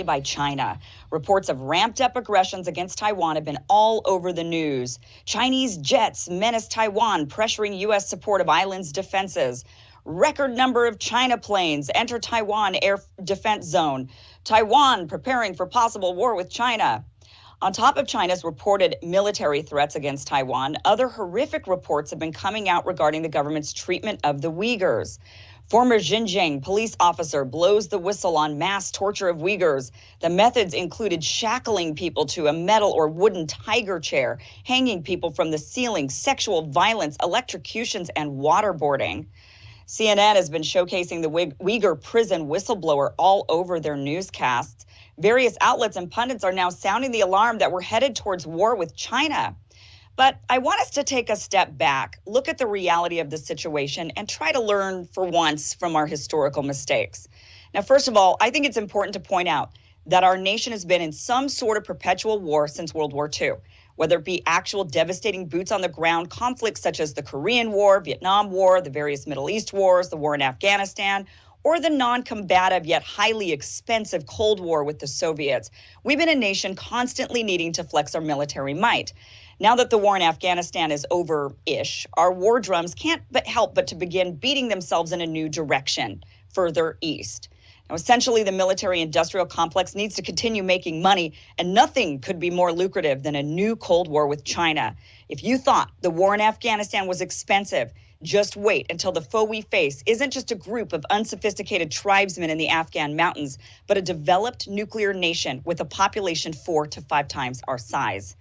by China. Reports of ramped up aggressions against Taiwan have been all over the news. Chinese jets menace Taiwan, pressuring U.S. support of island's defenses. Record number of China planes enter Taiwan air defense zone. Taiwan preparing for possible war with China. On top of China's reported military threats against Taiwan, other horrific reports have been coming out regarding the government's treatment of the Uyghurs. Former Xinjiang police officer blows the whistle on mass torture of Uyghurs. The methods included shackling people to a metal or wooden tiger chair, hanging people from the ceiling, sexual violence, electrocutions, and waterboarding. CNN has been showcasing the Uyghur prison whistleblower all over their newscasts. Various outlets and pundits are now sounding the alarm that we're headed towards war with China. But I want us to take a step back, look at the reality of the situation, and try to learn for once from our historical mistakes. Now, first of all, I think it's important to point out that our nation has been in some sort of perpetual war since World War II, whether it be actual devastating boots on the ground conflicts such as the Korean War, Vietnam War, the various Middle East wars, the war in Afghanistan, or the non-combative yet highly expensive Cold War with the Soviets. We've been a nation constantly needing to flex our military might. Now that the war in Afghanistan is over-ish, our war drums can't help but to begin beating themselves in a new direction, further east. Now, essentially, the military-industrial complex needs to continue making money, and nothing could be more lucrative than a new Cold War with China. If you thought the war in Afghanistan was expensive, just wait until the foe we face isn't just a group of unsophisticated tribesmen in the Afghan mountains, but a developed nuclear nation with a population 4 to 5 times our size.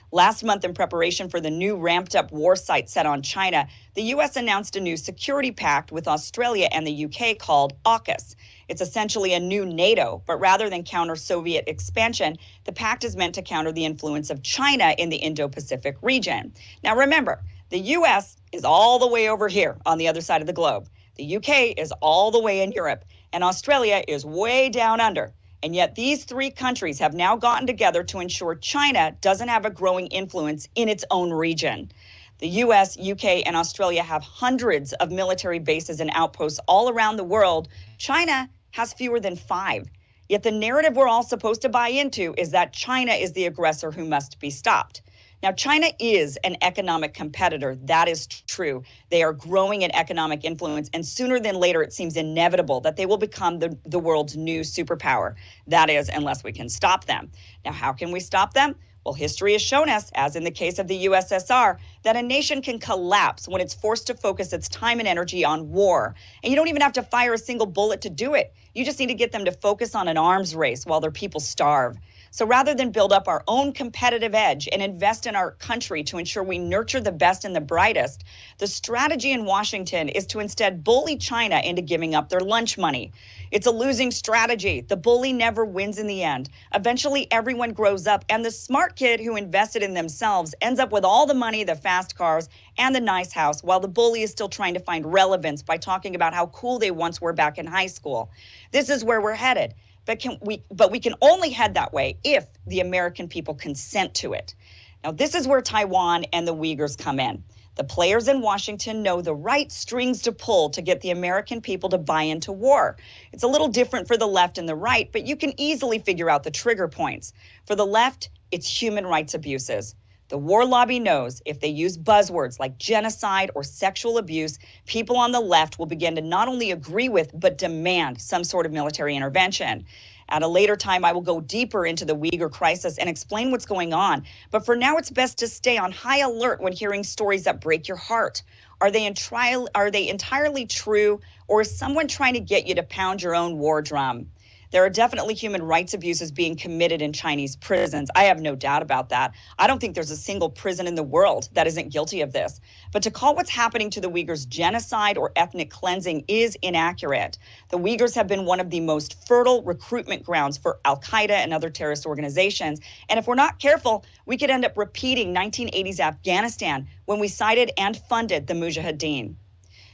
Last month, in preparation for the new ramped-up war sight set on China, the U.S. announced a new security pact with Australia and the U.K. called AUKUS. It's essentially a new NATO, but rather than counter Soviet expansion, the pact is meant to counter the influence of China in the Indo-Pacific region. Now remember, the U.S. is all the way over here on the other side of the globe. The U.K. is all the way in Europe, and Australia is way down under. And yet these three countries have now gotten together to ensure China doesn't have a growing influence in its own region. The U.S., U.K., and Australia have hundreds of military bases and outposts all around the world. China has fewer than 5. Yet the narrative we're all supposed to buy into is that China is the aggressor who must be stopped. Now, China is an economic competitor. That is true. They are growing in economic influence, and sooner than later, it seems inevitable that they will become the world's new superpower. That is, unless we can stop them. Now, how can we stop them? Well, history has shown us, as in the case of the USSR, that a nation can collapse when it's forced to focus its time and energy on war. And you don't even have to fire a single bullet to do it. You just need to get them to focus on an arms race while their people starve. So rather than build up our own competitive edge and invest in our country to ensure we nurture the best and the brightest, the strategy in Washington is to instead bully China into giving up their lunch money. It's a losing strategy. The bully never wins in the end. Eventually, everyone grows up, and the smart kid who invested in themselves ends up with all the money, the fast cars, and the nice house, while the bully is still trying to find relevance by talking about how cool they once were back in high school. This is where we're headed. But we can only head that way if the American people consent to it. Now, this is where Taiwan and the Uyghurs come in. The players in Washington know the right strings to pull to get the American people to buy into war. It's a little different for the left and the right, but you can easily figure out the trigger points. For the left, it's human rights abuses. The war lobby knows if they use buzzwords like genocide or sexual abuse, people on the left will begin to not only agree with, but demand some sort of military intervention. At a later time, I will go deeper into the Uyghur crisis and explain what's going on. But for now, it's best to stay on high alert when hearing stories that break your heart. Are they entirely true, or is someone trying to get you to pound your own war drum? There are definitely human rights abuses being committed in Chinese prisons. I have no doubt about that. I don't think there's a single prison in the world that isn't guilty of this. But to call what's happening to the Uyghurs genocide or ethnic cleansing is inaccurate. The Uyghurs have been one of the most fertile recruitment grounds for Al-Qaeda and other terrorist organizations. And if we're not careful, we could end up repeating 1980s Afghanistan when we cited and funded the Mujahideen.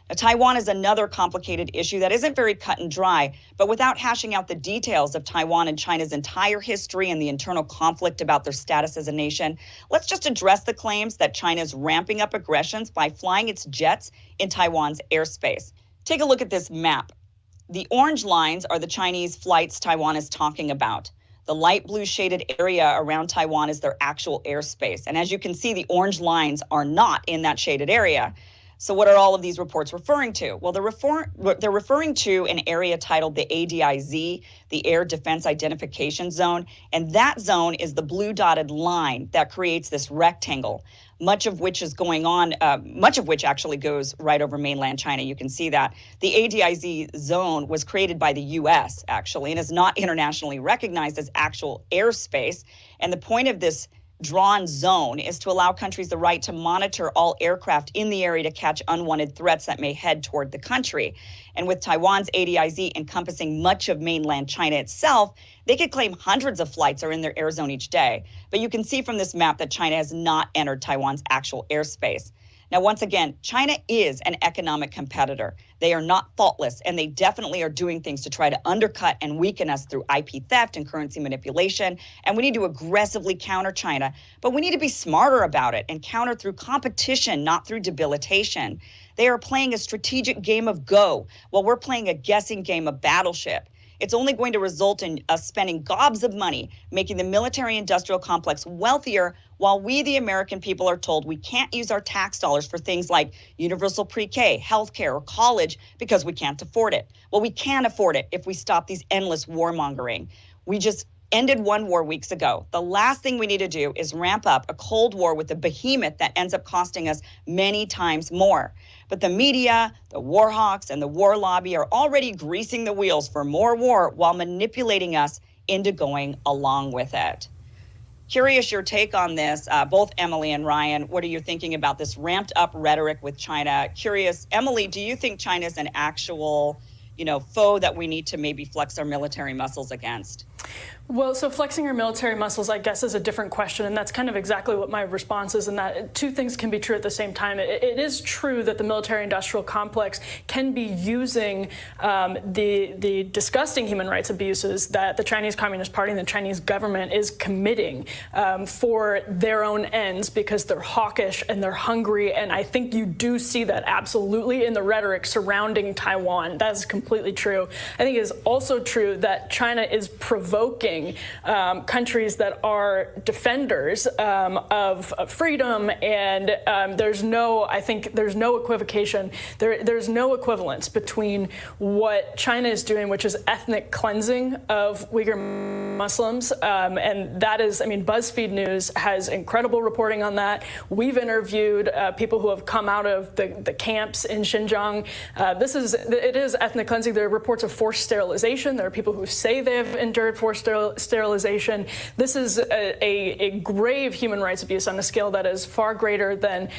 Now, Taiwan is another complicated issue that isn't very cut and dry, but without hashing out the details of Taiwan and China's entire history and the internal conflict about their status as a nation, let's just address the claims that China's ramping up aggressions by flying its jets in Taiwan's airspace. Take a look at this map. The orange lines are the Chinese flights Taiwan is talking about. The light blue shaded area around Taiwan is their actual airspace. And as you can see, the orange lines are not in that shaded area. So what are all of these reports referring to? Well, they're referring to an area titled the ADIZ, the Air Defense Identification Zone. And that zone is the blue dotted line that creates this rectangle, much of which actually goes right over mainland China. You can see that. The ADIZ zone was created by the U.S., actually, and is not internationally recognized as actual airspace. And the point of this drawn zone is to allow countries the right to monitor all aircraft in the area to catch unwanted threats that may head toward the country. And with Taiwan's ADIZ encompassing much of mainland China itself, they could claim hundreds of flights are in their air zone each day. But you can see from this map that China has not entered Taiwan's actual airspace. Now, once again, China is an economic competitor. They are not faultless, and they definitely are doing things to try to undercut and weaken us through IP theft and currency manipulation. And we need to aggressively counter China, but we need to be smarter about it and counter through competition, not through debilitation. They are playing a strategic game of Go while we're playing a guessing game of Battleship. It's only going to result in us spending gobs of money, making the military-industrial complex wealthier, while we, the American people, are told we can't use our tax dollars for things like universal pre-K, healthcare, or college because we can't afford it. Well, we can afford it if we stop these endless warmongering. We just ended one war weeks ago. The last thing we need to do is ramp up a Cold War with a behemoth that ends up costing us many times more. But the media, the war hawks, and the war lobby are already greasing the wheels for more war while manipulating us into going along with it. Curious your take on this, both Emily and Ryan. What are you thinking about this ramped up rhetoric with China? Curious, Emily, do you think China is an actual, foe that we need to maybe flex our military muscles against? Well, so flexing our military muscles, I guess, is a different question, and that's kind of exactly what my response is, in that two things can be true at the same time. It is true that the military-industrial complex can be using the disgusting human rights abuses that the Chinese Communist Party and the Chinese government is committing for their own ends, because they're hawkish and they're hungry, and I think you do see that absolutely in the rhetoric surrounding Taiwan. That is completely true. I think it is also true that China is provoking countries that are defenders of freedom, and there's no equivocation. There's no equivalence between what China is doing, which is ethnic cleansing of Uyghur Muslims, and that is, BuzzFeed News has incredible reporting on that. We've interviewed people who have come out of the camps in Xinjiang. It is ethnic cleansing. There are reports of forced sterilization. There are people who say they have endured forced sterilization. This is a grave human rights abuse on a scale that is far greater than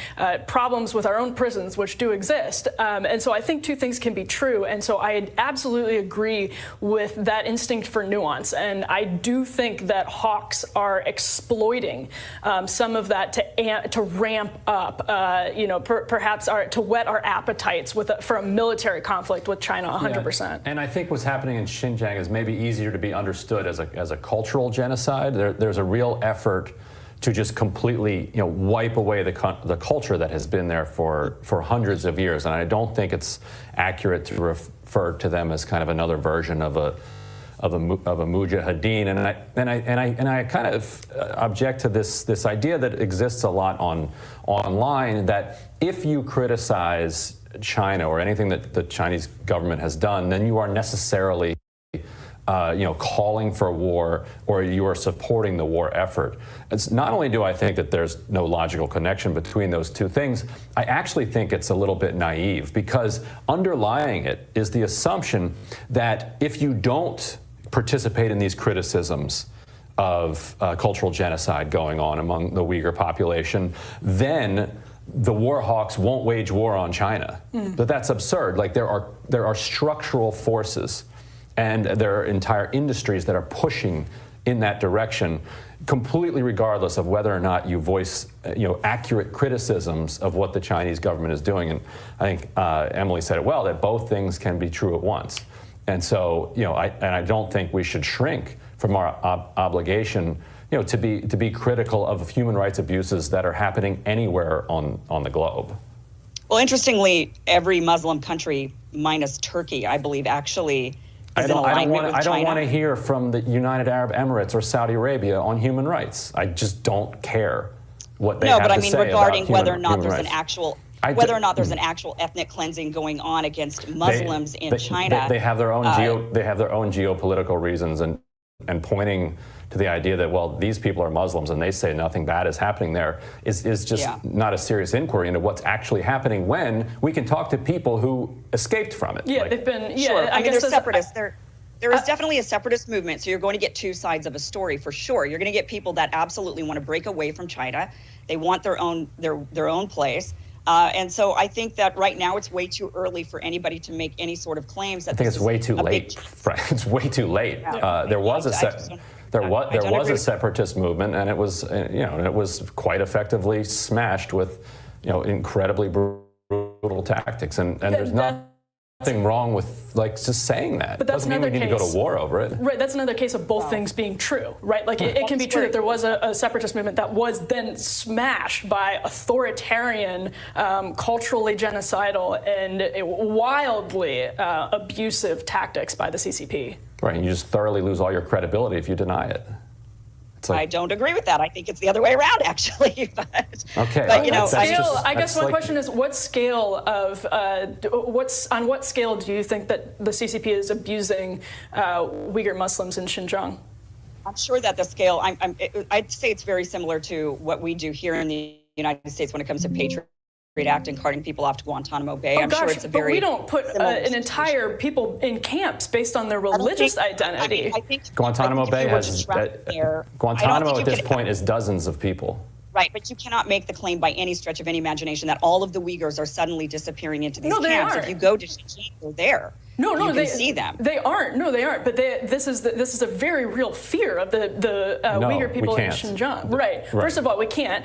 problems with our own prisons, which do exist. And so I think two things can be true. And so I absolutely agree with that instinct for nuance. And I do think that hawks are exploiting some of that to ramp up, perhaps to whet our appetites for a military conflict with China 100%. Yeah. And I think what's happening in Xinjiang is maybe easier to be understood as a cultural genocide. There's a real effort to just completely, wipe away the culture that has been there for hundreds of years. And I don't think it's accurate to refer to them as kind of another version of a mujahideen. And I kind of object to this idea that exists a lot online, that if you criticize China or anything that the Chinese government has done, then you are necessarily calling for war, or you are supporting the war effort. It's not only do I think that there's no logical connection between those two things, I actually think it's a little bit naive, because underlying it is the assumption that if you don't participate in these criticisms of cultural genocide going on among the Uyghur population, then the war hawks won't wage war on China. But that's absurd. Like, there are structural forces, and there are entire industries that are pushing in that direction, completely regardless of whether or not you voice accurate criticisms of what the Chinese government is doing. And I think Emily said it well, that both things can be true at once. And so, I don't think we should shrink from our obligation, to be critical of human rights abuses that are happening anywhere on the globe. Well, interestingly, every Muslim country minus Turkey, I believe, actually is in alignment with China. I don't want to hear from the United Arab Emirates or Saudi Arabia on human rights. I just don't care what they have to say about human rights. No, but I mean regarding whether or not there's an actual there's an actual ethnic cleansing going on against Muslims in China. They have their own geopolitical reasons, and pointing to the idea that, well, these people are Muslims and they say nothing bad is happening there is just not a serious inquiry into what's actually happening when we can talk to people who escaped from it. Yeah, they've been. Yeah, sure. I mean, they're separatists. There is definitely a separatist movement, so you're going to get two sides of a story for sure. You're going to get people that absolutely want to break away from China. They want their own place. And so I think that right now it's way too early for anybody to make any sort of claims. That I think it's way too late. It's way too late. Yeah. There was a separatist movement, and it was it was quite effectively smashed with incredibly brutal tactics. And there's nothing wrong with just saying that. But that's doesn't mean we need to go to war over it. Right. That's another case of both things being true. Right. Like it can be true that there was a separatist movement that was then smashed by authoritarian, culturally genocidal, and wildly abusive tactics by the CCP. Right. And you just thoroughly lose all your credibility if you deny it. I don't agree with that. I think it's the other way around, actually. Okay. But I guess my question is, what scale of on what scale do you think that the CCP is abusing Uyghur Muslims in Xinjiang? I'm sure that the scale. I'd say it's very similar to what we do here in the United States when it comes to Patriot Act and carting people off to Guantanamo Bay. I'm sure it's a very. But we don't put an entire people in camps based on their religious identity. I think Guantanamo Bay has Guantanamo at this point is dozens of people. Right, but you cannot make the claim by any stretch of any imagination that all of the Uyghurs are suddenly disappearing into these camps. If you go to Xinjiang, they're there. You can see them. They aren't. No, they aren't. But this is a very real fear of the Uyghur people in Xinjiang. Right. First of all, we can't.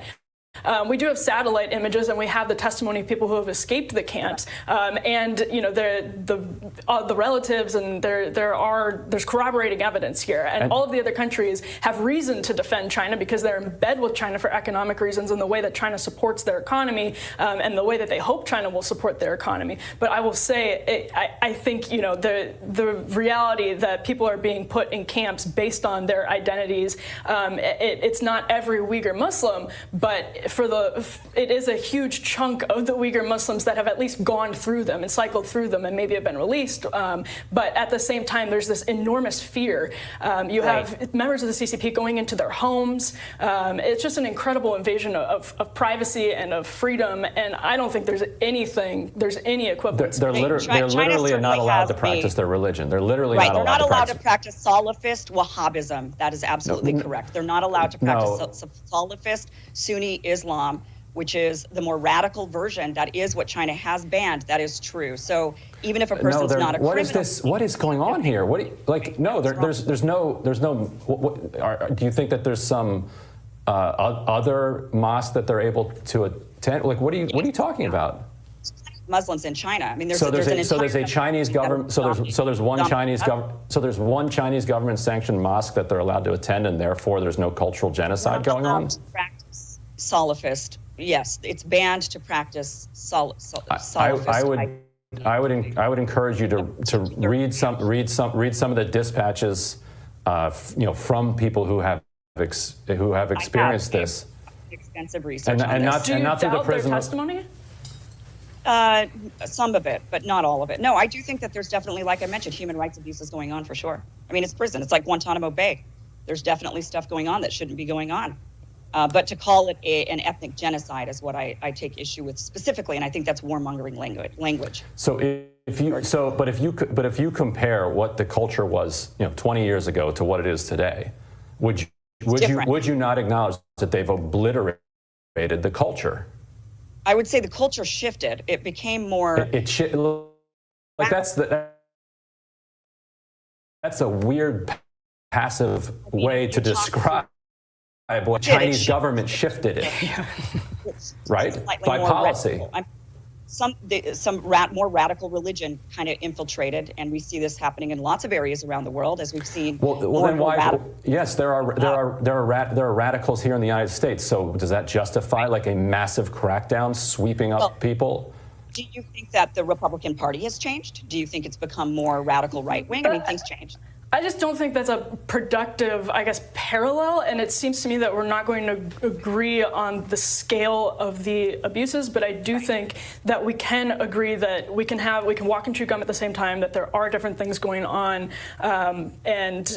We do have satellite images, and we have the testimony of people who have escaped the camps, and the relatives, and there's corroborating evidence here, and all of the other countries have reason to defend China because they're in bed with China for economic reasons and the way that China supports their economy, and the way that they hope China will support their economy. But I will say, I think the reality that people are being put in camps based on their identities, it's not every Uyghur Muslim, but it is a huge chunk of the Uyghur Muslims that have at least gone through them and cycled through them and maybe have been released. But at the same time, there's this enormous fear. You have members of the CCP going into their homes. It's just an incredible invasion of privacy and of freedom. And I don't think there's any equivalence. They're literally not allowed to practice their religion. They're literally not allowed to practice. They're not allowed to practice Salafist Wahhabism. That is absolutely correct. They're not allowed to practice Salafist Sunni Islam, which is the more radical version. That is what China has banned. That is true. So even if a person's not a criminal, what is going on here? There's no. Do you think that there's some other mosque that they're able to attend? What are you talking about? Muslims in China. I mean, there's a Chinese government. There's one Chinese government sanctioned mosque that they're allowed to attend, and therefore there's no cultural genocide going on. Practice Salafist. Yes, it's banned to practice Salafist. I would encourage you to read some of the dispatches, from people who have experienced this. Extensive research and not through the prism of testimony. Some of it, but not all of it. No, I do think that there's definitely, like I mentioned, human rights abuses going on for sure. I mean, it's prison. It's like Guantanamo Bay. There's definitely stuff going on that shouldn't be going on. But to call it an ethnic genocide is what I take issue with specifically, and I think that's warmongering language. So if you compare what the culture was, 20 years ago to what it is today, would you not acknowledge that they've obliterated the culture? I would say the culture shifted. It became more. That's a weird, passive way to describe what Chinese government shifted it, right? By policy. Some more radical religion kind of infiltrated, and we see this happening in lots of areas around the world, as we've seen. Well, then why? Yes, there are radicals here in the United States. So does that justify like a massive crackdown sweeping up people? Do you think that the Republican Party has changed? Do you think it's become more radical right-wing? I mean, things changed. I just don't think that's a productive, I guess, parallel. And it seems to me that we're not going to agree on the scale of the abuses. But I do think that we can agree that we can walk and chew gum at the same time, that there are different things going on. And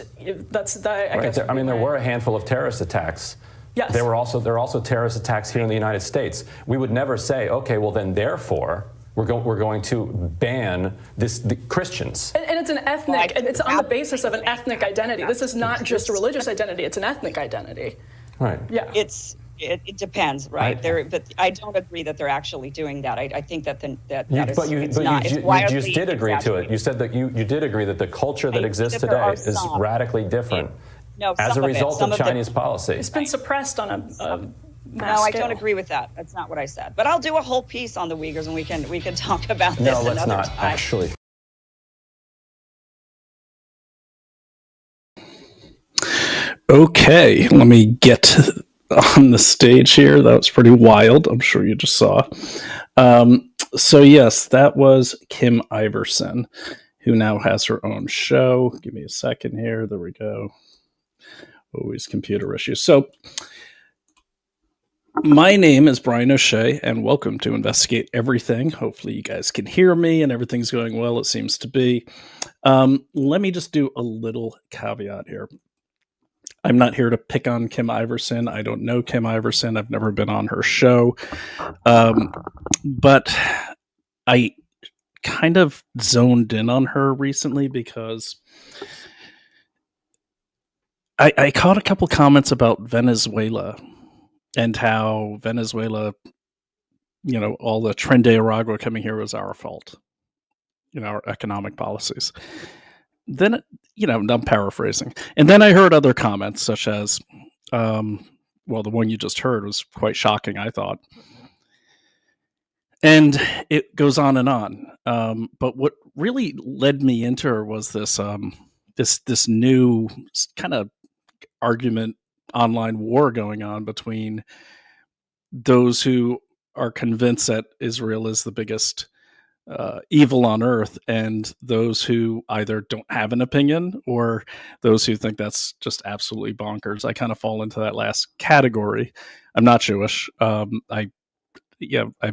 that's that. I guess. I mean, there were a handful of terrorist attacks. Yes. There are also terrorist attacks here in the United States. We would never say, okay, well then therefore we're going to ban the Christians. And it's an ethnic, it's on the basis of an ethnic identity. This is not just a religious identity, it's an ethnic identity. Right. Yeah. It depends, right? But I don't agree that they're actually doing that. I think that you just did agree to it. You said that you did agree that the culture that exists today is radically different as a result of Chinese policy. It's been suppressed on a No, I don't agree with that. That's not what I said. But I'll do a whole piece on the Uyghurs, and we can talk about this another time. No, let's not, actually. Okay, let me get on the stage here. That was pretty wild. I'm sure you just saw. So yes, that was Kim Iversen, who now has her own show. Give me a second here. There we go. Always computer issues. So my name is Brian O'Shea, and welcome to Investigate Everything. Hopefully you guys can hear me and everything's going well. It seems to be. Let me just do a little caveat here. I'm not here to pick on Kim Iversen. I don't know Kim Iversen. I've never been on her show. But I kind of zoned in on her recently because I caught a couple comments about Venezuela and how Venezuela, all the Tren de Aragua coming here was our fault, our economic policies. Then, I'm paraphrasing. And then I heard other comments such as, the one you just heard was quite shocking, I thought. And it goes on and on. But what really led me into her was this this new kind of argument, online war going on between those who are convinced that Israel is the biggest evil on earth and those who either don't have an opinion or those who think that's just absolutely bonkers. I kind of fall into that last category. I'm not Jewish. I've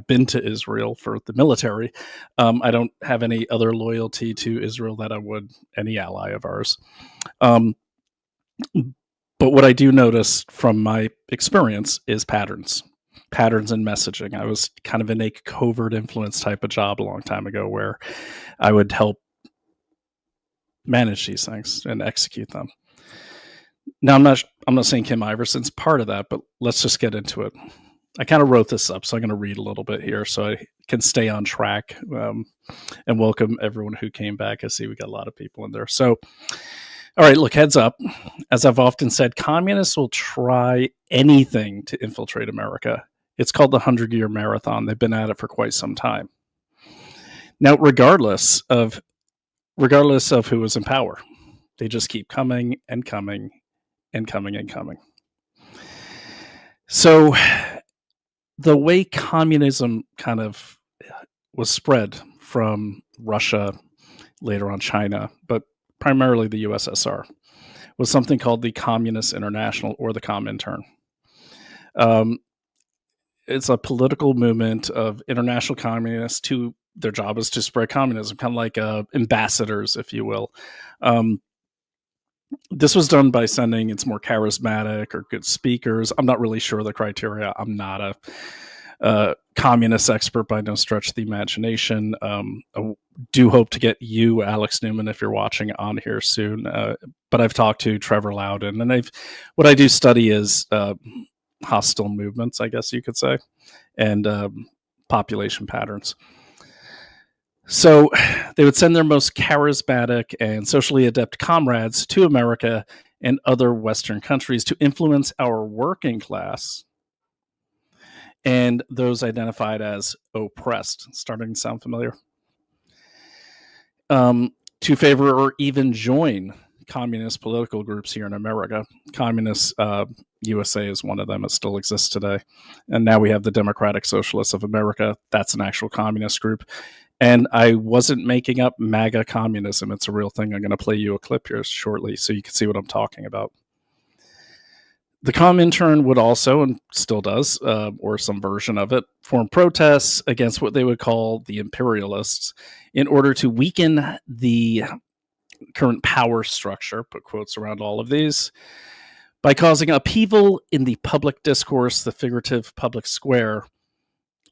been to Israel for the military. I don't have any other loyalty to Israel that I would any ally of ours. But what I do notice from my experience is patterns in messaging. I was kind of in a covert influence type of job a long time ago where I would help manage these things and execute them. Now, I'm not saying Kim Iversen's part of that, but let's just get into it. I kind of wrote this up, so I'm going to read a little bit here so I can stay on track and welcome everyone who came back. I see we got a lot of people in there. So, all right, look, heads up. As I've often said, communists will try anything to infiltrate America. It's called the 100-Year Marathon. They've been at it for quite some time. Now, regardless of who is in power, they just keep coming and coming and coming and coming. So the way communism kind of was spread from Russia, later on China, but primarily the USSR, was something called the Communist International, or the Comintern. It's a political movement of international communists their job is to spread communism, kind of like ambassadors, if you will. This was done by sending its more charismatic or good speakers. I'm not really sure of the criteria. I'm not a communist expert by no stretch of the imagination. I do hope to get you, Alex Newman, if you're watching, on here soon. But I've talked to Trevor Loudon, and what I do study is hostile movements, I guess you could say, and population patterns. So they would send their most charismatic and socially adept comrades to America and other Western countries to influence our working class and those identified as oppressed. Starting to sound familiar? To favor or even join communist political groups here in America. Communist USA is one of them. It still exists today. And now we have the Democratic Socialists of America. That's an actual communist group. And I wasn't making up MAGA communism. It's a real thing. I'm going to play you a clip here shortly so you can see what I'm talking about. The Comintern would also, and still does, or some version of it, form protests against what they would call the imperialists in order to weaken the current power structure, put quotes around all of these, by causing upheaval in the public discourse, the figurative public square,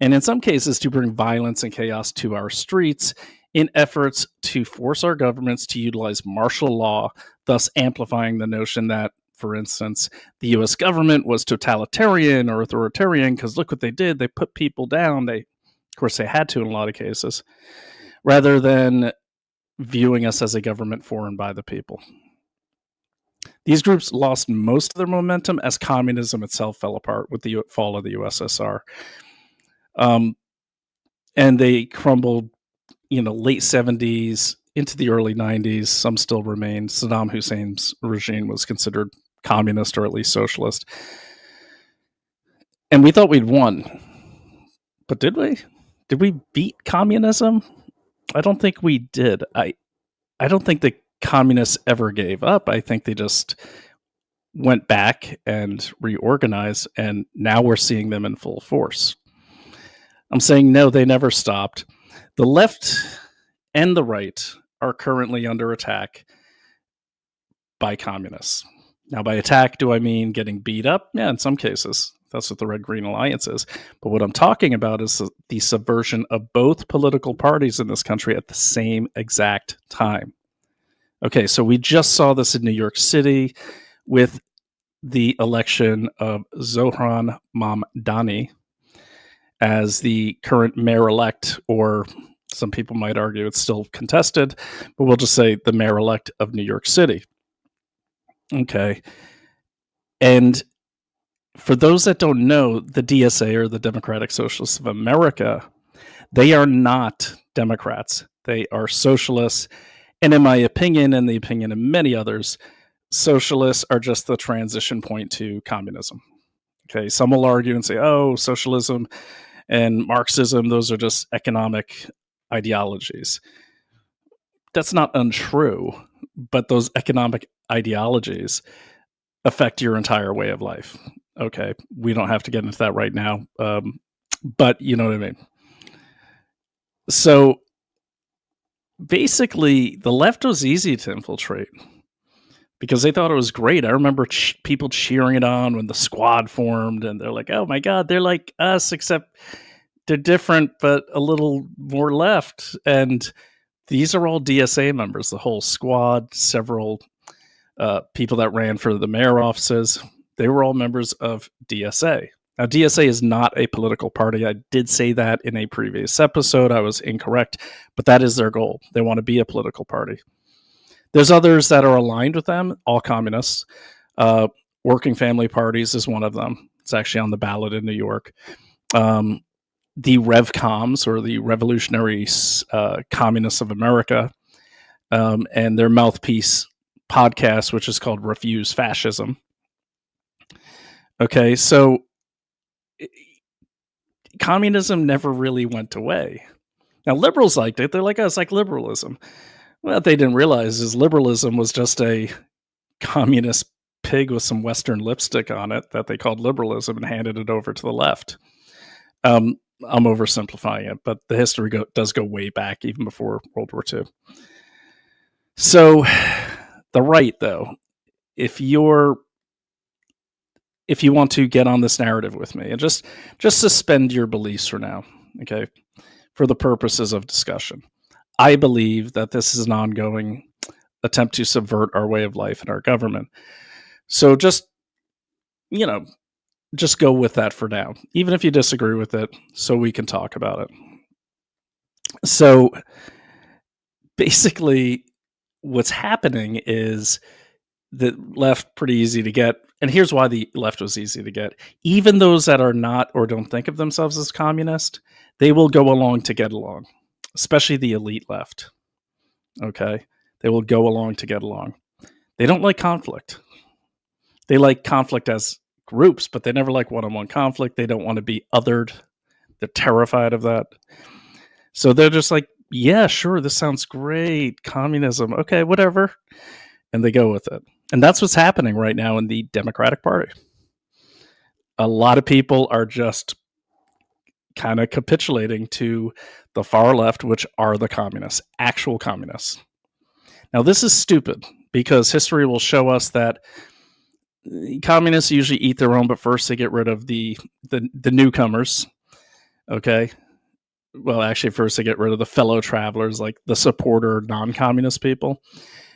and in some cases to bring violence and chaos to our streets in efforts to force our governments to utilize martial law, thus amplifying the notion that, for instance, the U.S. government was totalitarian or authoritarian because look what they did. They put people down. Of course, they had to in a lot of cases, rather than viewing us as a government for and by the people. These groups lost most of their momentum as communism itself fell apart with the fall of the USSR. And they crumbled, late 70s into the early 90s. Some still remain. Saddam Hussein's regime was considered communist or at least socialist. And we thought we'd won. But did we? Did we beat communism? I don't think we did. I don't think the communists ever gave up. I think they just went back and reorganized, and now we're seeing them in full force. I'm saying no, they never stopped. The left and the right are currently under attack by communists. Now, by attack, do I mean getting beat up? Yeah, in some cases. That's what the Red-Green Alliance is. But what I'm talking about is the subversion of both political parties in this country at the same exact time. Okay, so we just saw this in New York City with the election of Zohran Mamdani as the current mayor-elect, or some people might argue it's still contested, but we'll just say the mayor-elect of New York City. Okay. And for those that don't know, the DSA, or the Democratic Socialists of America, they are not Democrats. They are socialists. And in my opinion, and the opinion of many others, socialists are just the transition point to communism. Okay. Some will argue and say, oh, socialism and Marxism, those are just economic ideologies. That's not untrue, but those economic ideologies affect your entire way of life. Okay, we don't have to get into that right now, but you know what I mean. So basically, the left was easy to infiltrate because they thought it was great. I remember people cheering it on when the Squad formed, and they're like, oh my God, they're like us, except they're different, but a little more left. And these are all DSA members, the whole Squad, several people that ran for the mayor offices. They were all members of DSA. Now, DSA is not a political party. I did say that in a previous episode. I was incorrect, but that is their goal. They want to be a political party. There's others that are aligned with them, all communists. Working Family Parties is one of them. It's actually on the ballot in New York. The RevComs, or the Revolutionary Communists of America, and their mouthpiece podcast, which is called Refuse Fascism. Okay, so communism never really went away. Now, liberals liked it. They're like, oh, it's like liberalism. What they didn't realize is liberalism was just a communist pig with some Western lipstick on it that they called liberalism and handed it over to the left. I'm oversimplifying it, but the history does go way back, even before World War II. So the right, though, if you want to get on this narrative with me, and just suspend your beliefs for now, okay, for the purposes of discussion. I believe that this is an ongoing attempt to subvert our way of life and our government. So just go with that for now, even if you disagree with it, so we can talk about it. So basically, what's happening is the left pretty easy to get. And here's why the left was easy to get. Even those that are not or don't think of themselves as communist, they will go along to get along, especially the elite left. Okay? They will go along to get along. They don't like conflict. They like conflict as groups, but they never like one-on-one conflict. They don't want to be othered. They're terrified of that. So they're just like, yeah, sure, this sounds great. Communism, okay, whatever. And they go with it. And that's what's happening right now in the Democratic Party. A lot of people are just kind of capitulating to the far left, which are the communists, actual communists. Now, this is stupid because history will show us that communists usually eat their own, but first they get rid of the newcomers. Okay. Well, actually, first they get rid of the fellow travelers, like the supporter non-communist people.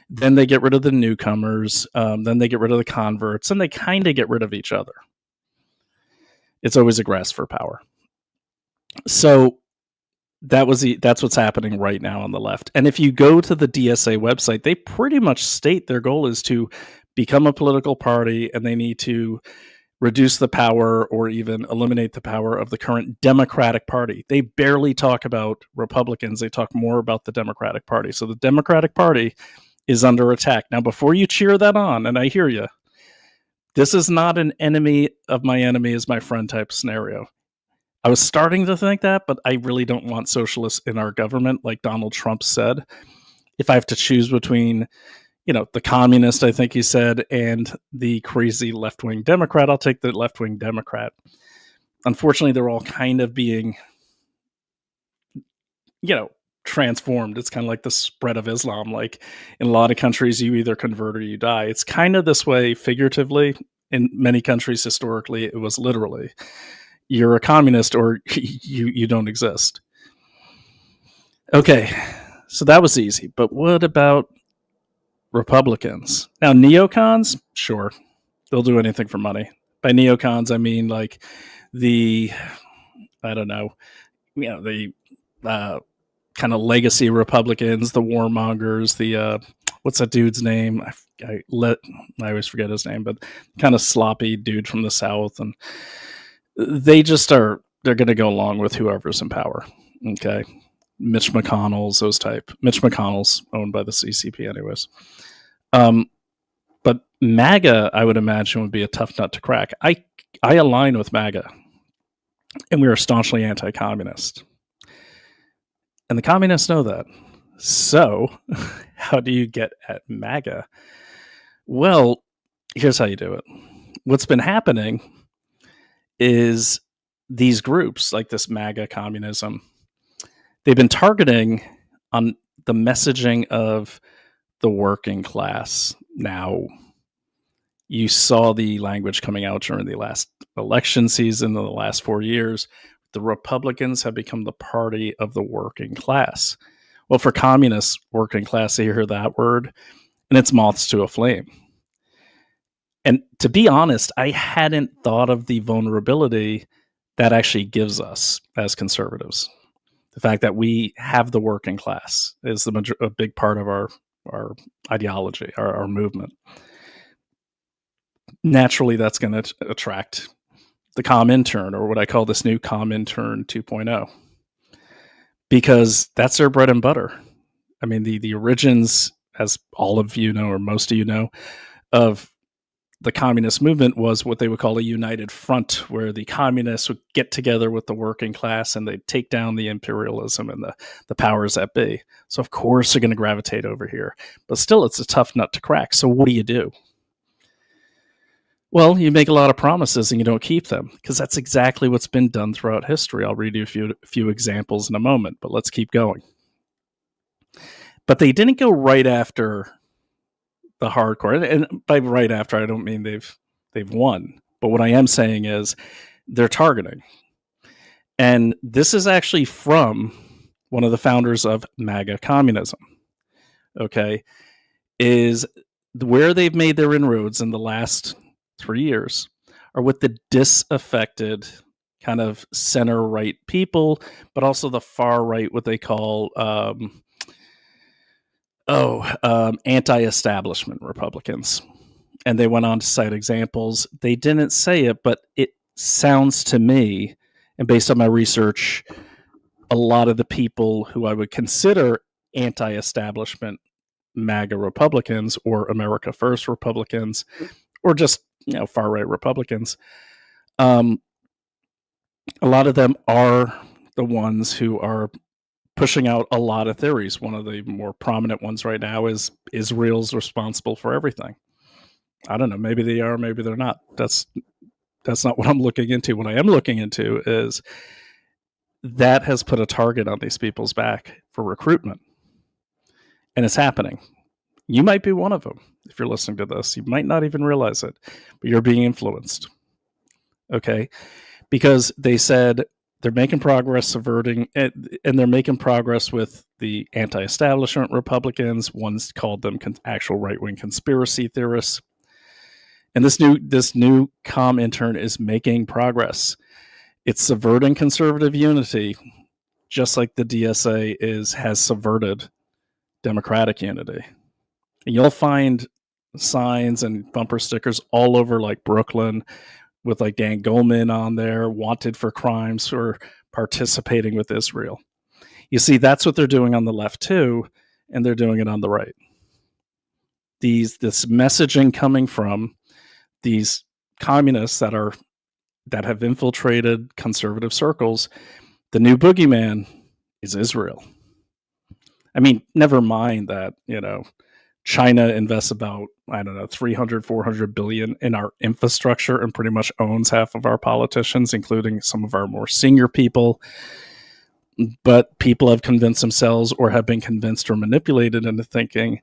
Then they get rid of the newcomers. Then they get rid of the converts, and they kind of get rid of each other. It's always a grasp for power. So that's what's happening right now on the left. And if you go to the DSA website, they pretty much state their goal is to become a political party, and they need to reduce the power or even eliminate the power of the current Democratic Party. They barely talk about Republicans. They talk more about the Democratic Party. So the Democratic Party is under attack. Now, before you cheer that on, and I hear you, this is not an enemy of my enemy is my friend type scenario. I was starting to think that, but I really don't want socialists in our government, like Donald Trump said. If I have to choose between, the communist, I think he said, and the crazy left-wing Democrat, I'll take the left-wing Democrat. Unfortunately, they're all kind of being, transformed. It's kind of like the spread of Islam. Like in a lot of countries, you either convert or you die. It's kind of this way figuratively. In many countries, historically, it was literally. You're a communist or you don't exist. Okay, so that was easy. But what about Republicans? Now, neocons, sure, they'll do anything for money. By neocons, I mean like the kind of legacy Republicans, the warmongers, the what's that dude's name? I always forget his name, but kind of sloppy dude from the South, and they just they're going to go along with whoever's in power. Okay, Mitch McConnell's those type. Mitch McConnell's owned by the CCP, anyways. But MAGA, I would imagine, would be a tough nut to crack. I align with MAGA, and we are staunchly anti-communist. And the communists know that. So, how do you get at MAGA? Well, here's how you do it. What's been happening is these groups, like this MAGA communism, they've been targeting on the messaging of the working class. Now, you saw the language coming out during the last election season in the last 4 years. The Republicans have become the party of the working class. Well, for communists, working class, they hear that word, and it's moths to a flame. And to be honest, I hadn't thought of the vulnerability that actually gives us as conservatives. The fact that we have the working class is a big part of our ideology, our movement. Naturally, that's going to attract the COMINTERN, or what I call this new COMINTERN 2.0, because that's their bread and butter. I mean, the origins, as all of you know, or most of you know, of the communist movement was what they would call a united front, where the communists would get together with the working class and they'd take down the imperialism and the powers that be. So, of course, they're going to gravitate over here. But still, it's a tough nut to crack. So what do? Well, you make a lot of promises and you don't keep them, because that's exactly what's been done throughout history. I'll read you a few examples in a moment, but let's keep going. But they didn't go right after the hardcore, and by right after, I don't mean they've won. But what I am saying is they're targeting. And this is actually from one of the founders of MAGA communism, okay, is where they've made their inroads in the last 3 years are with the disaffected kind of center-right people, but also the far-right, what they call anti-establishment Republicans. And they went on to cite examples. They didn't say it, but it sounds to me, and based on my research, a lot of the people who I would consider anti-establishment MAGA Republicans or America First Republicans or just, far right Republicans, a lot of them are the ones who are pushing out a lot of theories. One of the more prominent ones right now is Israel's responsible for everything. I don't know. Maybe they are, maybe they're not. That's not what I'm looking into. What I am looking into is that has put a target on these people's back for recruitment. And it's happening. You might be one of them. If you're listening to this, you might not even realize it, but you're being influenced. Okay? Because they said they're making progress subverting, and they're making progress with the anti-establishment Republicans. One's called them actual right-wing conspiracy theorists. And this new COMINTERN is making progress. It's subverting conservative unity, just like the DSA has subverted democratic unity. And you'll find signs and bumper stickers all over, like Brooklyn, with like Dan Goldman on there, wanted for crimes for participating with Israel. You see, that's what they're doing on the left too, and they're doing it on the right. This messaging coming from these communists that have infiltrated conservative circles, the new boogeyman is Israel. I mean, never mind that, China invests about, 300, 400 billion in our infrastructure and pretty much owns half of our politicians, including some of our more senior people. But people have convinced themselves or have been convinced or manipulated into thinking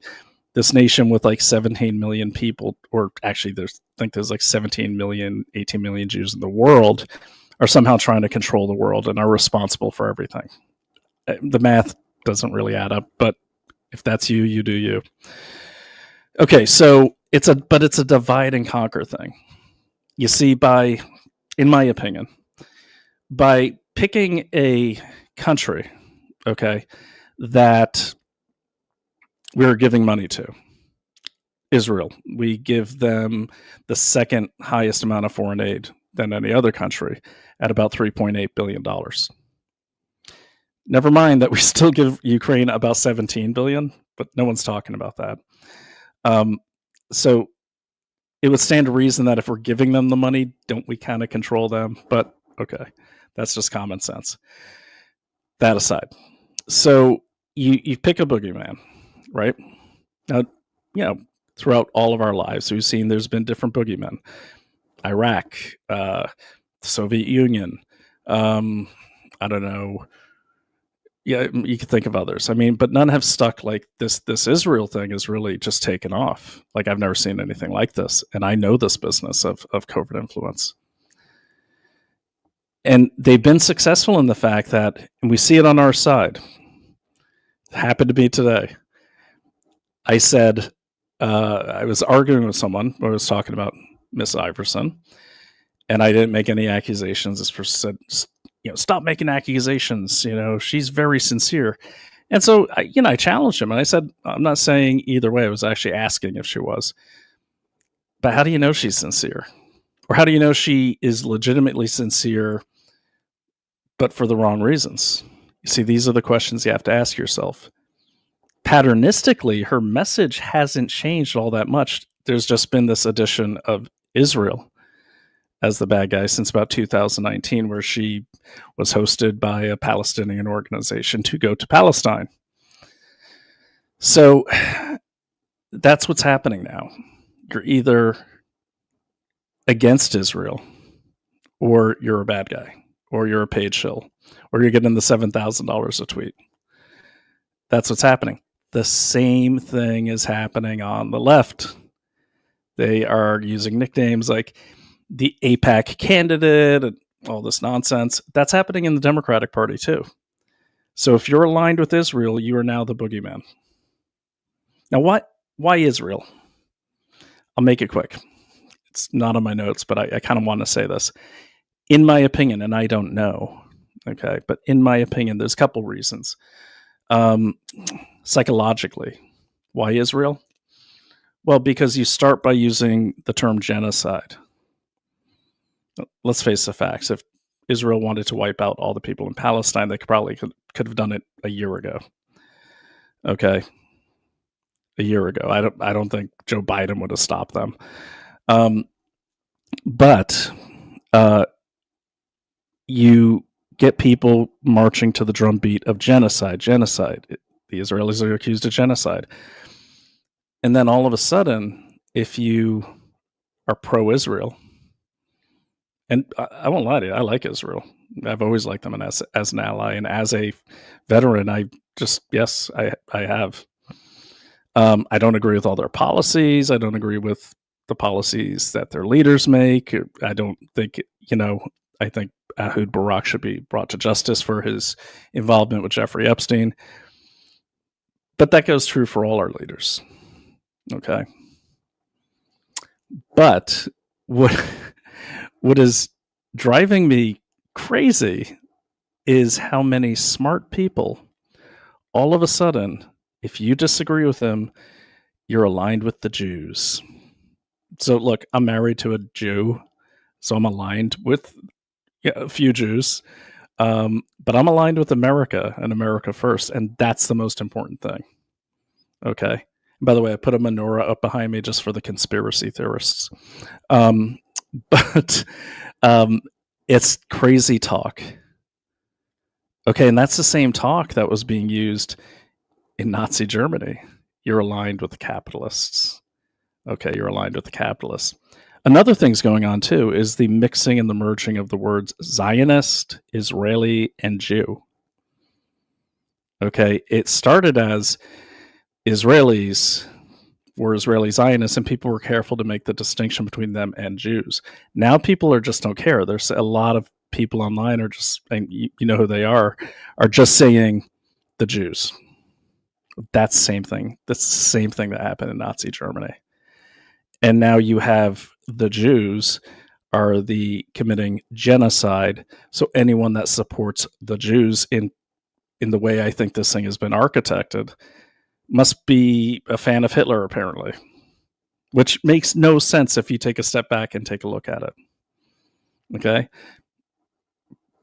this nation with like 17 million people, or actually there's like 17 million, 18 million Jews in the world, are somehow trying to control the world and are responsible for everything. The math doesn't really add up, but if that's you, you do you. Okay, so it's a divide and conquer thing. You see, in my opinion, by picking a country, okay, that we're giving money to, Israel, we give them the second highest amount of foreign aid than any other country at about $3.8 billion. Never mind that we still give Ukraine about 17 billion, but no one's talking about that. So it would stand to reason that if we're giving them the money, don't we kind of control them? But okay, that's just common sense. That aside, so you pick a boogeyman, right? Now, throughout all of our lives, we've seen there's been different boogeymen. Iraq, the Soviet Union, I don't know. Yeah, you can think of others. I mean, but none have stuck like this. This Israel thing is really just taken off. Like, I've never seen anything like this. And I know this business of covert influence. And they've been successful in the fact that, and we see it on our side. It happened to me today. I said, I was arguing with someone. I was talking about Miss Iversen. And I didn't make any accusations. This person said, stop making accusations. She's very sincere. And so, I challenged him and I said, I'm not saying either way. I was actually asking if she was. But how do you know she's sincere? Or how do you know she is legitimately sincere, but for the wrong reasons? You see, these are the questions you have to ask yourself. Patternistically, her message hasn't changed all that much. There's just been this addition of Israel as the bad guy since about 2019, where she was hosted by a Palestinian organization to go to Palestine. So that's what's happening now. You're either against Israel, or you're a bad guy, or you're a paid shill, or you're getting the $7,000 a tweet. That's what's happening. The same thing is happening on the left. They are using nicknames like the AIPAC candidate and all this nonsense. That's happening in the Democratic Party too. So if you're aligned with Israel, you are now the boogeyman. Now, why Israel? I'll make it quick. It's not on my notes, but I kind of want to say this. In my opinion, and I don't know, okay, but in my opinion, there's a couple reasons. Psychologically, why Israel? Well, because you start by using the term genocide. Let's face the facts. If Israel wanted to wipe out all the people in Palestine, they could have done it a year ago. Okay. a year ago. I don't think Joe Biden would have stopped them. But you get people marching to the drumbeat of genocide. The Israelis are accused of genocide. And then all of a sudden, if you are pro-Israel, and I won't lie to you, I like Israel. I've always liked them as an ally, and as a veteran, I have. I don't agree with all their policies. I don't agree with the policies that their leaders make. I don't think, I think Ehud Barak should be brought to justice for his involvement with Jeffrey Epstein. But that goes true for all our leaders. Okay. But what is driving me crazy is how many smart people, all of a sudden, if you disagree with them, you're aligned with the Jews. So look, I'm married to a Jew, so I'm aligned with a few Jews, but I'm aligned with America and America first, and that's the most important thing. Okay. And by the way, I put a menorah up behind me just for the conspiracy theorists. But it's crazy talk. Okay, and that's the same talk that was being used in Nazi Germany. You're aligned with the capitalists. Okay, you're aligned with the capitalists. Another thing's going on too is the mixing and the merging of the words Zionist, Israeli, and Jew. Okay, it started as Israelis were Israeli Zionists, and people were careful to make the distinction between them and Jews. Now people just don't care. There's a lot of people online are just, and you know who they are just saying the Jews. That's the same thing. That's the same thing that happened in Nazi Germany. And now you have the Jews are the committing genocide. So anyone that supports the Jews in the way I think this thing has been architected must be a fan of Hitler, apparently, which makes no sense if you take a step back and take a look at it. Okay.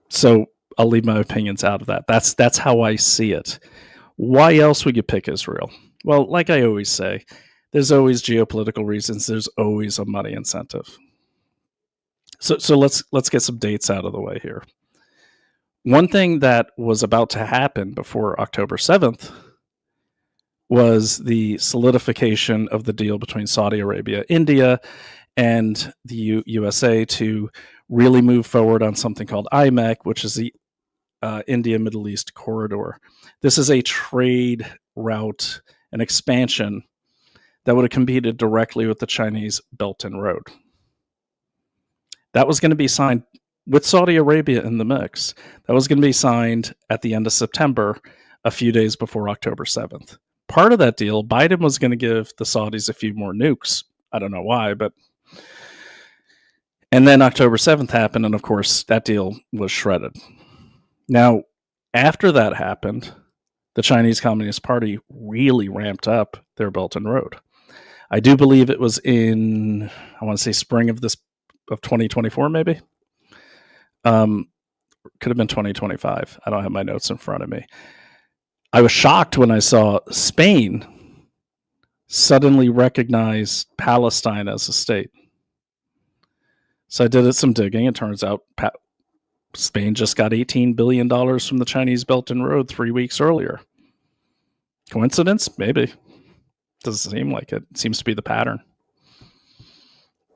So I'll leave my opinions out of that. That's how I see it. Why else would you pick Israel? Well, like I always say, there's always geopolitical reasons. There's always a money incentive. So let's get some dates out of the way here. One thing that was about to happen before October 7th was the solidification of the deal between Saudi Arabia, India, and the USA to really move forward on something called IMEC, which is the India Middle East corridor. This is a trade route, an expansion that would have competed directly with the Chinese Belt and Road. That was going to be signed with Saudi Arabia in the mix. That was going to be signed at the end of September, a few days before October 7th. Part of that deal, Biden was going to give the Saudis a few more nukes. I don't know why, but... And then October 7th happened, and of course, that deal was shredded. Now, after that happened, the Chinese Communist Party really ramped up their Belt and Road. I do believe it was in, I want to say spring of 2024, maybe. Could have been 2025. I don't have my notes in front of me. I was shocked when I saw Spain suddenly recognize Palestine as a state. So I did some digging. It turns out Spain just got $18 billion from the Chinese Belt and Road 3 weeks earlier. Coincidence? Maybe. Doesn't seem like it. It seems to be the pattern.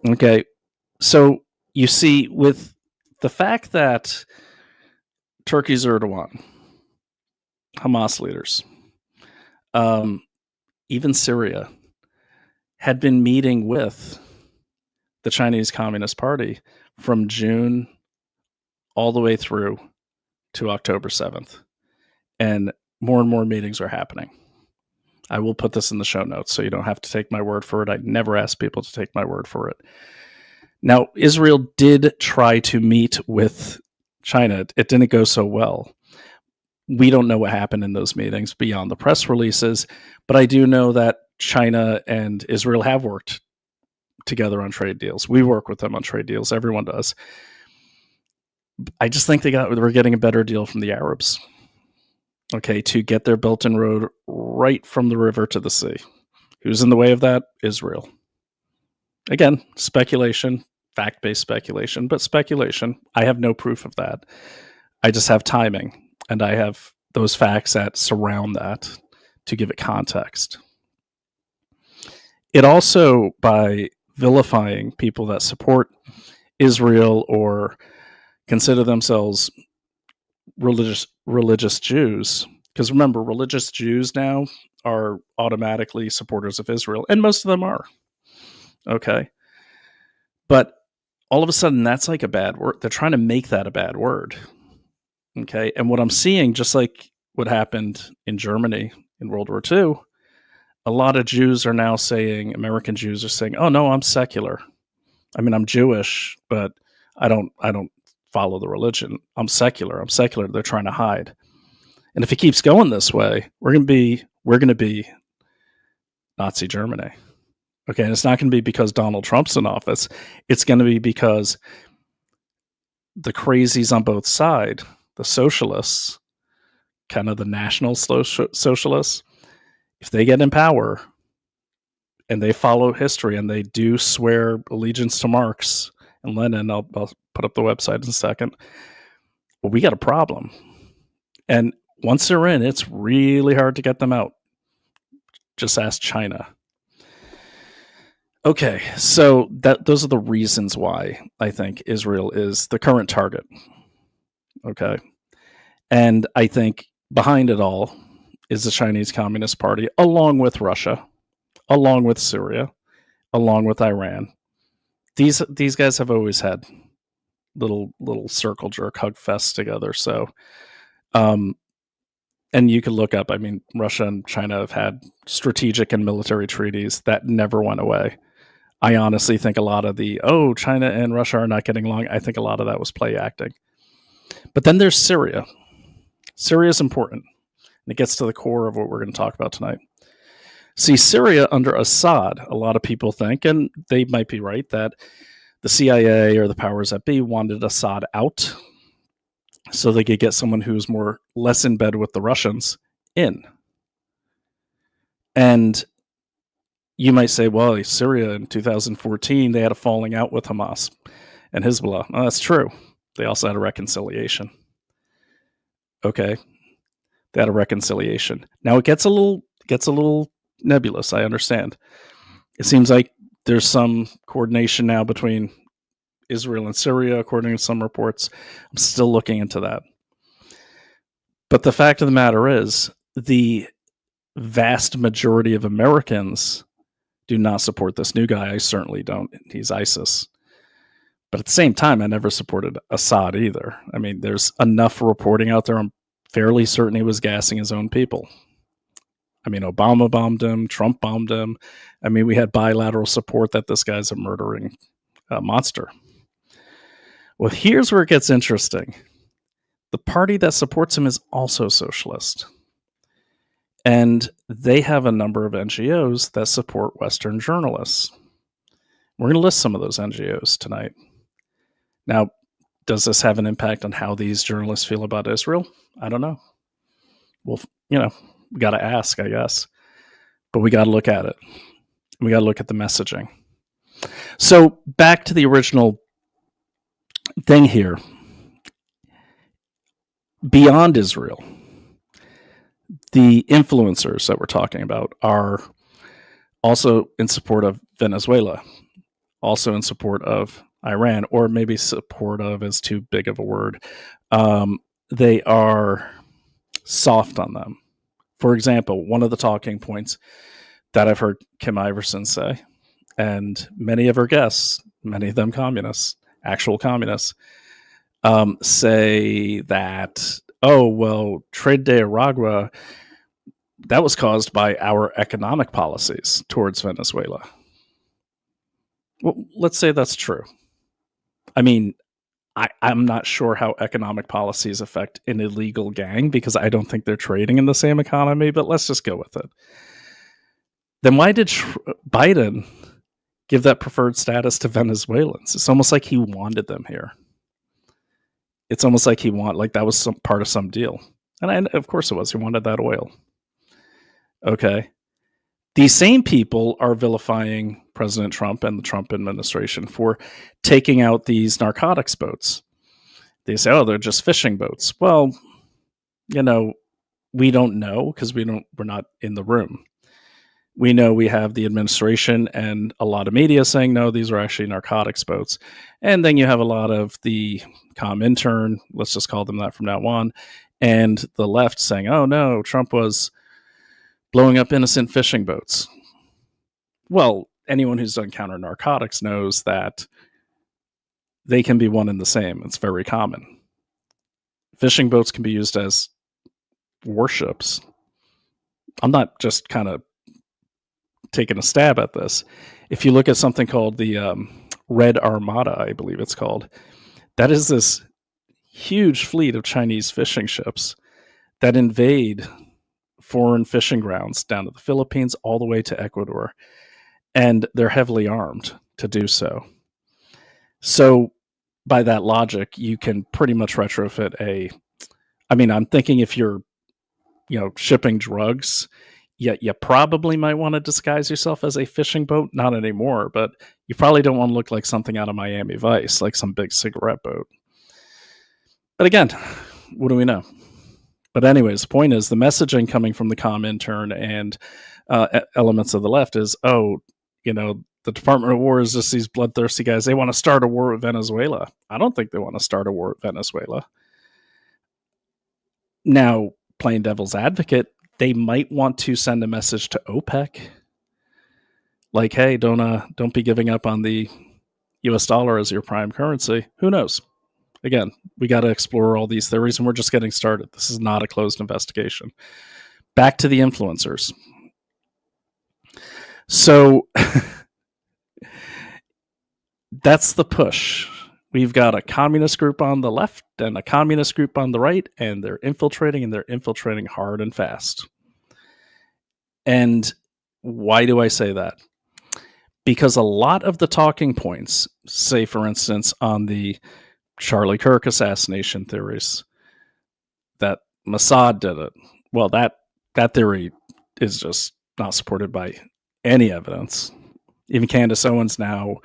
Okay. So you see, with the fact that Turkey's Erdogan, Hamas leaders, even Syria, had been meeting with the Chinese Communist Party from June all the way through to October 7th. And more meetings are happening. I will put this in the show notes so you don't have to take my word for it. I never ask people to take my word for it. Now, Israel did try to meet with China. It didn't go so well. We don't know what happened in those meetings beyond the press releases, but I do know that China and Israel have worked together on trade deals. We work with them on trade deals. Everyone does. I just think we're getting a better deal from the Arabs. Okay, to get their Belt and Road right from the river to the sea. Who's in the way of that? Israel. Again, speculation, fact-based speculation, but speculation. I have no proof of that. I just have timing, and I have those facts that surround that to give it context. It also, by vilifying people that support Israel or consider themselves religious Jews, because remember, religious Jews now are automatically supporters of Israel, and most of them are. Okay. But all of a sudden, that's like a bad word. They're trying to make that a bad word. Okay. And what I'm seeing, just like what happened in Germany in World War II, a lot of Jews are now saying, American Jews are saying, oh, no, I'm secular. I mean, I'm Jewish, but I don't follow the religion. I'm secular. They're trying to hide. And if it keeps going this way, we're going to be Nazi Germany. Okay, and it's not going to be because Donald Trump's in office. It's going to be because the crazies on both sides, the socialists, kind of the national socialists, if they get in power and they follow history and they do swear allegiance to Marx and Lenin, I'll put up the website in a second, well, we got a problem. And once they're in, it's really hard to get them out. Just ask China. Okay, so those are the reasons why I think Israel is the current target. Okay, and I think behind it all is the Chinese Communist Party, along with Russia, along with Syria, along with Iran. These guys have always had little circle jerk hug fests together. So, and you could look up. I mean, Russia and China have had strategic and military treaties that never went away. I honestly think a lot of China and Russia are not getting along, I think a lot of that was play acting. But then there's Syria. Syria is important, and it gets to the core of what we're going to talk about tonight. See, Syria under Assad, a lot of people think, and they might be right, that the CIA or the powers that be wanted Assad out so they could get someone who's less in bed with the Russians in. And you might say, well, Syria in 2014, they had a falling out with Hamas and Hezbollah. Well, that's true. They also had a reconciliation. Okay. They had a reconciliation. Now it gets a little nebulous, I understand. It seems like there's some coordination now between Israel and Syria, according to some reports. I'm still looking into that. But the fact of the matter is, the vast majority of Americans do not support this new guy. I certainly don't. He's ISIS. But at the same time, I never supported Assad either. I mean, there's enough reporting out there. I'm fairly certain he was gassing his own people. I mean, Obama bombed him. Trump bombed him. I mean, we had bilateral support that this guy's a murdering monster. Well, here's where it gets interesting. The party that supports him is also socialist. And they have a number of NGOs that support Western journalists. We're going to list some of those NGOs tonight. Now, does this have an impact on how these journalists feel about Israel? I don't know. Well, we got to ask, I guess. But we got to look at it. We got to look at the messaging. So back to the original thing here. Beyond Israel, the influencers that we're talking about are also in support of Venezuela, also in support of Iran, or maybe support of is too big of a word. They are soft on them. For example, one of the talking points that I've heard Kim Iversen say, and many of her guests, many of them communists, actual communists, say that, trade de Aragua, that was caused by our economic policies towards Venezuela. Well, let's say that's true. I mean, I'm not sure how economic policies affect an illegal gang because I don't think they're trading in the same economy, but let's just go with it. Then why did Biden give that preferred status to Venezuelans? It's almost like he wanted them here. It's almost like that was some part of some deal. And of course it was. He wanted that oil. Okay. These same people are vilifying President Trump and the Trump administration for taking out these narcotics boats. They say, oh, they're just fishing boats. Well, we don't know because we're not in the room. We know we have the administration and a lot of media saying, no, these are actually narcotics boats. And then you have a lot of the COMINTERN, let's just call them that from now on, and the left saying, oh, no, Trump was blowing up innocent fishing boats. Well, anyone who's done counter narcotics knows that they can be one and the same. It's very common. Fishing boats can be used as warships. I'm not just kind of taking a stab at this. If you look at something called the Red Armada, I believe it's called, that is this huge fleet of Chinese fishing ships that invade foreign fishing grounds down to the Philippines all the way to Ecuador. And they're heavily armed to do so. So by that logic, you can pretty much retrofit I'm thinking if you're, shipping drugs, you probably might want to disguise yourself as a fishing boat. Not anymore, but you probably don't want to look like something out of Miami Vice, like some big cigarette boat. But again, what do we know? But anyways, the point is the messaging coming from the COMINTERN and elements of the left is, the Department of War is just these bloodthirsty guys. They want to start a war with Venezuela. I don't think they want to start a war with Venezuela. Now, playing devil's advocate, they might want to send a message to OPEC. Like, hey, don't be giving up on the US dollar as your prime currency. Who knows? Again, we got to explore all these theories, and we're just getting started. This is not a closed investigation. Back to the influencers. So that's the push. We've got a communist group on the left and a communist group on the right, and they're infiltrating hard and fast. And why do I say that? Because a lot of the talking points, say for instance on the Charlie Kirk assassination theories, that Mossad did it, well, that theory is just not supported by any evidence. Even Candace Owens now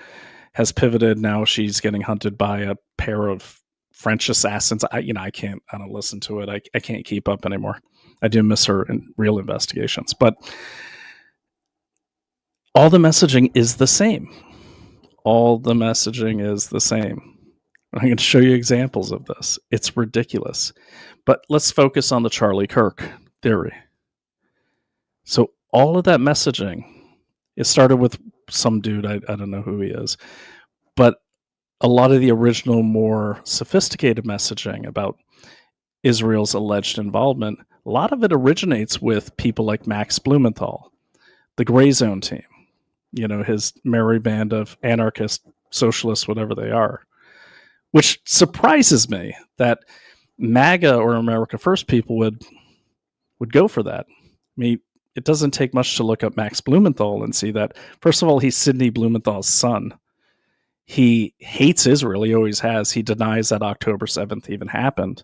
has pivoted. Now she's getting hunted by a pair of French assassins. I don't listen to it. I can't keep up anymore. I do miss her in real investigations, but all the messaging is the same. All the messaging is the same. I'm going to show you examples of this. It's ridiculous. But let's focus on the Charlie Kirk theory. So all of that messaging, it started with some dude, I don't know who he is, but a lot of the original, more sophisticated messaging about Israel's alleged involvement, a lot of it originates with people like Max Blumenthal, the Gray Zone team, his merry band of anarchists, socialists, whatever they are, which surprises me that MAGA or America First people would go for that. I mean, it doesn't take much to look up Max Blumenthal and see that, first of all, he's Sidney Blumenthal's son. He hates Israel. He always has. He denies that October 7th even happened.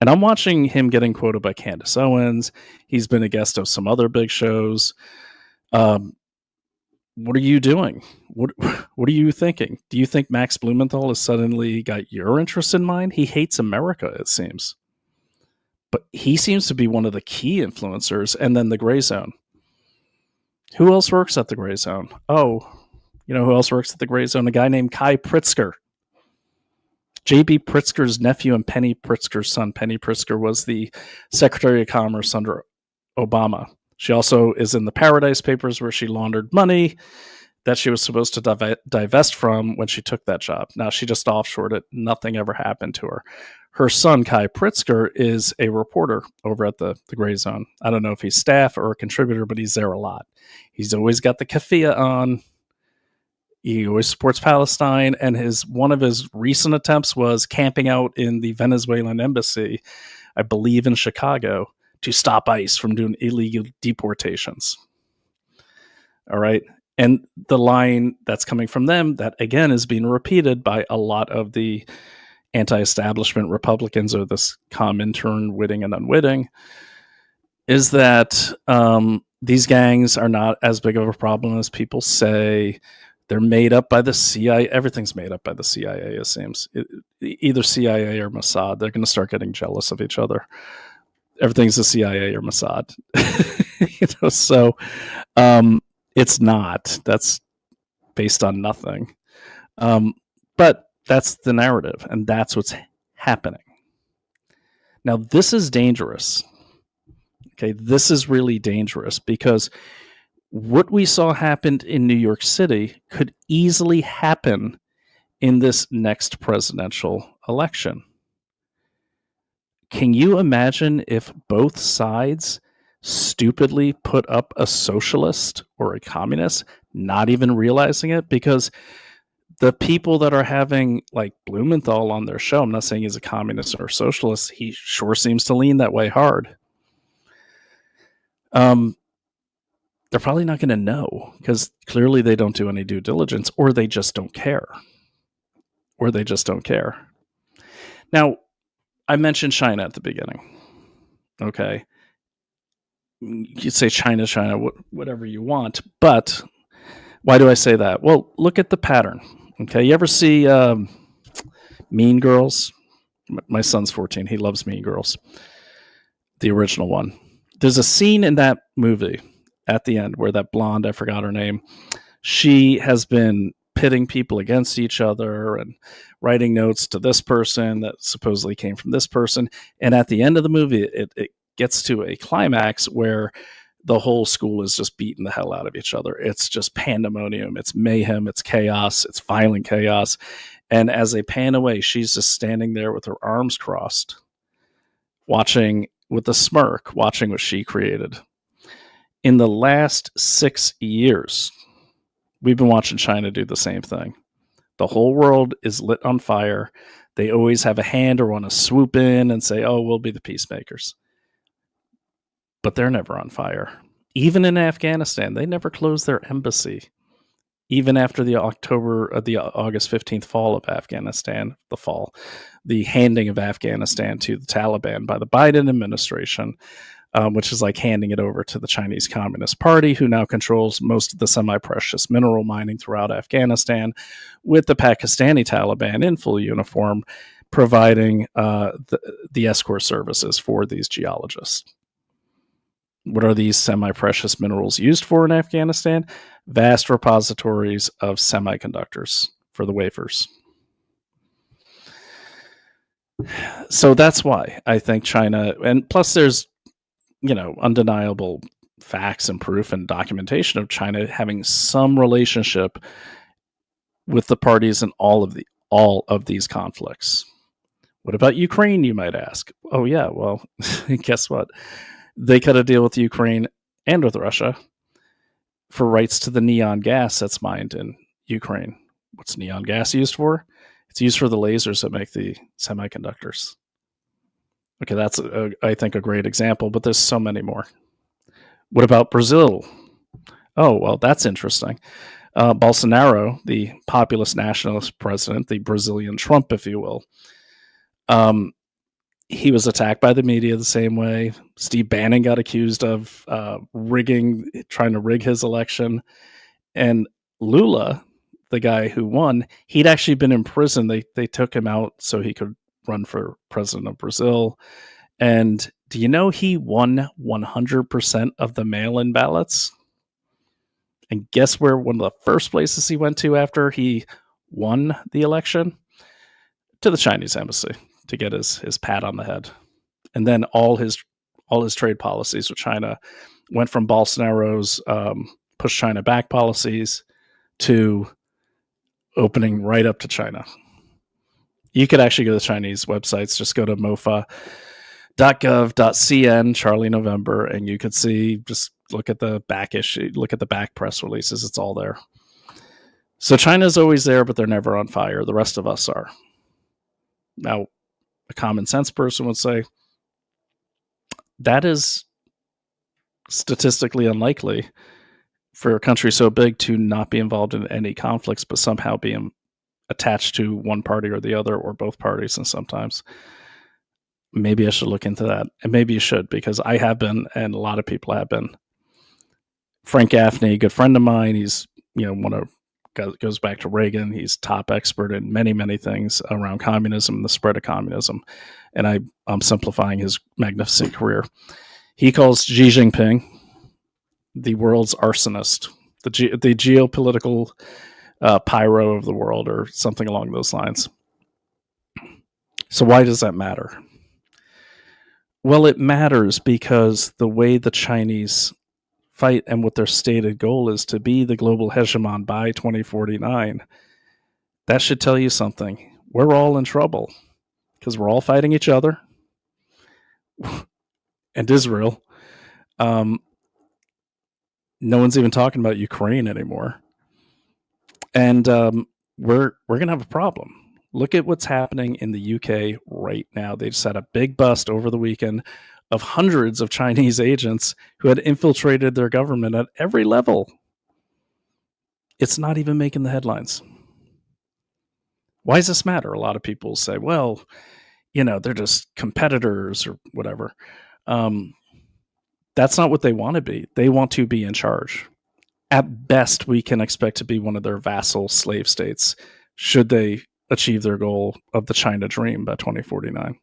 And I'm watching him getting quoted by Candace Owens. He's been a guest of some other big shows. What are you doing? What are you thinking? Do you think Max Blumenthal has suddenly got your interest in mind? He hates America, it seems. But he seems to be one of the key influencers. And then the Gray Zone. Who else works at the Gray Zone? Oh, who else works at the Gray Zone? A guy named Kai Pritzker. J.B. Pritzker's nephew and Penny Pritzker's son. Penny Pritzker was the Secretary of Commerce under Obama. She also is in the Paradise Papers, where she laundered money that she was supposed to divest from when she took that job. Now, she just offshored it. Nothing ever happened to her. Her son, Kai Pritzker, is a reporter over at the Gray Zone. I don't know if he's staff or a contributor, but he's there a lot. He's always got the keffiyeh on. He always supports Palestine, and one of his recent attempts was camping out in the Venezuelan embassy, I believe in Chicago, to stop ICE from doing illegal deportations. All right. And the line that's coming from them, that again is being repeated by a lot of the anti-establishment Republicans, or this COMINTERN witting and unwitting, is that these gangs are not as big of a problem as people say. They're made up by the CIA. Everything's made up by the CIA, it seems. Either CIA or Mossad. They're going to start getting jealous of each other. Everything's the CIA or Mossad. So it's not. That's based on nothing. But that's the narrative, and that's what's happening. Now, this is dangerous. Okay, this is really dangerous because what we saw happen in New York City could easily happen in this next presidential election. Can you imagine if both sides stupidly put up a socialist or a communist, not even realizing it? Because the people that are having like Blumenthal on their show, I'm not saying he's a communist or a socialist, he sure seems to lean that way hard. They're probably not going to know because clearly they don't do any due diligence, or they just don't care. Now, I mentioned China at the beginning. Okay. You say China, whatever you want, but why do I say that? Well, look at the pattern. Okay. You ever see Mean Girls? My son's 14. He loves Mean Girls. The original one. There's a scene in that movie at the end where that blonde, I forgot her name, she has been pitting people against each other and writing notes to this person that supposedly came from this person. And at the end of the movie, it gets to a climax where the whole school is just beating the hell out of each other. It's just pandemonium. It's mayhem. It's chaos. It's violent chaos. And as they pan away, she's just standing there with her arms crossed, watching with a smirk, watching what she created. In the last 6 years, we've been watching China do the same thing. The whole world is lit on fire. They always have a hand or want to swoop in and say, oh, we'll be the peacemakers. But they're never on fire. Even in Afghanistan, they never closed their embassy. Even after the August 15th fall of Afghanistan, the handing of Afghanistan to the Taliban by the Biden administration, which is like handing it over to the Chinese Communist Party, who now controls most of the semi-precious mineral mining throughout Afghanistan, with the Pakistani Taliban in full uniform providing the escort services for these geologists. What are these semi-precious minerals used for in Afghanistan? Vast repositories of semiconductors for the wafers. So that's why I think China, and plus there's, undeniable facts and proof and documentation of China having some relationship with the parties in all of these conflicts. What about Ukraine, you might ask? Oh yeah, well, guess what? They cut a deal with Ukraine and with Russia for rights to the neon gas that's mined in Ukraine. What's neon gas used for? It's used for the lasers that make the semiconductors. Okay, that's, I think, a great example, but there's so many more. What about Brazil? Oh, well, that's interesting. Bolsonaro, the populist nationalist president, the Brazilian Trump, if you will, he was attacked by the media the same way. Steve Bannon got accused of trying to rig his election. And Lula, the guy who won, he'd actually been in prison. They took him out so he could run for president of Brazil. And do you know he won 100% of the mail-in ballots? And guess where one of the first places he went to after he won the election? To the Chinese embassy to get his pat on the head. And then all his trade policies with China went from Bolsonaro's push China back policies to opening right up to China. You could actually go to the Chinese websites, just go to mofa.gov.cn, Charlie November, and you could see, just look at the back issue, look at the back press releases, it's all there. So China's always there, but they're never on fire. The rest of us are. Now, a common sense person would say that is statistically unlikely for a country so big to not be involved in any conflicts, but somehow being attached to one party or the other, or both parties. And sometimes maybe I should look into that, and maybe you should, because I have been, and a lot of people have been. Frank Gaffney, good friend of mine. He's, goes back to Reagan. He's top expert in many, many things around communism and the spread of communism. And I'm simplifying his magnificent career. He calls Xi Jinping the world's arsonist, the geopolitical pyro of the world, or something along those lines. So why does that matter? Well, it matters because the way the Chinese fight and what their stated goal is to be the global hegemon by 2049, that should tell you something. We're all in trouble because we're all fighting each other and Israel. No one's even talking about Ukraine anymore. And we're going to have a problem. Look at what's happening in the UK right now. They just had a big bust over the weekend of hundreds of Chinese agents who had infiltrated their government at every level. It's not even making the headlines. Why does this matter? A lot of people say, well, they're just competitors or whatever. That's not what they want to be. They want to be in charge. At best, we can expect to be one of their vassal slave states should they achieve their goal of the China dream by 2049.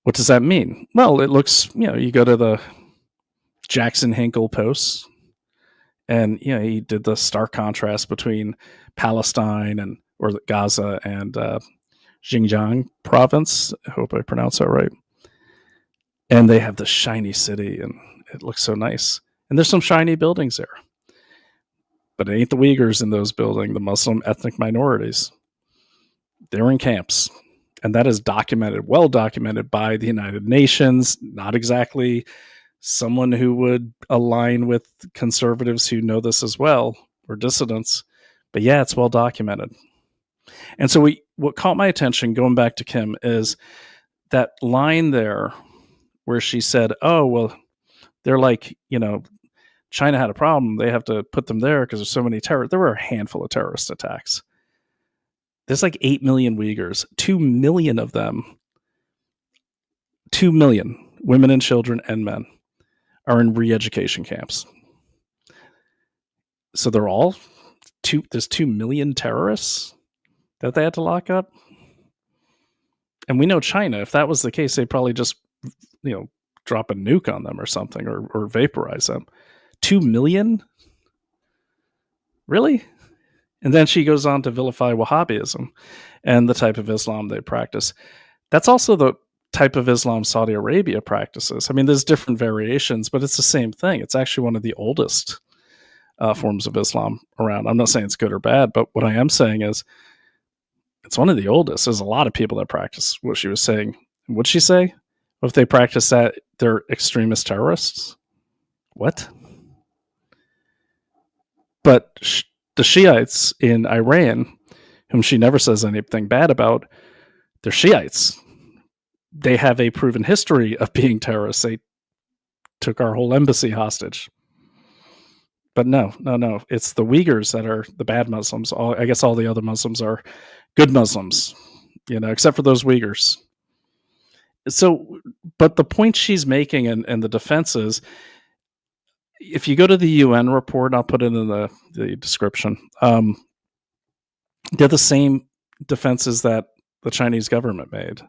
What does that mean? Well, it looks, you go to the Jackson Hinkle posts, and he did the stark contrast between Palestine or Gaza and Xinjiang province. I hope I pronounced that right. And they have the shiny city, and it looks so nice. And there's some shiny buildings there. But it ain't the Uyghurs in those buildings, the Muslim ethnic minorities. They're in camps. And that is documented, well documented by the United Nations. Not exactly someone who would align with conservatives who know this as well, or dissidents. But yeah, it's well documented. And so what caught my attention, going back to Kim, is that line there where she said, oh, well, they're like, China had a problem. They have to put them there because there's so many terrorists. There were a handful of terrorist attacks. There's like 8 million Uyghurs, 2 million of them, 2 million women and children and men are in re-education camps. So there's 2 million terrorists that they had to lock up. And we know China, if that was the case, they'd probably just, drop a nuke on them or something, or vaporize them. 2 million? Really? And then she goes on to vilify Wahhabism and the type of Islam they practice. That's also the type of Islam Saudi Arabia practices. I mean, there's different variations, but it's the same thing. It's actually one of the oldest forms of Islam around. I'm not saying it's good or bad, but what I am saying is it's one of the oldest. There's a lot of people that practice what she was saying. What'd she say? If they practice that, they're extremist terrorists? What? But the Shiites in Iran, whom she never says anything bad about, they're Shiites. They have a proven history of being terrorists. They took our whole embassy hostage. But no. It's the Uyghurs that are the bad Muslims. I guess all the other Muslims are good Muslims, except for those Uyghurs. So, but the point she's making and the defense is, if you go to the UN report, I'll put it in the description, they're the same defenses that the Chinese government made.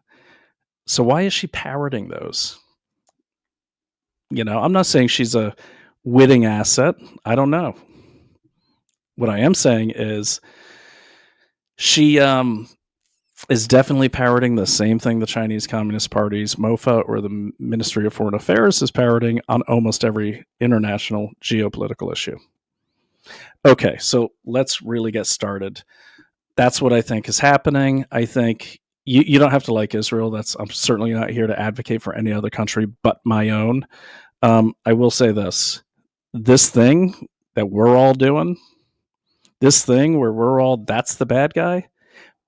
So why is she parroting those? I'm not saying she's a witting asset. I don't know. What I am saying is she is definitely parroting the same thing the Chinese Communist Party's MOFA or the Ministry of Foreign Affairs is parroting on almost every international geopolitical issue. Okay, so let's really get started. That's what I think is happening. I think you don't have to like Israel. I'm certainly not here to advocate for any other country but my own. I will say this thing that we're all doing, this thing where that's the bad guy,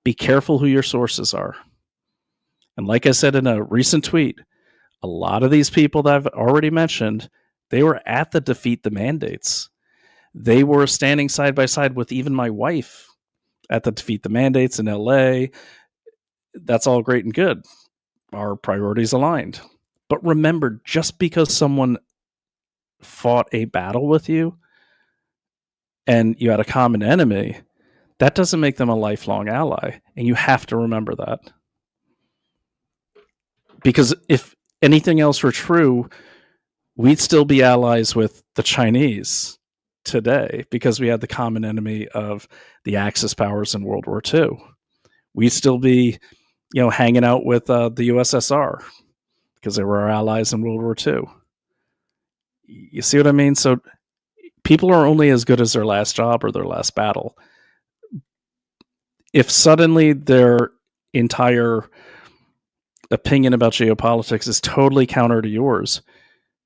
be careful who your sources are. And like I said in a recent tweet, a lot of these people that I've already mentioned, they were at the Defeat the Mandates. They were standing side by side with even my wife at the Defeat the Mandates in LA. That's all great and good. Our priorities aligned. But remember, just because someone fought a battle with you and you had a common enemy, that doesn't make them a lifelong ally. And you have to remember that. Because if anything else were true, we'd still be allies with the Chinese today because we had the common enemy of the Axis powers in World War II. We'd still be, hanging out with the USSR because they were our allies in World War II. You see what I mean? So people are only as good as their last job or their last battle. If suddenly their entire opinion about geopolitics is totally counter to yours,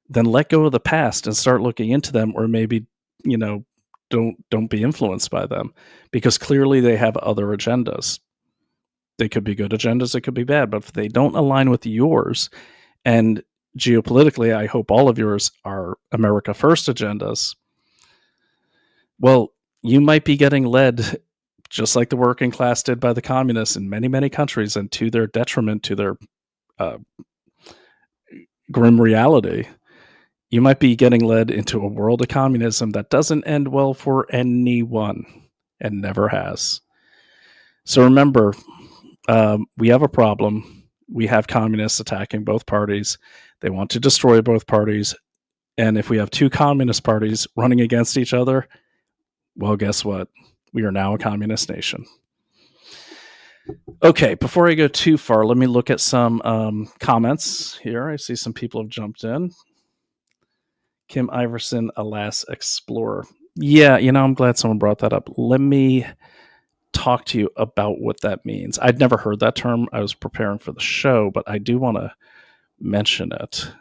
then let go of the past and start looking into them, or maybe, don't be influenced by them, because clearly they have other agendas. They could be good agendas, it could be bad, but if they don't align with yours, and geopolitically, I hope all of yours are America First agendas, well, you might be getting led just like the working class did by the communists in many, many countries, and to their detriment, to their grim reality. You might be getting led into a world of communism that doesn't end well for anyone and never has. So remember, we have a problem. We have communists attacking both parties. They want to destroy both parties. And if we have two communist parties running against each other, well, guess what? We are now a communist nation. Okay, before I go too far, let me look at some comments here. I see some people have jumped in. Kim Iversen, alas, explorer. Yeah, I'm glad someone brought that up. Let me talk to you about what that means. I'd never heard that term. I was preparing for the show, but I do want to mention it.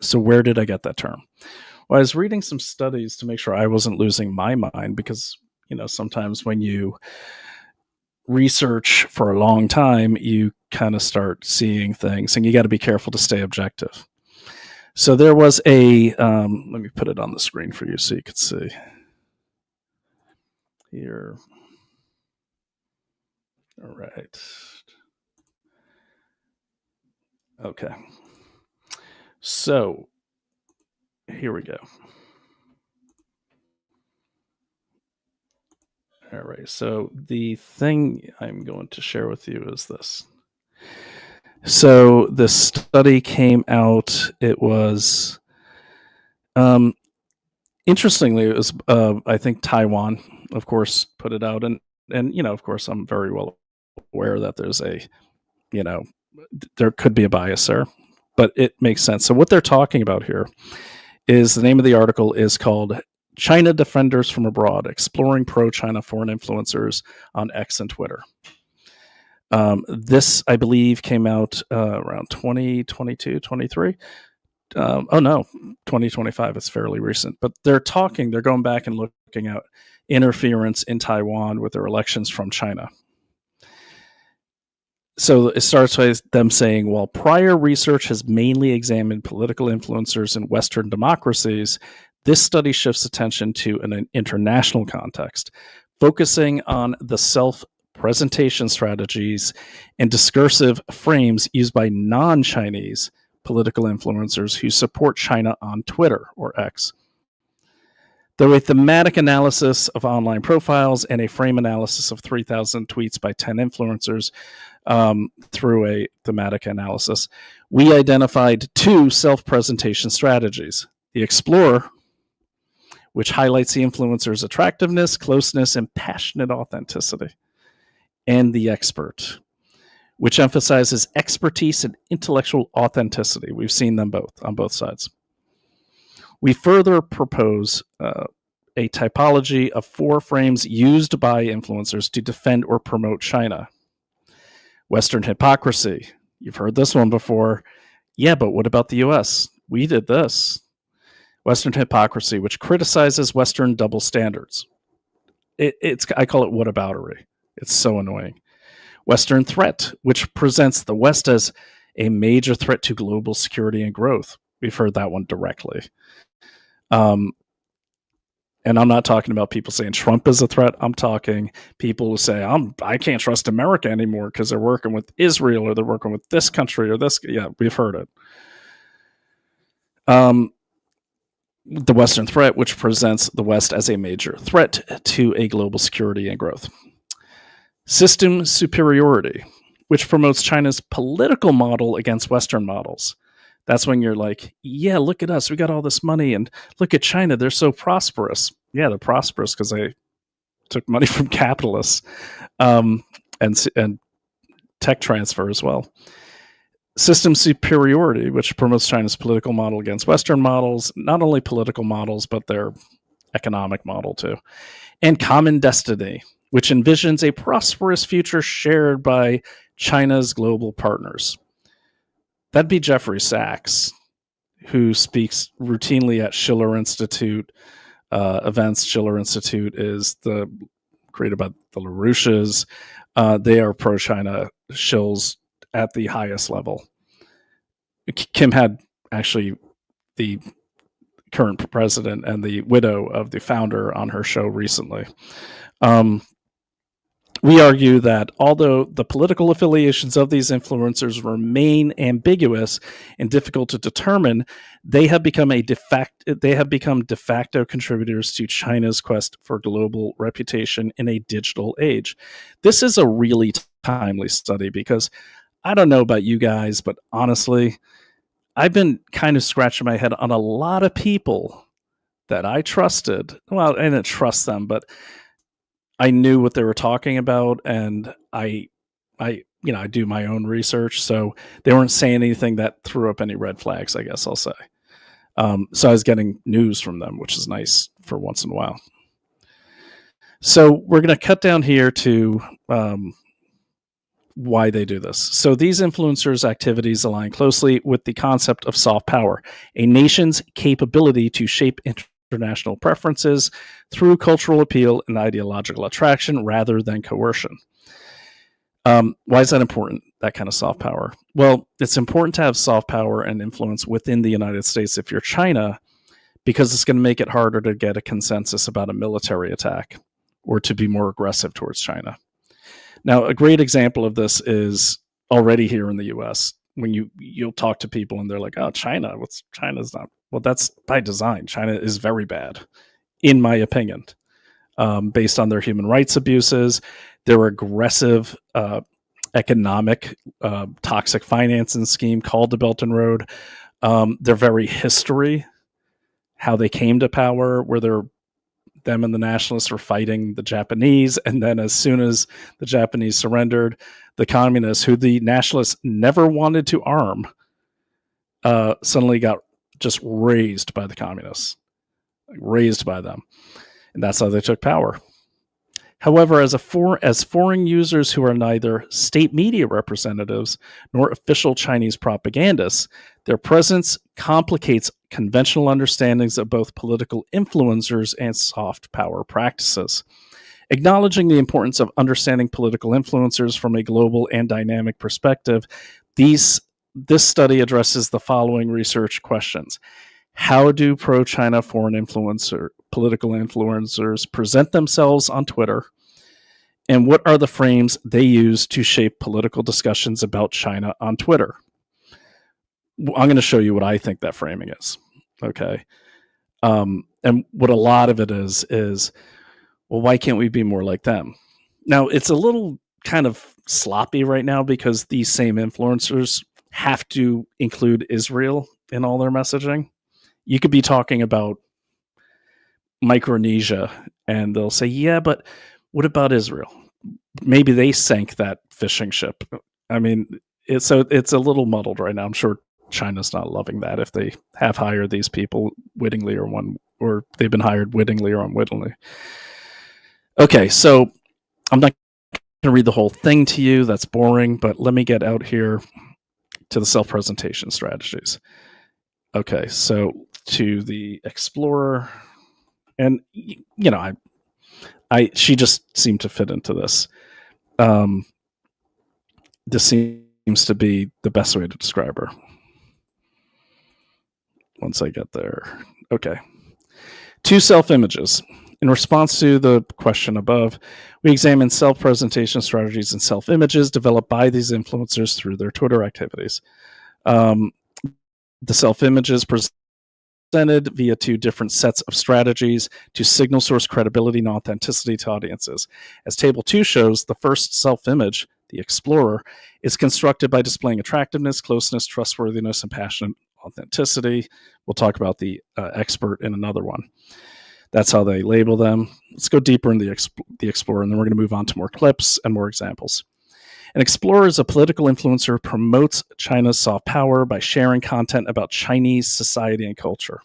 So where did I get that term? Well, I was reading some studies to make sure I wasn't losing my mind, because, sometimes when you research for a long time, you kind of start seeing things, and you got to be careful to stay objective. So there was let me put it on the screen for you so you could see. Here. All right. Okay. So here we go. All right. So the thing I'm going to share with you is this. So this study came out. It was, interestingly, it was, I think Taiwan, of course, put it out. And of course, I'm very well aware that there's there could be a bias there, but it makes sense. So what they're talking about here is, the name of the article is called China Defenders from Abroad, Exploring Pro-China Foreign Influencers on X and Twitter. This, I believe, came out around 2022, 23. 2025. It's fairly recent. But they're going back and looking at interference in Taiwan with their elections from China. So it starts with them saying, while prior research has mainly examined political influencers in Western democracies, this study shifts attention to an international context, focusing on the self-presentation strategies and discursive frames used by non-Chinese political influencers who support China on Twitter, or X. Through a thematic analysis of online profiles and a frame analysis of 3,000 tweets by 10 influencers, through a thematic analysis, we identified two self-presentation strategies. The Explorer, which highlights the influencer's attractiveness, closeness, and passionate authenticity. And the Expert, which emphasizes expertise and intellectual authenticity. We've seen them both on both sides. We further propose a typology of 4 frames used by influencers to defend or promote China. Western hypocrisy. You've heard this one before. Yeah, but what about the US? We did this. Western hypocrisy, which criticizes Western double standards. I call it whataboutery. It's so annoying. Western threat, which presents the West as a major threat to global security and growth. We've heard that one directly. And I'm not talking about people saying Trump is a threat. I'm talking people who say, I can't trust America anymore because they're working with Israel, or they're working with this country or this. Yeah, we've heard it. the Western threat, which presents the West as a major threat to a global security and growth. System superiority, which promotes China's political model against Western models. That's when you're like, yeah, look at us. We got all this money, and look at China. They're so prosperous. Yeah, they're prosperous because they took money from capitalists and tech transfer as well. System superiority, which promotes China's political model against Western models, not only political models, but their economic model too. And common destiny, which envisions a prosperous future shared by China's global partners. That'd be Jeffrey Sachs, who speaks routinely at Schiller Institute events. Schiller Institute is created by the LaRouches. They are pro-China shills at the highest level. Kim had actually the current president and the widow of the founder on her show recently. We argue that although the political affiliations of these influencers remain ambiguous and difficult to determine, they have become de facto contributors to China's quest for global reputation in a digital age. This is a really timely study because I don't know about you guys, but honestly, I've been kind of scratching my head on a lot of people that I trusted. Well, I didn't trust them, but I knew what they were talking about, and I do my own research, so they weren't saying anything that threw up any red flags, I guess I'll say. So I was getting news from them, which is nice for once in a while. So we're going to cut down here to why they do this. So these influencers' activities align closely with the concept of soft power, a nation's capability to shape international preferences through cultural appeal and ideological attraction rather than coercion. Why is that important, that kind of soft power? Well, it's important to have soft power and influence within the United States if you're China, because it's going to make it harder to get a consensus about a military attack or to be more aggressive towards China. Now, a great example of this is already here in the U.S. when you'll talk to people and they're like, "Oh, China's not." Well, that's by design. China is very bad, in my opinion, based on their human rights abuses, their aggressive economic toxic financing scheme called the Belt and Road, their very history, how they came to power, where them and the nationalists were fighting the Japanese, and then as soon as the Japanese surrendered, the communists, who the nationalists never wanted to arm, suddenly got just raised by the communists, raised by them, and that's how they took power. However, as foreign users who are neither state media representatives nor official Chinese propagandists, their presence complicates conventional understandings of both political influencers and soft power practices. Acknowledging the importance of understanding political influencers from a global and dynamic perspective, this study addresses the following research questions. How do pro-China political influencers present themselves on Twitter? And what are the frames they use to shape political discussions about China on Twitter? I'm going to show you what I think that framing is. Okay. And what a lot of it is, well, why can't we be more like them? Now, it's a little kind of sloppy right now because these same influencers have to include Israel in all their messaging. You could be talking about Micronesia and they'll say, yeah, but what about Israel? Maybe they sank that fishing ship. I mean, it's a little muddled right now. I'm sure China's not loving that if they have hired these people wittingly or they've been hired wittingly or unwittingly. Okay, so I'm not going to read the whole thing to you. That's boring, but let me get out here to the self-presentation strategies. Okay, so to the Explorer, and she just seemed to fit into this. This seems to be the best way to describe her. Once I get there. Okay. 2 self-images. In response to the question above, we examine self-presentation strategies and self-images developed by these influencers through their Twitter activities. The self-images present presented via two different sets of strategies to signal source credibility and authenticity to audiences. As Table 2 shows, the first self-image, the explorer, is constructed by displaying attractiveness, closeness, trustworthiness, and passionate authenticity. We'll talk about the expert in another one. That's how they label them. Let's go deeper in the explorer, and then we're going to move on to more clips and more examples. An explorer is a political influencer who promotes China's soft power by sharing content about Chinese society and culture,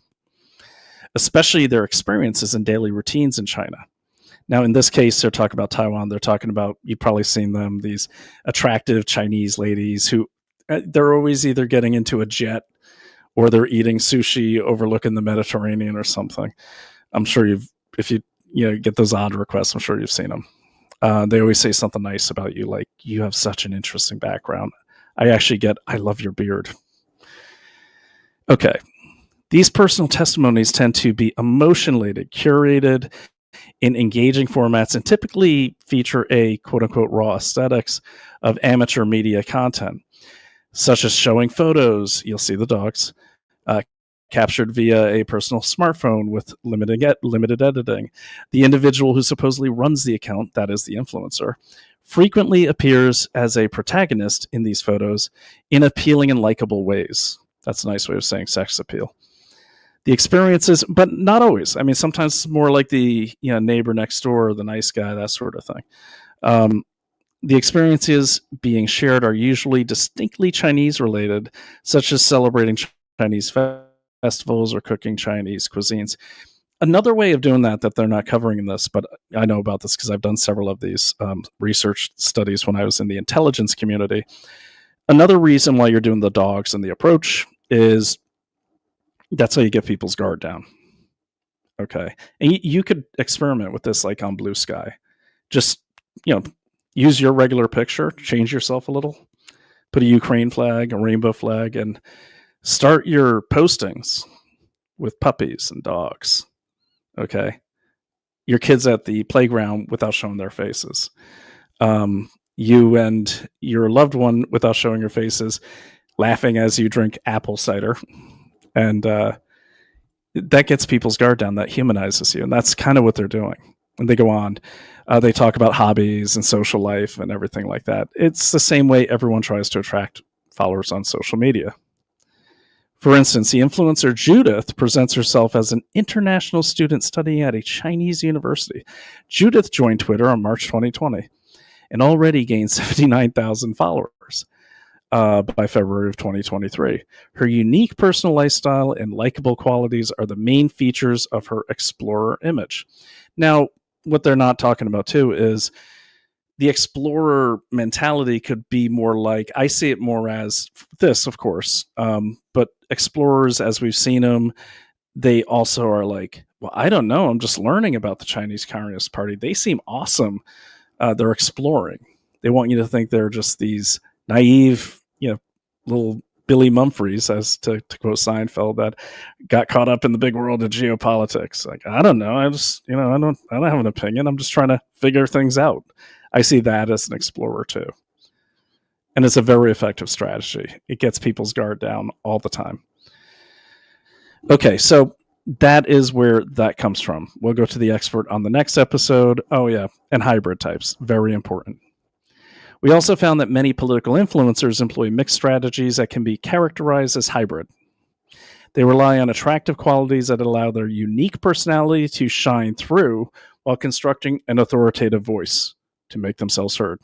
especially their experiences and daily routines in China. Now, in this case, they're talking about Taiwan. They're talking about, you've probably seen them, these attractive Chinese ladies who they're always either getting into a jet or they're eating sushi overlooking the Mediterranean or something. I'm sure if you get those odd requests, I'm sure you've seen them. They always say something nice about you, like, you have such an interesting background. I actually get, I love your beard. Okay. These personal testimonies tend to be emotion-laden, curated in engaging formats, and typically feature a quote-unquote raw aesthetics of amateur media content, such as showing photos, you'll see the dogs, captured via a personal smartphone with limited editing. The individual who supposedly runs the account, that is the influencer, frequently appears as a protagonist in these photos in appealing and likable ways. That's a nice way of saying sex appeal. The experiences, but not always. I mean, sometimes it's more like the neighbor next door, the nice guy, that sort of thing. The experiences being shared are usually distinctly Chinese related, such as celebrating Chinese festivals or cooking Chinese cuisines. Another way of doing that they're not covering in this, but I know about this because I've done several of these research studies when I was in the intelligence community. Another reason why you're doing the dogs and the approach is that's how you get people's guard down. Okay. And you could experiment with this like on Blue Sky. Just, use your regular picture, change yourself a little, put a Ukraine flag, a rainbow flag, and start your postings with puppies and dogs. Okay. Your kids at the playground without showing their faces. You and your loved one without showing your faces, laughing as you drink apple cider. And that gets people's guard down. That humanizes you. And that's kind of what they're doing. And they go on. They talk about hobbies and social life and everything like that. It's the same way everyone tries to attract followers on social media. For instance, the influencer Judith presents herself as an international student studying at a Chinese university. Judith joined Twitter on March 2020 and already gained 79,000 followers by February of 2023. Her unique personal lifestyle and likable qualities are the main features of her explorer image. Now, what they're not talking about too is the explorer mentality could be more like, I see it more as this, of course, but explorers, as we've seen them, they also are like, well, I don't know, I'm just learning about the Chinese Communist Party. They seem awesome. They're exploring. They want you to think they're just these naive, little Billy Mumphreys, as to quote Seinfeld, that got caught up in the big world of geopolitics. Like, I don't know. I just, I don't have an opinion. I'm just trying to figure things out. I see that as an explorer too. And it's a very effective strategy. It gets people's guard down all the time. Okay, so that is where that comes from. We'll go to the expert on the next episode. Oh yeah, and hybrid types, very important. We also found that many political influencers employ mixed strategies that can be characterized as hybrid. They rely on attractive qualities that allow their unique personality to shine through while constructing an authoritative voice to make themselves heard.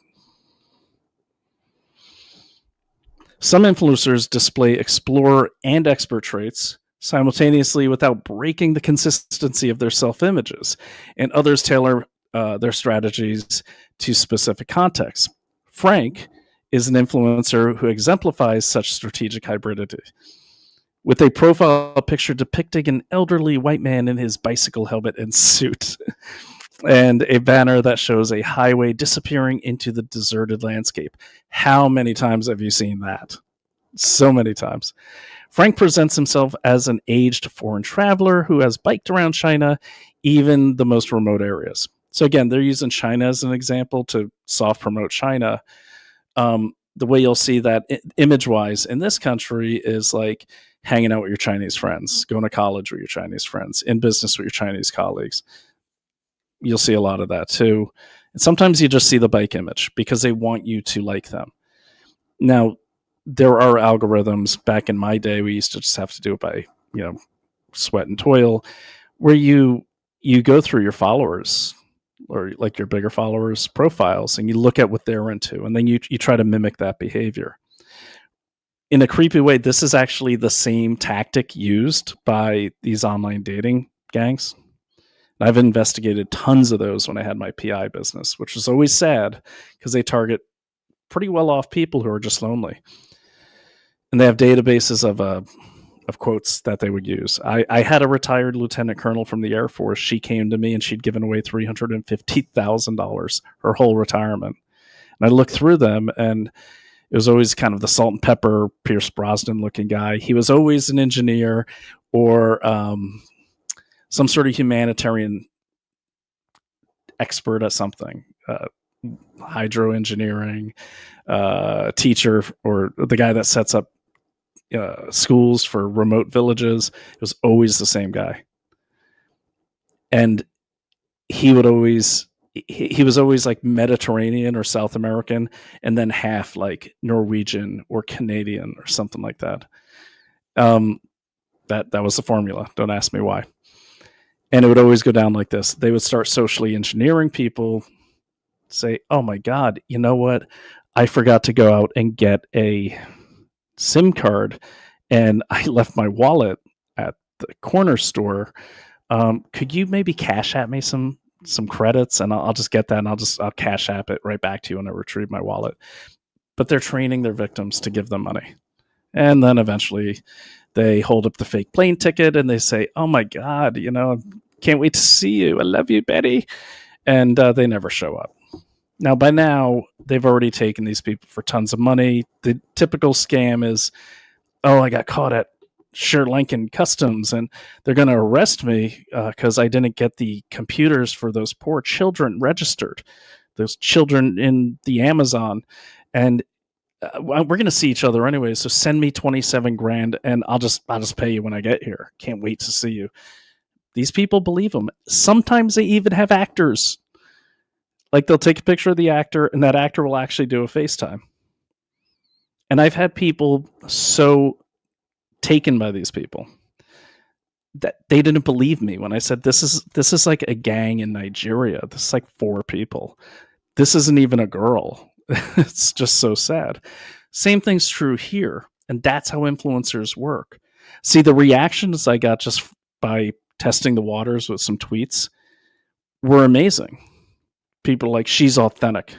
Some influencers display explorer and expert traits simultaneously without breaking the consistency of their self-images, and others tailor their strategies to specific contexts. Frank is an influencer who exemplifies such strategic hybridity, with a profile picture depicting an elderly white man in his bicycle helmet and suit, and a banner that shows a highway disappearing into the deserted landscape. How many times have you seen that? So many times. Frank presents himself as an aged foreign traveler who has biked around China, even the most remote areas. So again, they're using China as an example to soft promote China. The way you'll see that image-wise in this country is like hanging out with your Chinese friends, going to college with your Chinese friends, in business with your Chinese colleagues. You'll see a lot of that too. And sometimes you just see the bike image because they want you to like them. Now, there are algorithms. Back in my day, we used to just have to do it by, sweat and toil, where you go through your followers or like your bigger followers' profiles and you look at what they're into, and then you try to mimic that behavior. In a creepy way, this is actually the same tactic used by these online dating gangs. I've investigated tons of those when I had my PI business, which was always sad because they target pretty well-off people who are just lonely. And they have databases of quotes that they would use. I had a retired lieutenant colonel from the Air Force. She came to me and she'd given away $350,000, her whole retirement. And I looked through them, and it was always kind of the salt and pepper, Pierce Brosnan looking guy. He was always an engineer or some sort of humanitarian expert at something, hydro engineering, teacher, or the guy that sets up schools for remote villages. It was always the same guy. And he was always like Mediterranean or South American, and then half like Norwegian or Canadian or something like that. That was the formula. Don't ask me why. And it would always go down like this. They would start socially engineering people, say, oh my God, you know what? I forgot to go out and get a SIM card, and I left my wallet at the corner store. Could you maybe cash at me some credits, and I'll just get that, and I'll cash app it right back to you when I retrieve my wallet. But they're training their victims to give them money. And then eventually they hold up the fake plane ticket and they say, oh my God, can't wait to see you. I love you, Betty. And they never show up. Now, by now, they've already taken these people for tons of money. The typical scam is, oh, I got caught at Sri Lankan customs and they're going to arrest me because I didn't get the computers for those poor children registered, those children in the Amazon. And we're going to see each other anyway, so send me 27 grand and I'll just pay you when I get here. Can't wait to see you. These people believe them. Sometimes they even have actors. Like they'll take a picture of the actor and that actor will actually do a FaceTime. And I've had people so taken by these people that they didn't believe me when I said this is like a gang in Nigeria. This is like 4 people. This isn't even a girl. It's just so sad. Same thing's true here. And that's how influencers work. See, the reactions I got just by testing the waters with some tweets were amazing. People are like, she's authentic.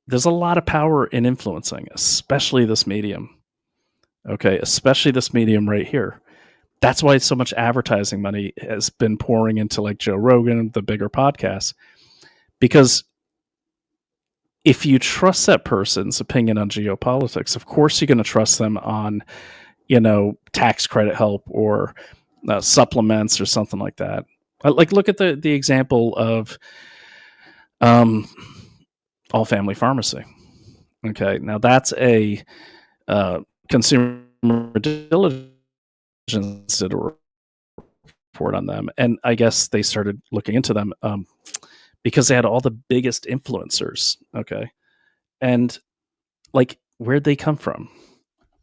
There's a lot of power in influencing, especially this medium. Okay, especially this medium right here. That's why so much advertising money has been pouring into like Joe Rogan, the bigger podcasts. Because if you trust that person's opinion on geopolitics, of course you're going to trust them on, tax credit help or supplements or something like that. Like look at the example of All Family Pharmacy. Okay, now that's a consumer diligence did a report on them, and I guess they started looking into them because they had all the biggest influencers. Okay, and like where'd they come from?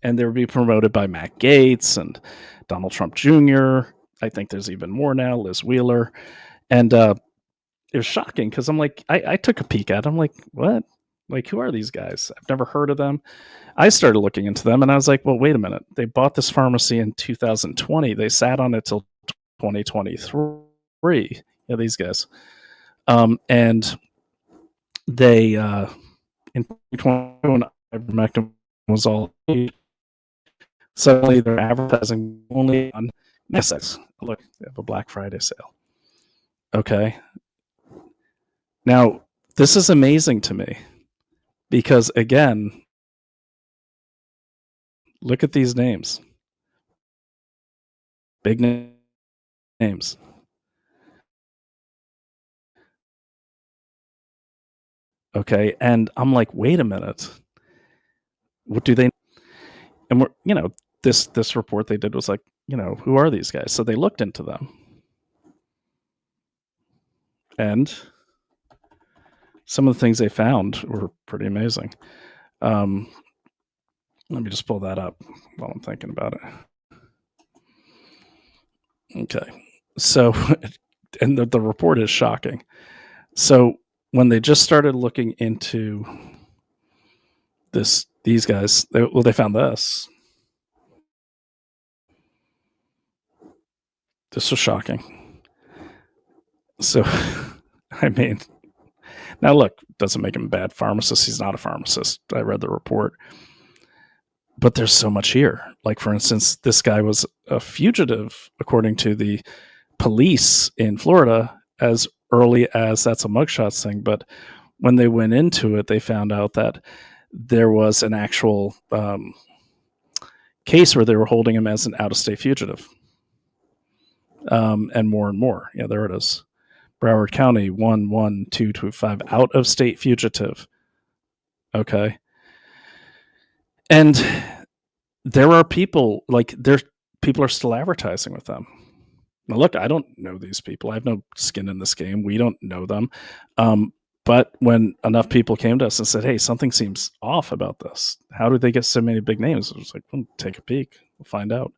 And they would be promoted by Matt Gaetz and Donald Trump Jr. I think there's even more now, Liz Wheeler, and it was shocking because I'm like, I took a peek at them, like, what? Like, who are these guys? I've never heard of them. I started looking into them, and I was like, well, wait a minute. They bought this pharmacy in 2020. They sat on it till 2023. Yeah, these guys. And they, in 2020, when ivermectin was all, suddenly they're advertising only on Netflix. Look, they have a Black Friday sale. Okay. Now, this is amazing to me because, again, look at these names. Big names. Okay, and I'm like, wait a minute. What do they... And we're, this report they did was like, who are these guys? So they looked into them. And some of the things they found were pretty amazing. Let me just pull that up while I'm thinking about it. Okay. So, and the report is shocking. So when they just started looking into these guys, they found this. This was shocking. So, I mean, now look, doesn't make him a bad pharmacist. He's not a pharmacist. I read the report. But there's so much here. Like, for instance, this guy was a fugitive, according to the police in Florida, as early as, that's a mugshots thing, but when they went into it, they found out that there was an actual case where they were holding him as an out-of-state fugitive. And more. Yeah, there it is. Broward County 11225, out-of-state fugitive. Okay. And there are people, people are still advertising with them. Now, look, I don't know these people. I have no skin in this game. We don't know them. But when enough people came to us and said, hey, something seems off about this. How did they get so many big names? I was like, well, take a peek. We'll find out.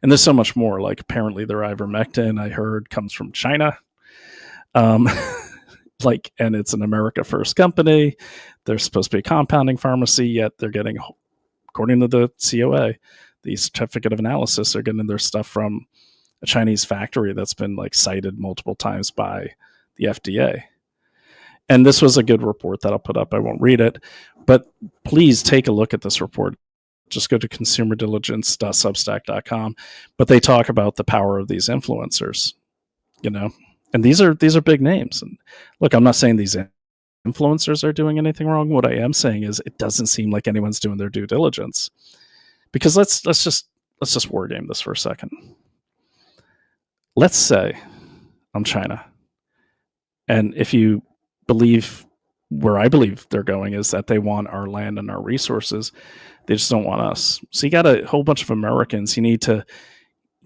And there's so much more. Like, apparently their ivermectin, I heard, comes from China. And it's an America First company. They're supposed to be a compounding pharmacy, yet they're getting, according to the COA, the certificate of analysis, they're getting their stuff from a Chinese factory that's been cited multiple times by the FDA. And this was a good report that I'll put up. I won't read it, but please take a look at this report. Just go to consumerdiligence.substack.com. But they talk about the power of these influencers, and these are big names. And look, I'm not saying these influencers are doing anything wrong. What I am saying is it doesn't seem like anyone's doing their due diligence. Because let's just war game this for a second. Let's say I'm China, and if you believe where I believe they're going is that they want our land and our resources, they just don't want us. So you got a whole bunch of Americans you need to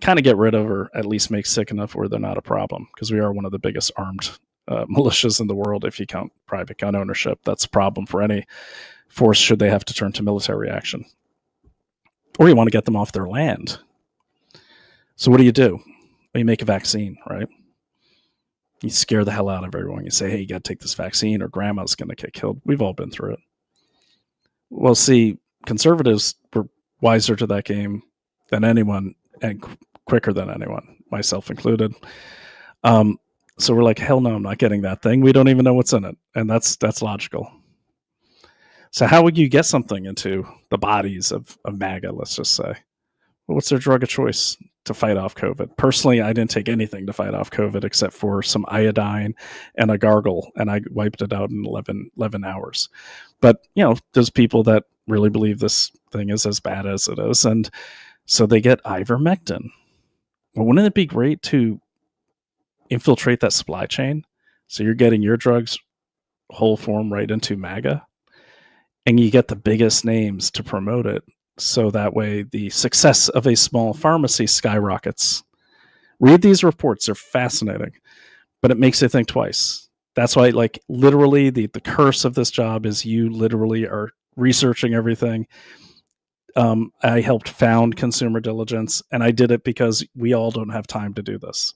kind of get rid of, or at least make sick enough where they're not a problem, because we are one of the biggest armed militias in the world if you count private gun ownership. That's a problem for any force should they have to turn to military action. Or you want to get them off their land. So what do? Well, you make a vaccine, right? You scare the hell out of everyone. You say, hey, you got to take this vaccine or grandma's going to get killed. We've all been through it. Well, see, conservatives were wiser to that game than anyone and quicker than anyone, myself included. So we're like, hell no, I'm not getting that thing. We don't even know what's in it. And that's logical. So how would you get something into the bodies of MAGA, let's just say? Well, what's their drug of choice to fight off COVID? Personally, I didn't take anything to fight off COVID except for some iodine and a gargle, and I wiped it out in 11 hours. But, there's people that really believe this thing is as bad as it is, and so they get ivermectin. Well, wouldn't it be great to infiltrate that supply chain so you're getting your drugs whole form right into MAGA, and you get the biggest names to promote it, so that way the success of a small pharmacy skyrockets. Read these reports. They're fascinating, but it makes you think twice. That's why, literally, the curse of this job is you literally are researching everything. I helped found Consumer Diligence, and I did it because we all don't have time to do this.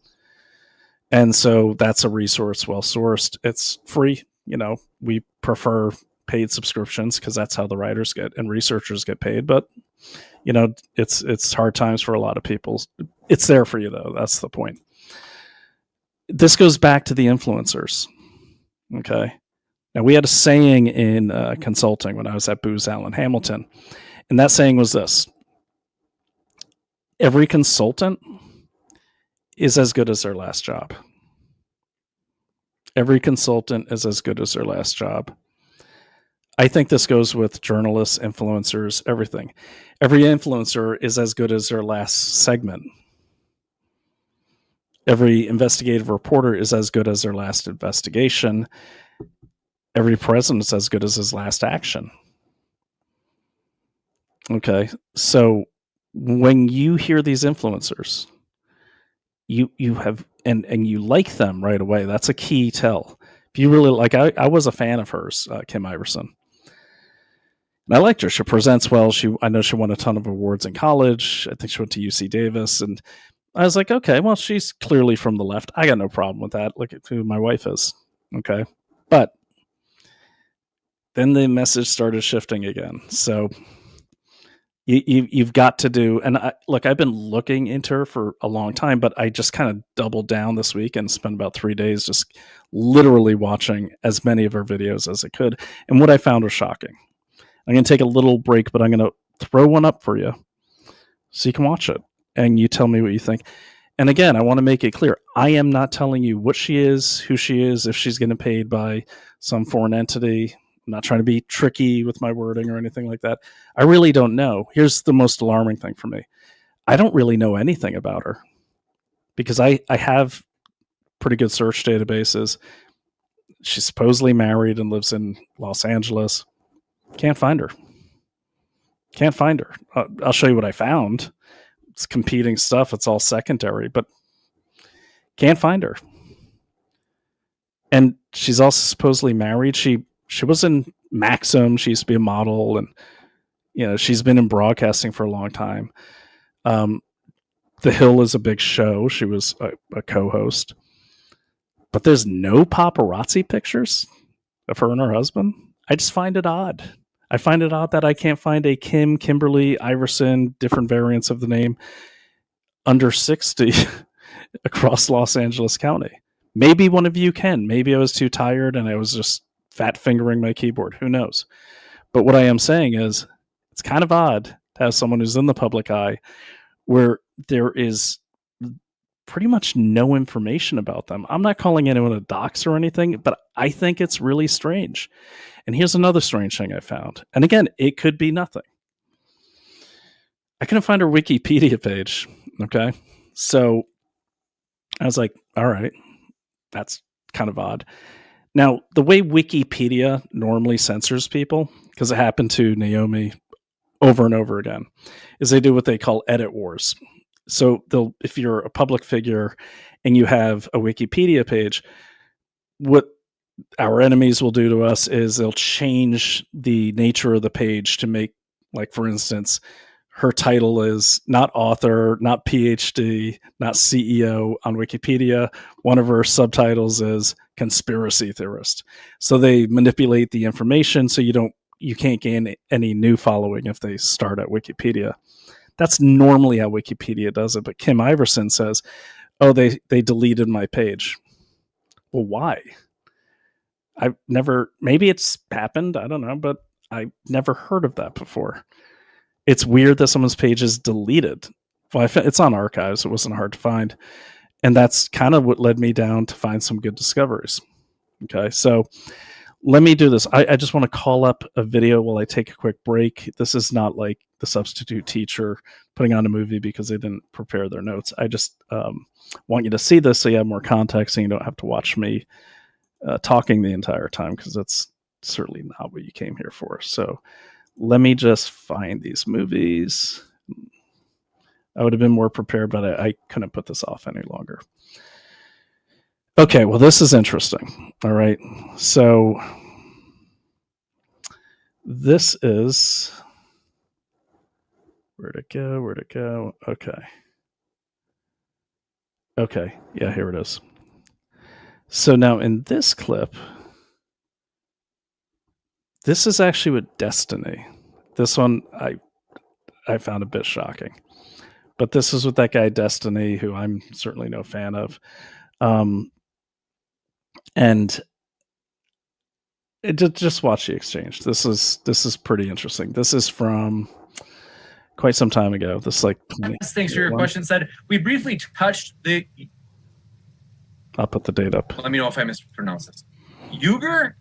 And so that's a resource well-sourced. It's free. We prefer paid subscriptions because that's how the writers get and researchers get paid. But, it's hard times for a lot of people. It's there for you, though. That's the point. This goes back to the influencers. Okay. Now, we had a saying in consulting when I was at Booz Allen Hamilton, and that saying was this: every consultant is as good as their last job. Every consultant is as good as their last job. I think this goes with journalists, influencers, everything. Every influencer is as good as their last segment. Every investigative reporter is as good as their last investigation. Every president is as good as his last action. Okay, so when you hear these influencers, you have and you like them right away. That's a key tell. If you really like, I was a fan of hers, Kim Iversen. And I liked her. She presents well. I know she won a ton of awards in college. I think she went to UC Davis. And I was like, okay, well, she's clearly from the left. I got no problem with that. Look at who my wife is. Okay. But then the message started shifting again. So you've got to do, and I've been looking into her for a long time, but I just kind of doubled down this week and spent about 3 days just literally watching as many of her videos as I could. And what I found was shocking. I'm going to take a little break, but I'm going to throw one up for you so you can watch it and you tell me what you think. And again, I want to make it clear. I am not telling you what she is, who she is, if she's getting paid by some foreign entity. I'm not trying to be tricky with my wording or anything like that. I really don't know. Here's the most alarming thing for me. I don't really know anything about her because I have pretty good search databases. She's supposedly married and lives in Los Angeles. Can't find her. Can't find her. I'll show you what I found. It's competing stuff. It's all secondary, but can't find her. And she's also supposedly married. She was in Maxim. She used to be a model, and she's been in broadcasting for a long time. The Hill is a big show. She was a co-host, but there's no paparazzi pictures of her and her husband. I just find it odd. I find it odd that I can't find a Kimberly Iversen, different variants of the name, under 60 across Los Angeles County. Maybe one of you can. Maybe I was too tired and I was just fat fingering my keyboard. Who knows? But what I am saying is it's kind of odd to have someone who's in the public eye where there is pretty much no information about them. I'm not calling anyone a dox or anything, but I think it's really strange. And here's another strange thing I found. And again, it could be nothing. I couldn't find her Wikipedia page. Okay. So I was like, all right, that's kind of odd. Now, the way Wikipedia normally censors people, because it happened to Naomi over and over again, is they do what they call edit wars. So if you're a public figure and you have a Wikipedia page, what our enemies will do to us is they'll change the nature of the page to make, like, for instance, her title is not author, not PhD, not CEO on Wikipedia. One of her subtitles is conspiracy theorist. So they manipulate the information so you can't gain any new following if they start at Wikipedia. That's normally how Wikipedia does it. But Kim Iversen says, oh, they deleted my page. Well, why? I've never, maybe it's happened, I don't know, but I've never heard of that before. It's weird that someone's page is deleted. Well, it's on archives. It wasn't hard to find. And that's kind of what led me down to find some good discoveries. Okay, so let me do this. I just want to call up a video while I take a quick break. This is not like the substitute teacher putting on a movie because they didn't prepare their notes. I just want you to see this so you have more context and you don't have to watch me talking the entire time, because that's certainly not what you came here for. So let me just find these movies. I would have been more prepared, but I couldn't put this off any longer. Okay, well, this is interesting. All right. So this is, where'd it go? Okay. Yeah, here it is. So now in this clip, this is actually with Destiny. This one I found a bit shocking. But this is with that guy Destiny, who I'm certainly no fan of. And just watch the exchange. This is pretty interesting. This is from quite some time ago. This is like 20. Thanks for your question. Said we briefly touched the. I'll put the date up. Let me know if I mispronounced this. Uyghur.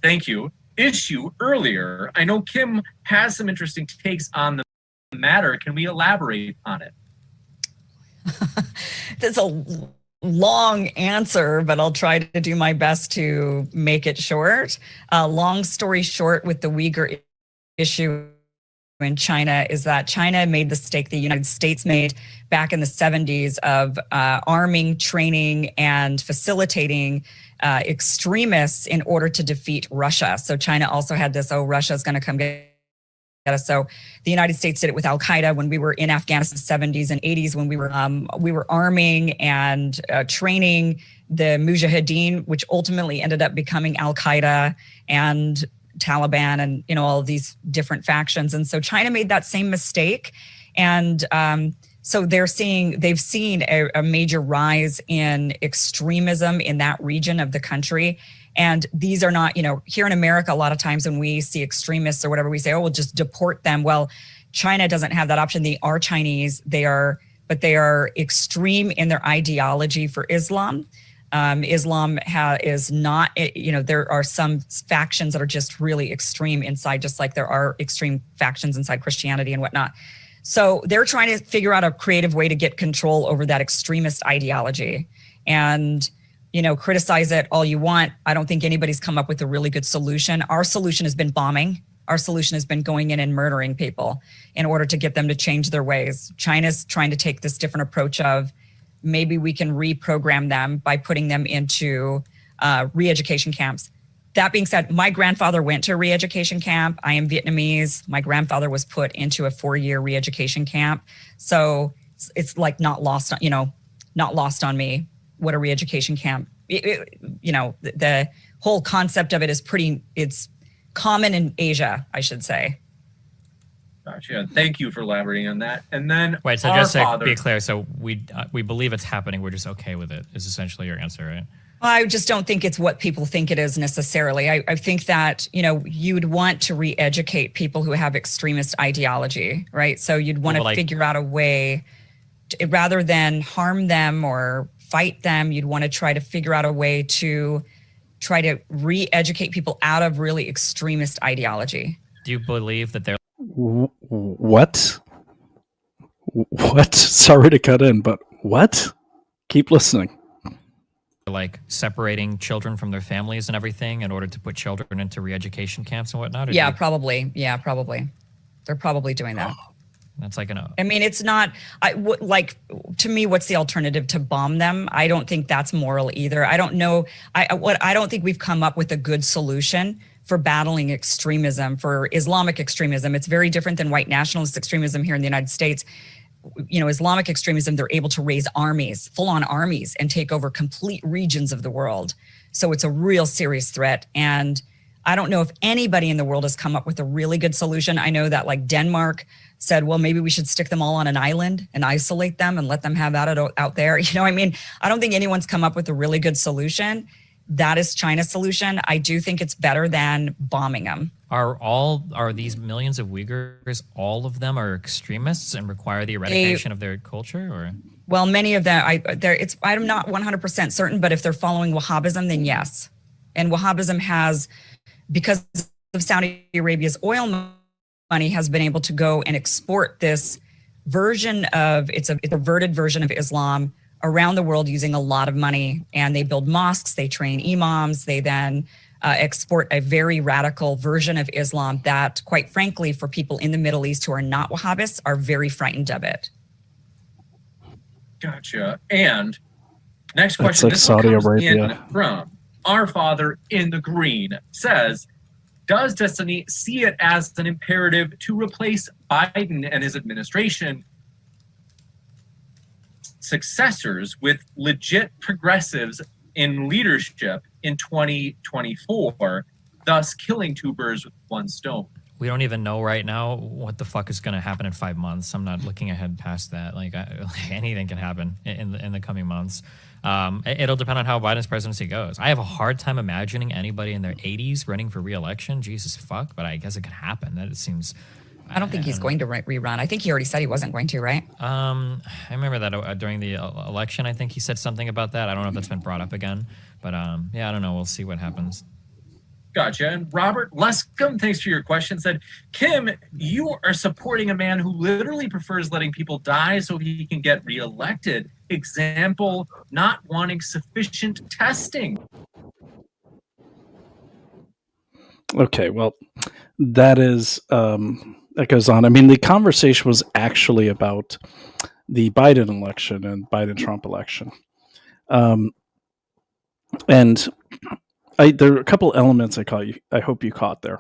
Thank you. Issue earlier. I know Kim has some interesting takes on the matter. Can we elaborate on it? That's a long answer, but I'll try to do my best to make it short. Long story short, with the Uyghur issue in China is that China made the mistake the United States made back in the 70s of arming, training, and facilitating extremists in order to defeat Russia. So China also had this, oh, Russia's going to come get us. So the United States did it with Al-Qaeda when we were in Afghanistan in the 70s and 80s, when we were arming and training the Mujahideen, which ultimately ended up becoming Al-Qaeda and Taliban and, you know, all of these different factions. And so China made that same mistake. And so they've seen a major rise in extremism in that region of the country. And these are not, you know, here in America, a lot of times when we see extremists or whatever, we say, oh, we'll just deport them. Well, China doesn't have that option. They are Chinese. But they are extreme in their ideology for Islam. Islam is not, you know, there are some factions that are just really extreme inside, just like there are extreme factions inside Christianity and whatnot. So they're trying to figure out a creative way to get control over that extremist ideology. And, you know, criticize it all you want. I don't think anybody's come up with a really good solution. Our solution has been bombing. Our solution has been going in and murdering people in order to get them to change their ways. China's trying to take this different approach of, maybe we can reprogram them by putting them into re-education camps. That being said, my grandfather went to a re-education camp. I am Vietnamese. My grandfather was put into a 4-year re-education camp. So it's like not lost on me what a re-education camp, you know, the whole concept of it is it's common in Asia, I should say. Gotcha. Thank you for elaborating on that. And then wait, so just to be clear, so we believe it's happening. We're just okay with it. Is essentially your answer, right? I just don't think it's what people think it is necessarily. I think that, you know, you'd want to re-educate people who have extremist ideology, right? So you'd want to figure out a way, rather than harm them or fight them, you'd want to try to figure out a way to try to re-educate people out of really extremist ideology. Do you believe that they're What? Sorry to cut in, but what? Keep listening. like separating children from their families and everything in order to put children into re-education camps and whatnot? Yeah, probably. Yeah, probably. They're probably doing that. That's like I mean, it's not, to me, what's the alternative to bomb them? I don't think that's moral either. I don't know. I don't think we've come up with a good solution for battling extremism, for Islamic extremism. It's very different than white nationalist extremism here in the United States. You know, Islamic extremism, they're able to raise armies, full-on armies, and take over complete regions of the world. So it's a real serious threat. And I don't know if anybody in the world has come up with a really good solution. I know that like Denmark said, well, maybe we should stick them all on an island and isolate them and let them have that out there. You know, I mean, I don't think anyone's come up with a really good solution. That is China's solution. I do think it's better than bombing them. Are these millions of Uyghurs, all of them are extremists and require the eradication of their culture, or? Well, many of them, I'm not 100% certain, but if they're following Wahhabism, then yes. And Wahhabism has, because of Saudi Arabia's oil money, has been able to go and export this version of, it's a perverted version of Islam around the world using a lot of money. And they build mosques, they train imams, they then export a very radical version of Islam that, quite frankly, for people in the Middle East who are not Wahhabists, are very frightened of it. Gotcha. And next question. It's like Saudi Arabia. From Our Father in the Green says, does Destiny see it as an imperative to replace Biden and his administration successors with legit progressives in leadership in 2024, thus killing two birds with one stone? We don't even know right now what the fuck is going to happen in 5 months. I'm not looking ahead past that. Like anything can happen in the coming months. It'll depend on how Biden's presidency goes. I have a hard time imagining anybody in their 80s running for re-election. Jesus fuck, but I guess it could happen. That it seems. I don't think he's going to rerun. I think he already said he wasn't going to, right? I remember that during the election, I think he said something about that. I don't know if that's been brought up again, but yeah, I don't know. We'll see what happens. Gotcha. And Robert Lescombe, thanks for your question, said, Kim, you are supporting a man who literally prefers letting people die so he can get reelected. Example, not wanting sufficient testing. Okay, well, that is that goes on. I mean, the conversation was actually about the Biden election and Biden-Trump election. And there are a couple elements I hope you caught there,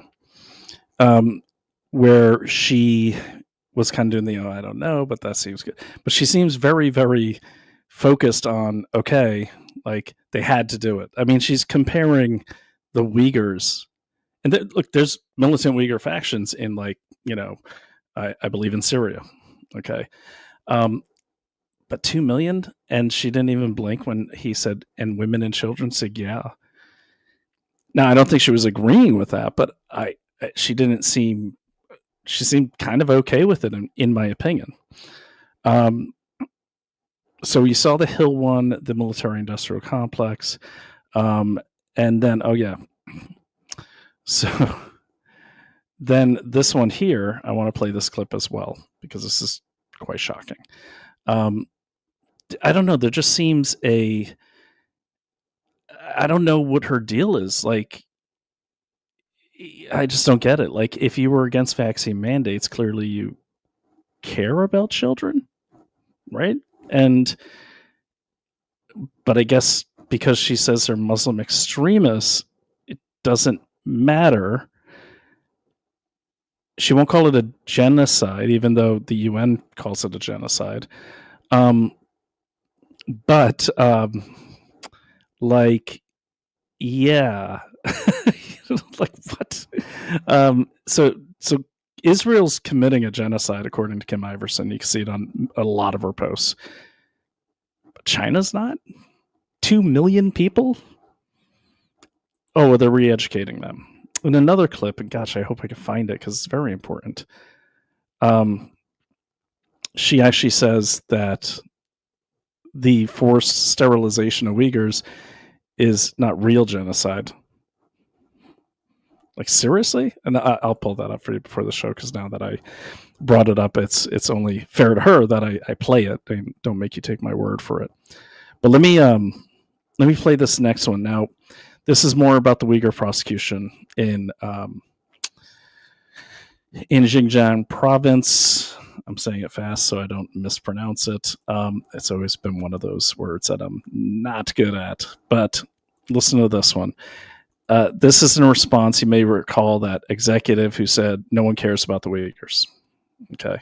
where she was kind of doing the, I don't know, but that seems good. But she seems very, very focused on, okay, like they had to do it. I mean, she's comparing the Uyghurs. And look, there's militant Uyghur factions in, like, I believe in Syria. Okay. But 2 million, and she didn't even blink when he said, and women and children said, yeah. Now, I don't think she was agreeing with that, but she seemed kind of okay with it, in my opinion. So you saw the Hill one, the military-industrial complex, and then, so then this one here, I want to play this clip as well, because this is quite shocking. I don't know. There just seems I don't know what her deal is. Like, I just don't get it. Like, if you were against vaccine mandates, clearly you care about children, right? But I guess because she says they're Muslim extremists, it doesn't matter. She won't call it a genocide, even though the UN calls it a genocide. But like, yeah, like what? So Israel's committing a genocide according to Kim Iversen. You can see it on a lot of her posts. But China's not. 2 million people. Oh, they're re-educating them. In another clip, and gosh, I hope I can find it because it's very important. She actually says that the forced sterilization of Uyghurs is not real genocide. Like, seriously? And I'll pull that up for you before the show, because now that I brought it up, it's only fair to her that I play it. Don't make you take my word for it. But let me play this next one. Now, this is more about the Uyghur prosecution in Xinjiang province. I'm saying it fast so I don't mispronounce it. It's always been one of those words that I'm not good at. But listen to this one. This is in response. You may recall that executive who said, no one cares about the Uyghurs. Okay.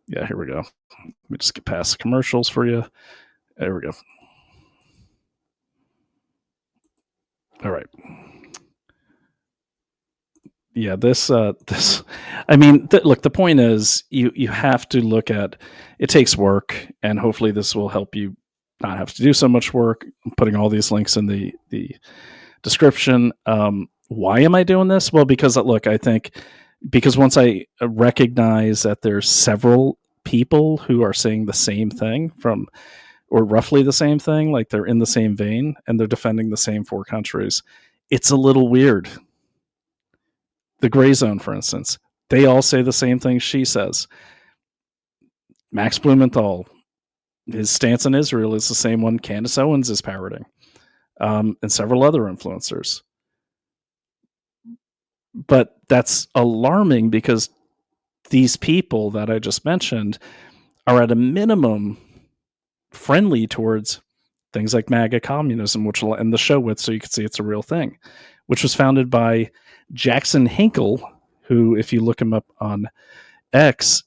Yeah, here we go. Let me just get past the commercials for you. There we go. All right. Yeah, I mean, look, the point is you have to look at, it takes work, and hopefully this will help you not have to do so much work. I'm putting all these links in the description. Why am I doing this? Well, because look, I think because once I recognize that there's several people who are saying the same thing or roughly the same thing, like they're in the same vein and they're defending the same 4 countries, it's a little weird. The gray zone, for instance, they all say the same thing she says. Max Blumenthal, his stance on Israel is the same one Candace Owens is parroting, and several other influencers. But that's alarming because these people that I just mentioned are at a minimum friendly towards things like MAGA communism, which will end the show with, so you can see it's a real thing, which was founded by Jackson Hinkle, who, if you look him up on X,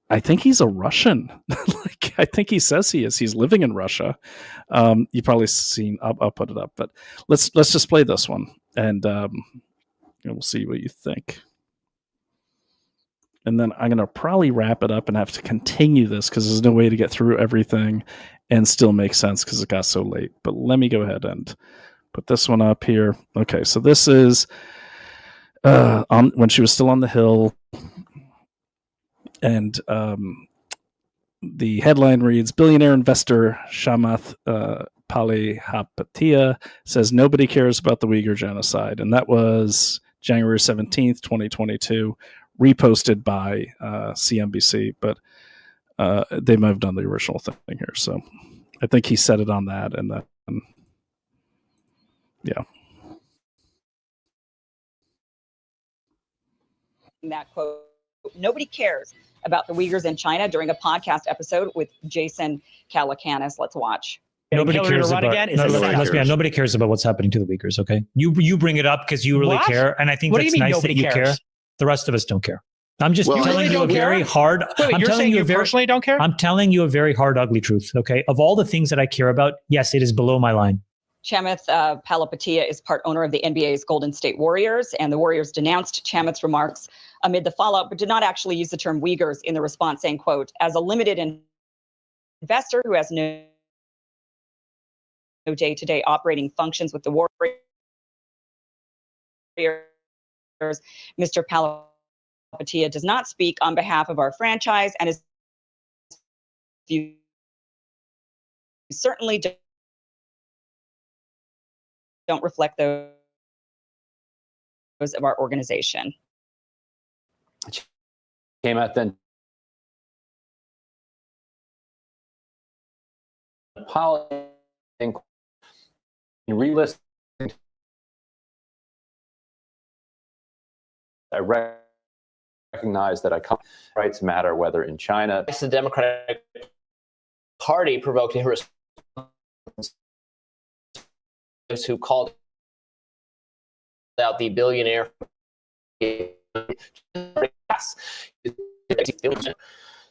I think he's a Russian. Like, I think he says he is. He's living in Russia. You've probably seen. I'll put it up, but let's just play this one, and we'll see what you think. And then I'm going to probably wrap it up and have to continue this because there's no way to get through everything and still make sense because it got so late. But let me go ahead and put this one up here. Okay, so this is when she was still on the Hill. And the headline reads, billionaire investor Shamath Palihapitiya says nobody cares about the Uyghur genocide. And that was January 17th, 2022, reposted by CNBC, but they might have done the original thing here. So I think he said it on that. And then, yeah. that quote. Nobody cares about the Uyghurs in China during a podcast episode with Jason Calacanis. Let's watch. Nobody cares about. Nobody cares about what's happening to the Uyghurs. Okay, you bring it up because you really care, and I think that's nice that you care. The rest of us don't care. I'm just telling you a very hard. Wait, you're saying you personally don't care? I'm telling you a very hard, ugly truth. Okay, of all the things that I care about, yes, it is below my line. Chamath Palihapitiya is part owner of the NBA's Golden State Warriors, and the Warriors denounced Chamath's remarks amid the fallout, but did not actually use the term Uyghurs in the response, saying, quote, as a limited investor who has no day-to-day operating functions with the Warriors, Mr. Palihapitiya does not speak on behalf of our franchise, and his views certainly don't reflect those of our organization. Came out then. In relisting, I recognize that rights matter, whether in China. The Democratic Party provoked a response who called out the billionaire.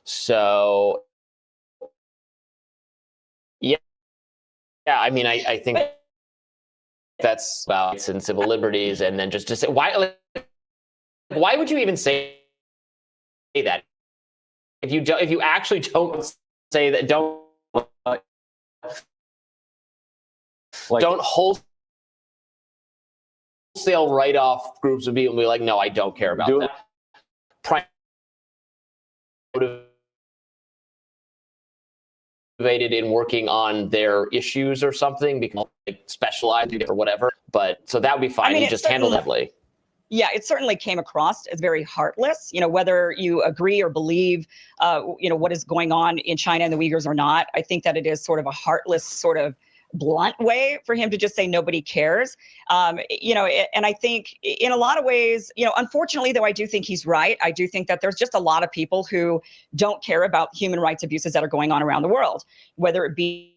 So, yeah, I mean, I think that's about rights and civil liberties, and then just to say why would you even say that if you actually don't say that, don't wholesale write off groups of people and be like, no, I don't care about that. Motivated in working on their issues or something, because like specialized or whatever. But so that would be fine. You just handle that way. Yeah, it certainly came across as very heartless, whether you agree or believe, what is going on in China and the Uyghurs or not. I think that it is sort of a heartless, sort of blunt way for him to just say nobody cares. And I think in a lot of ways, unfortunately, though, I do think he's right. I do think that there's just a lot of people who don't care about human rights abuses that are going on around the world, whether it be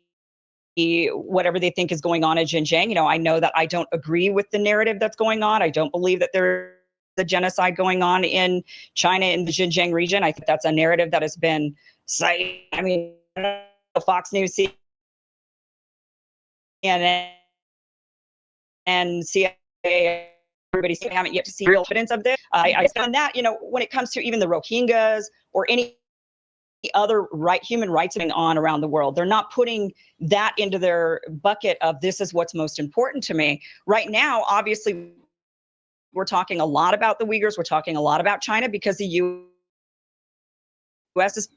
whatever they think is going on in Xinjiang. I know that I don't agree with the narrative that's going on. I don't believe that there's a genocide going on in China in the Xinjiang region. I think that's a narrative that has been cited. I mean, Fox News, CNN, and CIA, everybody haven't yet to see real evidence of this. I found that, when it comes to even the Rohingyas or any other human rights going on around the world, they're not putting that into their bucket of this is what's most important to me. Right now, obviously, we're talking a lot about the Uyghurs. We're talking a lot about China because the U.S. is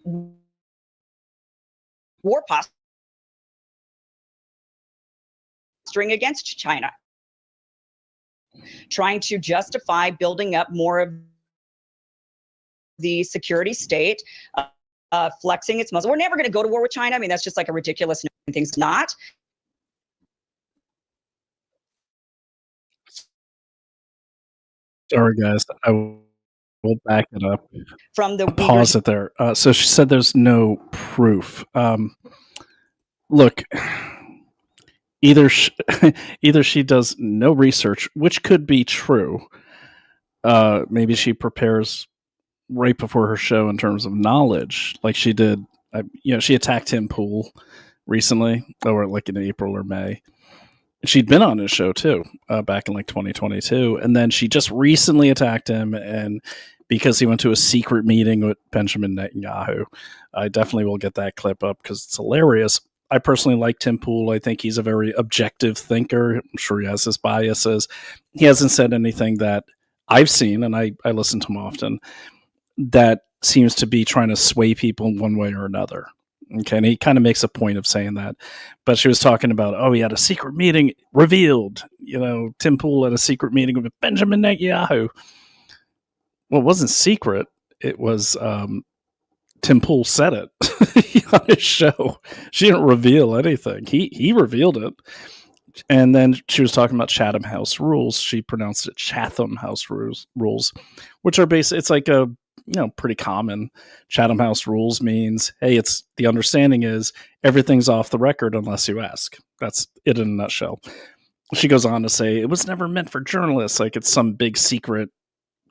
war posturing against China, trying to justify building up more of the security state, flexing its muscle. We're never going to go to war with China. I mean, that's just like a ridiculous thing's not. Sorry, guys. I will back it up. From the pause it there. So she said there's no proof. Look, either she does no research, which could be true. Maybe she prepares right before her show in terms of knowledge, like she did. She attacked Tim Pool recently, or like in April or May. She'd been on his show too, back in like 2022, and then she just recently attacked him, and because he went to a secret meeting with Benjamin Netanyahu. I definitely will get that clip up because it's hilarious. I personally like Tim Pool. I think he's a very objective thinker. I'm sure he has his biases. He hasn't said anything that I've seen, and I listen to him often, that seems to be trying to sway people in one way or another. Okay, and he kind of makes a point of saying that. But she was talking about, he had a secret meeting revealed. Tim Pool had a secret meeting with Benjamin Netanyahu. Well, it wasn't secret. It was Tim Pool said it on his show. She didn't reveal anything. He revealed it. And then she was talking about Chatham House rules. She pronounced it Chatham House rules, which are basically, it's like a, pretty common. Chatham House rules means, hey, it's the understanding is everything's off the record unless you ask. That's it in a nutshell. She goes on to say it was never meant for journalists. Like it's some big secret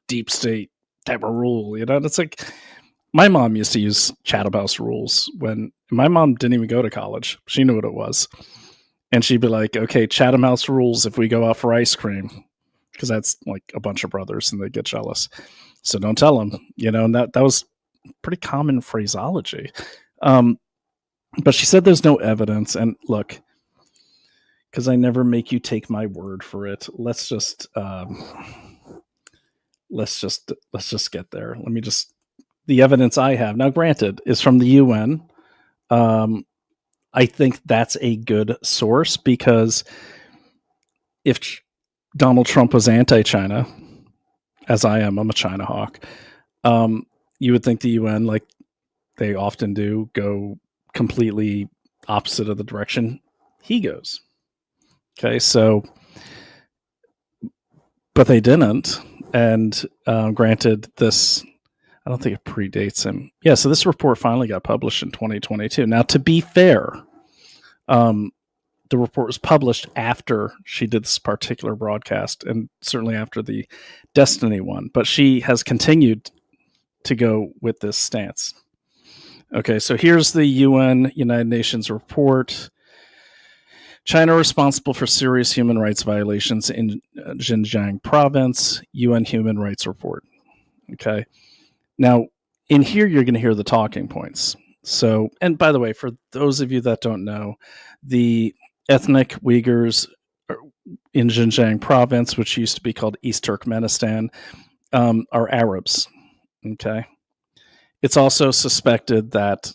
deep state type of rule, And it's like my mom used to use Chatham House rules when my mom didn't even go to college. She knew what it was. And she'd be like, okay, Chatham House rules if we go out for ice cream, because that's like a bunch of brothers and they get jealous. So don't tell them, and that was pretty common phraseology. But she said there's no evidence. And look, because I never make you take my word for it. Let's just get there. The evidence I have now, granted, is from the UN. I think that's a good source because if Donald Trump was anti-China, as I am, I'm a China hawk, you would think the UN, like they often do, go completely opposite of the direction he goes. Okay, so, but they didn't. And granted, this, I don't think it predates him. Yeah, so this report finally got published in 2022. Now, to be fair, the report was published after she did this particular broadcast and certainly after the Destiny one, but she has continued to go with this stance. Okay, so here's the UN, United Nations report. China responsible for serious human rights violations in Xinjiang province, UN Human Rights Report. Okay. Now, in here, you're going to hear the talking points. So, and by the way, for those of you that don't know, the ethnic Uyghurs in Xinjiang province, which used to be called East Turkmenistan, are Arabs. Okay. It's also suspected that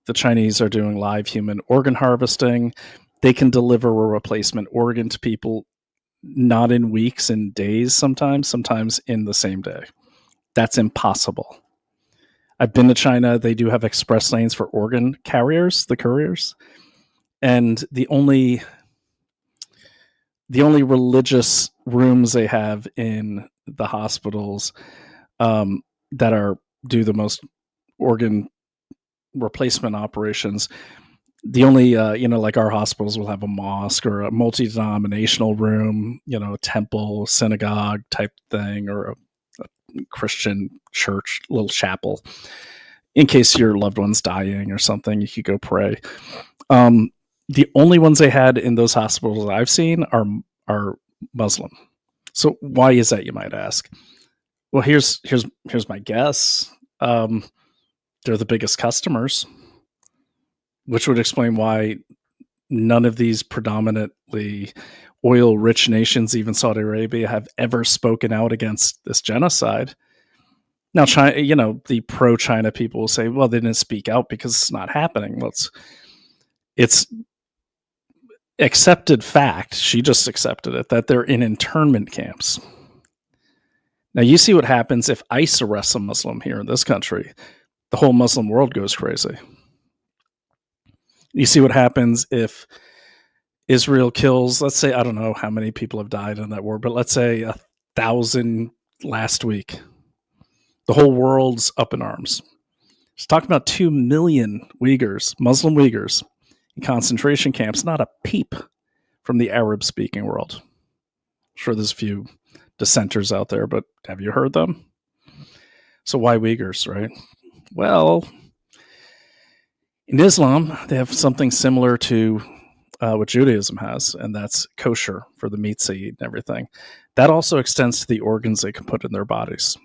the Chinese are doing live human organ harvesting. They can deliver a replacement organ to people not in weeks, in days sometimes in the same day. That's impossible. I've been to China. They do have express lanes for organ carriers, the couriers. And the only religious rooms they have in the hospitals that do the most organ replacement operations, the only, like our hospitals will have a mosque or a multi-denominational room, a temple, synagogue type thing, or a Christian church, little chapel. In case your loved one's dying or something, you could go pray. The only ones they had in those hospitals I've seen are Muslim. So why is that, you might ask? Well, here's my guess. They're the biggest customers, which would explain why none of these predominantly oil-rich nations, even Saudi Arabia, have ever spoken out against this genocide. Now, China, the pro-China people will say, well, they didn't speak out because it's not happening. Well, it's accepted fact. She just accepted it, that they're in internment camps. Now, you see what happens if ICE arrests a Muslim here in this country. The whole Muslim world goes crazy. You see what happens if Israel kills, let's say, I don't know how many people have died in that war, but let's say 1,000 last week. The whole world's up in arms. She's talking about 2 million Uyghurs, Muslim Uyghurs, in concentration camps, not a peep from the Arab-speaking world. I'm sure there's a few dissenters out there, but have you heard them? So why Uyghurs, right? Well, in Islam, they have something similar to what Judaism has, and that's kosher for the meats they eat and everything. That also extends to the organs they can put in their bodies.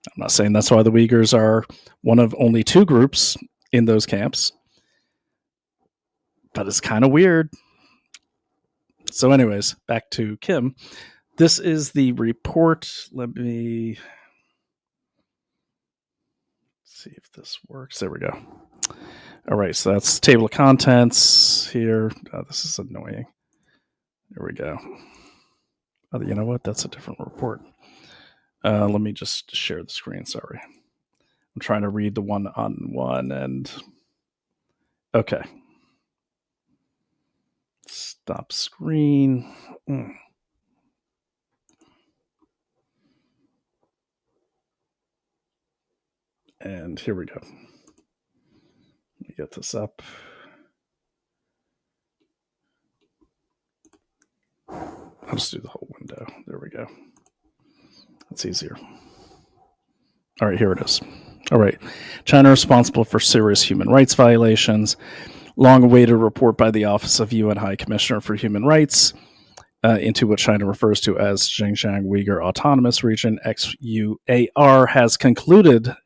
I'm not saying that's why the Uyghurs are one of only 2 groups in those camps, but it's kind of weird. So anyways, back to Kim. This is the report. Let me see if this works. There we go. All right, so that's table of contents here. Oh, this is annoying. There we go. Oh, you know what? That's a different report. Let me just share the screen. Sorry. I'm trying to read the one-on-one and... Okay. Stop screen. And here we go. Let me get this up. I'll just do the whole window. There we go. That's easier. All right, here it is. All right. China responsible for serious human rights violations. Long-awaited report by the Office of UN High Commissioner for Human Rights into what China refers to as Xinjiang Uyghur Autonomous Region, XUAR, has concluded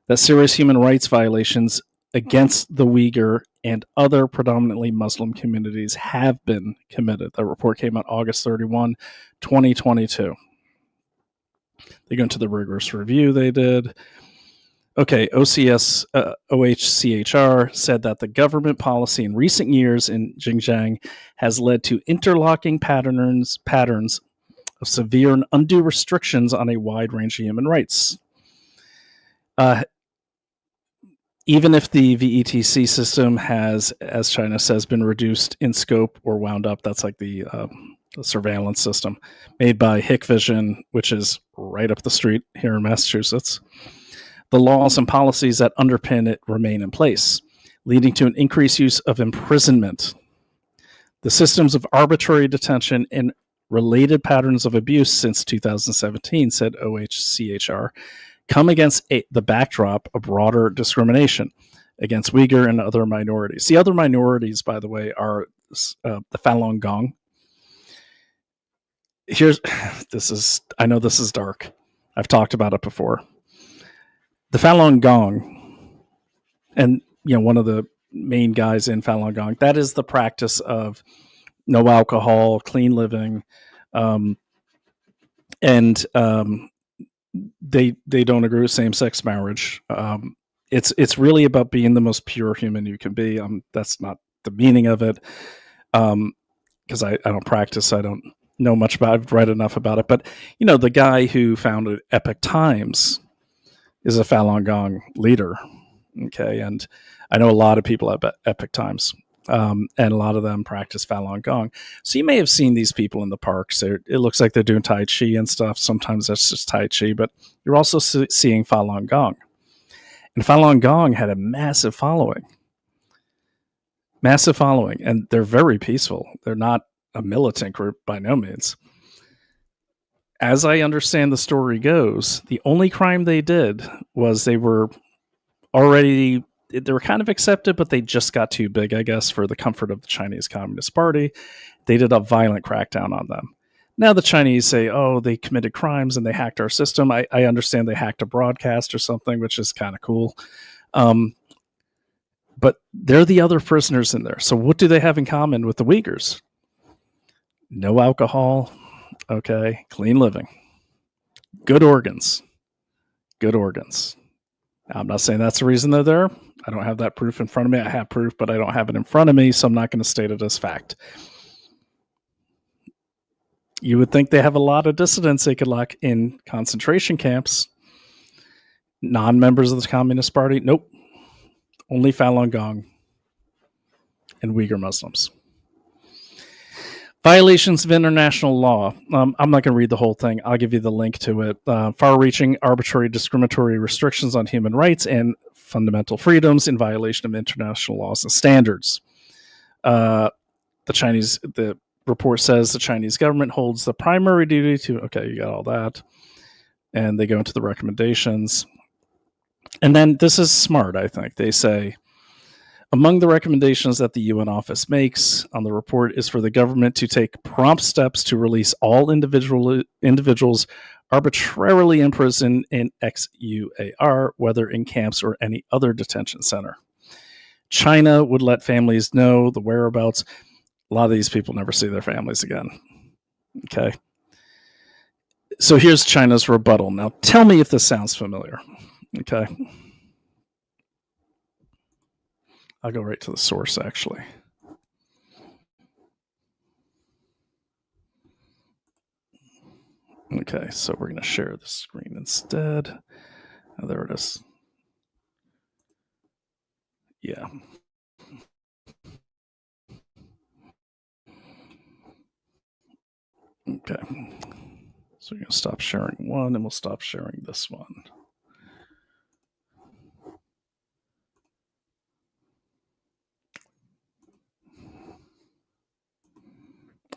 that serious human rights violations against the Uyghur and other predominantly Muslim communities have been committed. The report came out August 31, 2022. They go into the rigorous review they did. Okay, OHCHR said that the government policy in recent years in Xinjiang has led to interlocking patterns of severe and undue restrictions on a wide range of human rights. Even if the VETC system has, as China says, been reduced in scope or wound up, that's like the surveillance system made by Hikvision, which is right up the street here in Massachusetts. The laws and policies that underpin it remain in place, leading to an increased use of imprisonment. The systems of arbitrary detention and related patterns of abuse since 2017, said OHCHR, come against the backdrop of broader discrimination against Uyghur and other minorities. The other minorities, by the way, are the Falun Gong. I know this is dark. I've talked about it before. The Falun Gong, and one of the main guys in Falun Gong, that is the practice of no alcohol, clean living, and they don't agree with same-sex marriage. It's really about being the most pure human you can be. That's not the meaning of it, because I don't practice. I don't know much about it. I've read enough about it. But, the guy who founded Epoch Times is a Falun Gong leader. Okay, and I know a lot of people at Epoch Times, and a lot of them practice Falun Gong. So you may have seen these people in the parks. It looks like they're doing Tai Chi and stuff. Sometimes that's just Tai Chi, but you're also seeing Falun Gong. And Falun Gong had a massive following, and they're very peaceful. They're not a militant group by no means. As I understand the story goes, the only crime they did was they were kind of accepted, but they just got too big, I guess, for the comfort of the Chinese Communist Party. They did a violent crackdown on them. Now the Chinese say, oh, they committed crimes and they hacked our system. I understand they hacked a broadcast or something, which is kind of cool. But they're the other prisoners in there. So what do they have in common with the Uyghurs? No alcohol. Okay. Clean living. Good organs. I'm not saying that's the reason they're there. I don't have that proof in front of me. I have proof, but I don't have it in front of me, so I'm not going to state it as fact. You would think they have a lot of dissidents they could lock in concentration camps. Non-members of the Communist Party? Nope. Only Falun Gong and Uyghur Muslims. Violations of international law. I'm not going to read the whole thing. I'll give you the link to it. Far-reaching, arbitrary, discriminatory restrictions on human rights and fundamental freedoms in violation of international laws and standards. The report says the Chinese government holds the primary duty to... Okay, you got all that. And they go into the recommendations. And then this is smart, I think. They say, among the recommendations that the UN office makes on the report is for the government to take prompt steps to release all individuals arbitrarily imprisoned in XUAR, whether in camps or any other detention center. China would let families know the whereabouts. A lot of these people never see their families again. Okay. So here's China's rebuttal. Now tell me if this sounds familiar. Okay. I'll go right to the source, actually. Okay, so we're going to share the screen instead. Oh, there it is. Yeah. Okay. So we're going to stop sharing one, and we'll stop sharing this one.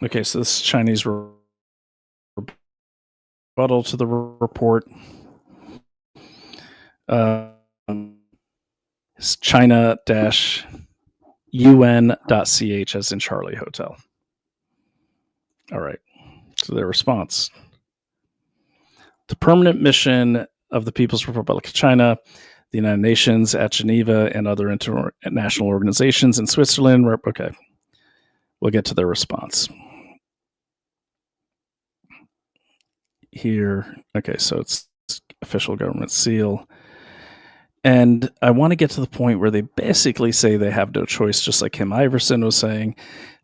Okay, so this is Chinese rebuttal to the report. It's China-UN.ch as in Charlie Hotel. All right. So their response. The permanent mission of the People's Republic of China, the United Nations at Geneva, and other international organizations in Switzerland. Okay. We'll get to their response. Here. Okay, so it's official government seal. And I want to get to the point where they basically say they have no choice, just like Kim Iversen was saying.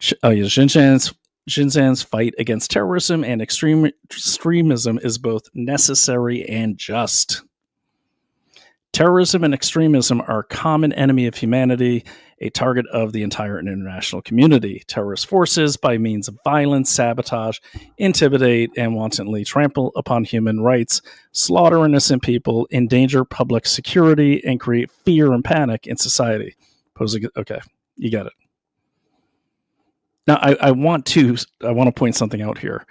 Xinjiang's fight against terrorism and extremism is both necessary and just. Terrorism and extremism are a common enemy of humanity, a target of the entire international community. Terrorist forces, by means of violence, sabotage, intimidate, and wantonly trample upon human rights, slaughter innocent people, endanger public security, and create fear and panic in society. Okay, you got it. Now, I want to point something out here.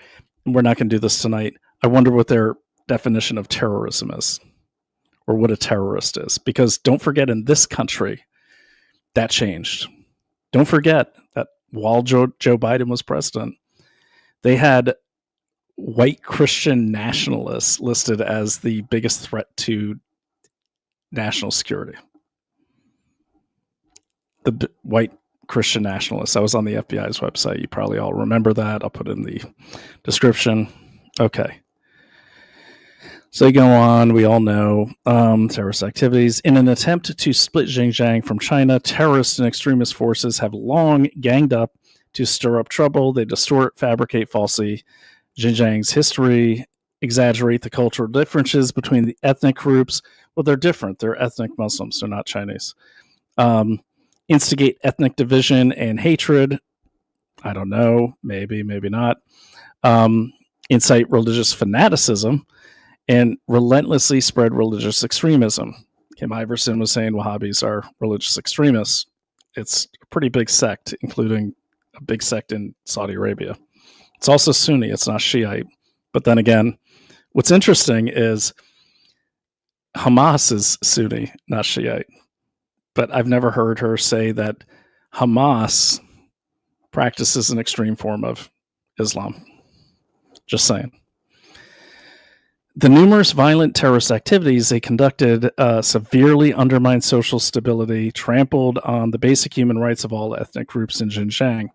We're not going to do this tonight. I wonder what their definition of terrorism is, or what a terrorist is. Because don't forget, in this country, that changed. Don't forget that while Joe Biden was president, they had white Christian nationalists listed as the biggest threat to national security. The white Christian nationalists. I was on the FBI's website. You probably all remember that. I'll put it in the description. Okay. So you go on, we all know terrorist activities. In an attempt to split Xinjiang from China, terrorist and extremist forces have long ganged up to stir up trouble. They distort, fabricate falsely Xinjiang's history, exaggerate the cultural differences between the ethnic groups. Well, they're different. They're ethnic Muslims. They're not Chinese. Instigate ethnic division and hatred. I don't know. Maybe, maybe not. Incite religious fanaticism and relentlessly spread religious extremism. Kim Iversen was saying Wahhabis are religious extremists. It's a pretty big sect, including a big sect in Saudi Arabia. It's also Sunni. It's not Shiite. But then again, what's interesting is Hamas is Sunni, not Shiite. But I've never heard her say that Hamas practices an extreme form of Islam. Just saying. The numerous violent terrorist activities they conducted severely undermined social stability, trampled on the basic human rights of all ethnic groups in Xinjiang.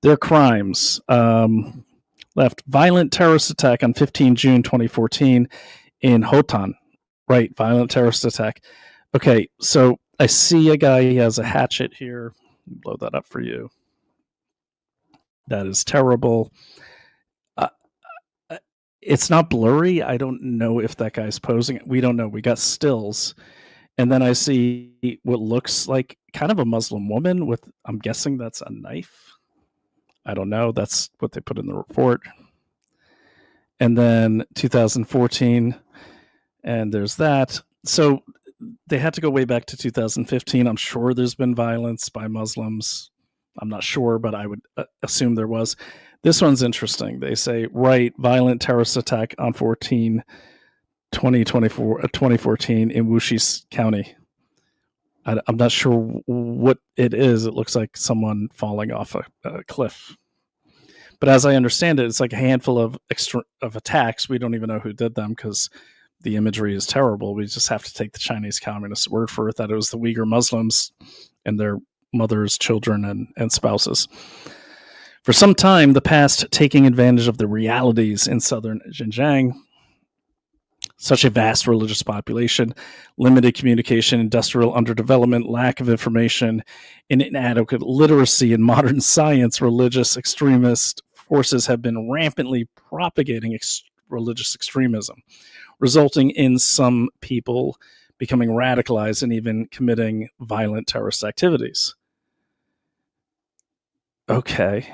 Their crimes left violent terrorist attack on 15 June 2014 in Hotan. Right, violent terrorist attack. Okay, so I see a guy, he has a hatchet here. Blow that up for you. That is terrible. It's not blurry. I don't know if that guy's posing. We don't know. We got stills. And then I see what looks like kind of a Muslim woman with, I'm guessing that's a knife. I don't know. That's what they put in the report. And then 2014, and there's that. So they had to go way back to 2015. I'm sure there's been violence by Muslims. I'm not sure, but I would assume there was. This one's interesting. They say, right, violent terrorist attack on 2014 in Wuxi County. I'm not sure what it is. It looks like someone falling off a cliff. But as I understand it, it's like a handful of attacks. We don't even know who did them because the imagery is terrible. We just have to take the Chinese Communist word for it, that it was the Uyghur Muslims and their mothers, children, and spouses. For some time, the past taking advantage of the realities in southern Xinjiang, such a vast religious population, limited communication, industrial underdevelopment, lack of information, and inadequate literacy in modern science, religious extremist forces have been rampantly propagating religious extremism, resulting in some people becoming radicalized and even committing violent terrorist activities. Okay.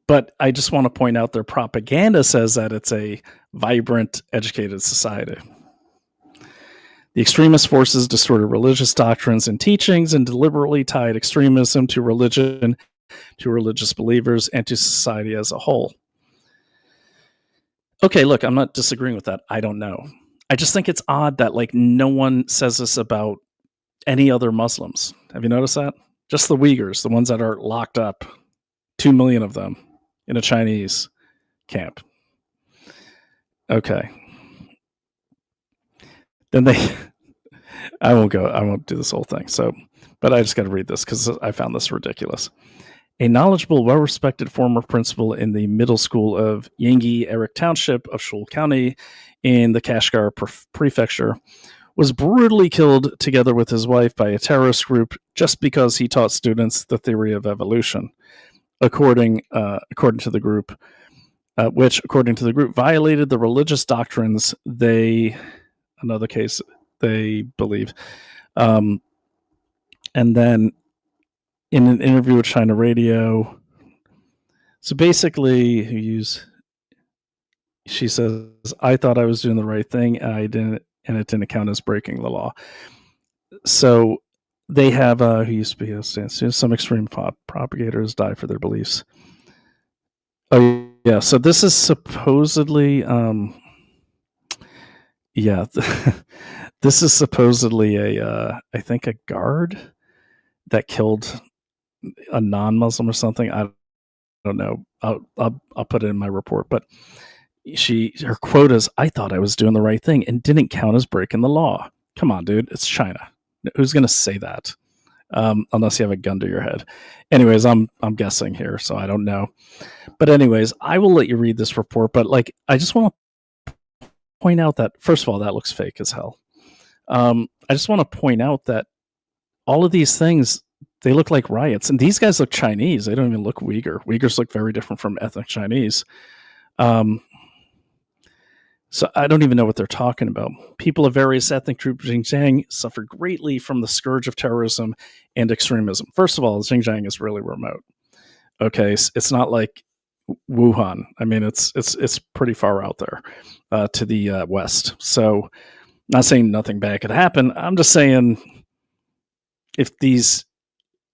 But I just want to point out their propaganda says that it's a vibrant, educated society. The extremist forces distorted religious doctrines and teachings and deliberately tied extremism to religion, to religious believers, and to society as a whole. Okay, look, I'm not disagreeing with that. I don't know. I just think it's odd that like no one says this about any other Muslims. Have you noticed that? Just the Uyghurs, the ones that are locked up, 2 million of them in a Chinese camp. Okay. Then I won't do this whole thing. So, but I just got to read this because I found this ridiculous. A knowledgeable, well-respected former principal in the middle school of Yangyi Eric Township of Shul County in the Kashgar Prefecture was brutally killed together with his wife by a terrorist group just because he taught students the theory of evolution, according to the group, which, according to the group, violated the religious doctrines they believe. And then in an interview with China Radio, so basically she says, I thought I was doing the right thing, and I didn't, and it didn't count as breaking the law. So they have who used to be a stance. Some extreme propagators die for their beliefs. Oh yeah, so this is supposedly this is supposedly I think a guard that killed a non-Muslim or something. I don't know. I'll put it in my report, but her quote is, I thought I was doing the right thing and didn't count as breaking the law. Come on, dude. It's China. Who's going to say that? Unless you have a gun to your head. Anyways, I'm guessing here, so I don't know. But anyways, I will let you read this report, but like, I just want to point out that, first of all, that looks fake as hell. I just want to point out that all of these things, they look like riots, and these guys look Chinese. They don't even look Uyghur. Uyghurs look very different from ethnic Chinese. So I don't even know what they're talking about. People of various ethnic groups in Xinjiang suffer greatly from the scourge of terrorism and extremism. First of all, Xinjiang is really remote. Okay, it's not like Wuhan. I mean, it's pretty far out there to the west. So, not saying nothing bad could happen. I'm just saying, if these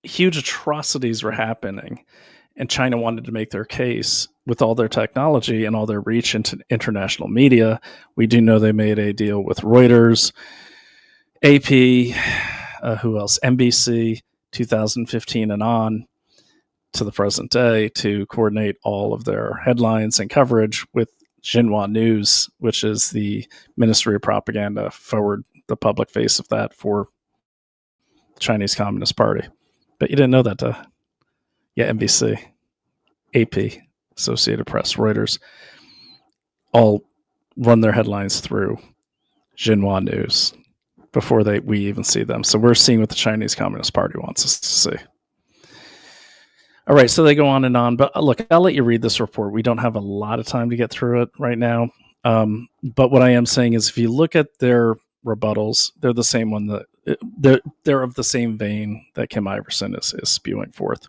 huge atrocities were happening and China wanted to make their case with all their technology and all their reach into international media, we do know they made a deal with Reuters, AP, who else? NBC, 2015 and on to the present day, to coordinate all of their headlines and coverage with Xinhua News, which is the Ministry of Propaganda, forward the public face of that for the Chinese Communist Party. But you didn't know that, yeah, NBC, AP, Associated Press, Reuters, all run their headlines through Xinhua News before we even see them. So we're seeing what the Chinese Communist Party wants us to see. All right, so they go on and on. But look, I'll let you read this report. We don't have a lot of time to get through it right now. But what I am saying is, if you look at their rebuttals, they're the same one that they're of the same vein that Kim Iversen is spewing forth.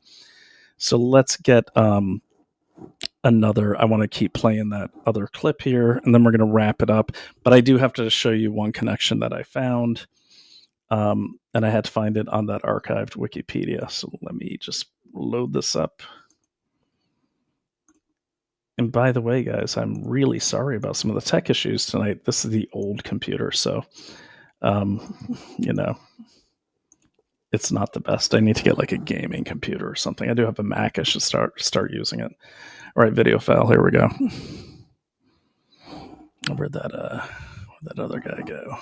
So let's get another. I want to keep playing that other clip here, and then we're going to wrap it up. But I do have to show you one connection that I found, and I had to find it on that archived Wikipedia. So let me just load this up. And by the way, guys, I'm really sorry about some of the tech issues tonight. This is the old computer, so it's not the best. I need to get like a gaming computer or something. I do have a Mac. I should start using it. All right, video file. Here we go. Where'd that other guy go?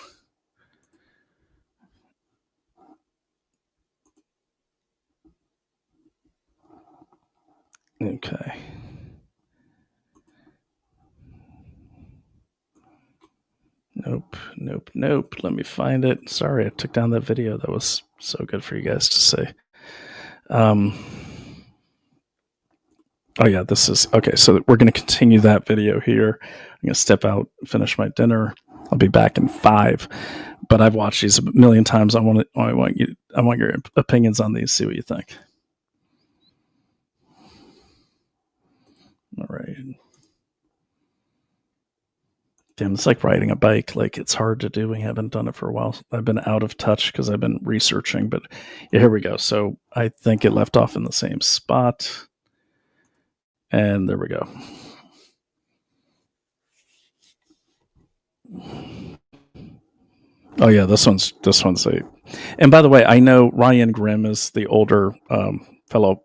Okay. Nope. Let me find it. Sorry, I took down that video. That was so good for you guys to see. Oh yeah, this is okay. So we're going to continue that video here. I'm going to step out, finish my dinner. I'll be back in 5. But I've watched these a million times. I want your opinions on these. See what you think. Damn, it's like riding a bike. Like, it's hard to do. We haven't done it for a while. I've been out of touch because I've been researching, but yeah, here we go. So I think it left off in the same spot. And there we go. Oh yeah, this one's a. And by the way, I know Ryan Grimm is the older fellow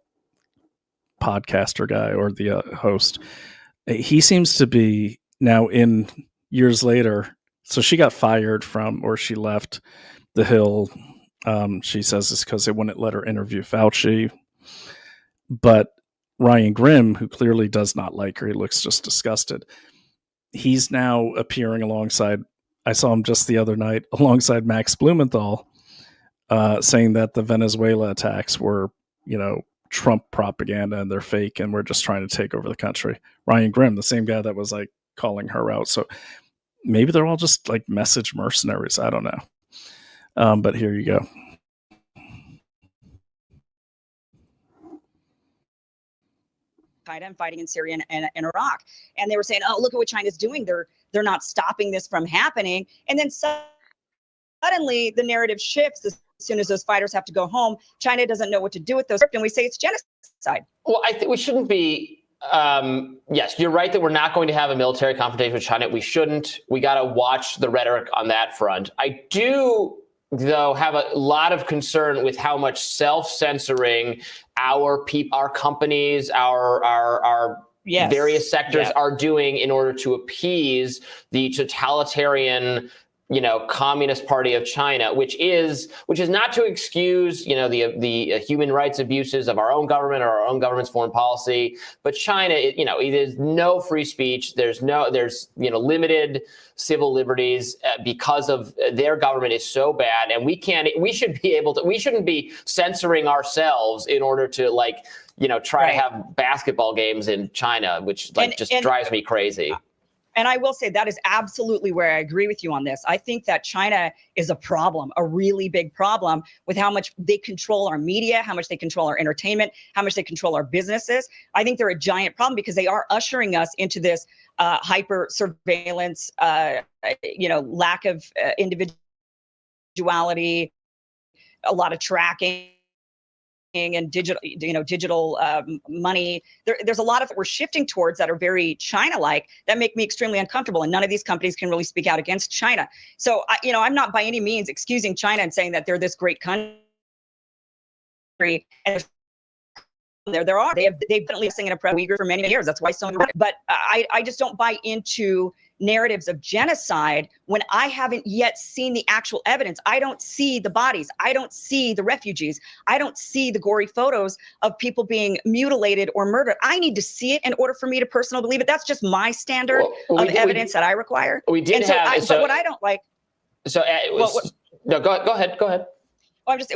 podcaster guy, or the host. He seems to be now in years later. So she got fired from, or she left The Hill. She says it's because they wouldn't let her interview Fauci. But Ryan Grimm, who clearly does not like her, he looks just disgusted. He's now appearing alongside, I saw him just the other night, alongside Max Blumenthal, saying that the Venezuela attacks were, Trump propaganda and they're fake and we're just trying to take over the country. Ryan Grimm, the same guy that was like calling her out. So maybe they're all just like message mercenaries. I don't know. But here you go. And fighting in Syria and Iraq. And they were saying, oh, look at what China's doing. They're not stopping this from happening. And then suddenly the narrative shifts as soon as those fighters have to go home. China doesn't know what to do with those. And we say it's genocide. Well, I think we shouldn't be. Yes, you're right that we're not going to have a military confrontation with China. We shouldn't. We got to watch the rhetoric on that front. I do, though, have a lot of concern with how much self-censoring our companies, our various sectors are doing in order to appease the totalitarian, Communist Party of China, which is not to excuse, the human rights abuses of our own government or our own government's foreign policy. But China, there's no free speech. There's limited civil liberties because of their government is so bad. And we shouldn't be censoring ourselves in order to try to have basketball games in China, which drives me crazy. And I will say that is absolutely where I agree with you on this. I think that China is a problem, a really big problem, with how much they control our media, how much they control our entertainment, how much they control our businesses. I think they're a giant problem because they are ushering us into this hyper surveillance, lack of individuality, a lot of tracking and digital money. There's a lot of it we're shifting towards that are very China-like that make me extremely uncomfortable. And none of these companies can really speak out against China. So, I'm not by any means excusing China and saying that they're this great country. And they've been listening in a Uyghur for many years. That's why so many. But I just don't buy into narratives of genocide when I haven't yet seen the actual evidence. I don't see the bodies. I don't see the refugees. I don't see the gory photos of people being mutilated or murdered. I need to see it in order for me to personally believe it. That's just my standard of evidence that I require. We did but what I don't like. So no, go ahead. Well,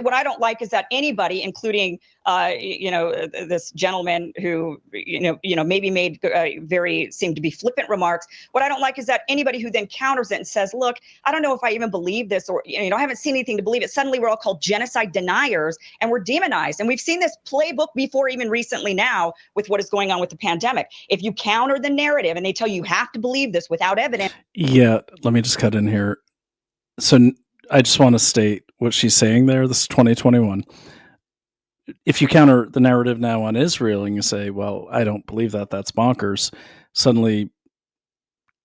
what I don't like is that anybody, including, this gentleman who, maybe made seemed to be flippant remarks. What I don't like is that anybody who then counters it and says, look, I don't know if I even believe this, or, I haven't seen anything to believe it. Suddenly we're all called genocide deniers and we're demonized. And we've seen this playbook before, even recently now, with what is going on with the pandemic. If you counter the narrative and they tell you have to believe this without evidence. Yeah, let me just cut in here. So I just want to state what she's saying there. This is 2021. If you counter the narrative now on Israel and you say, well, I don't believe that, that's bonkers, suddenly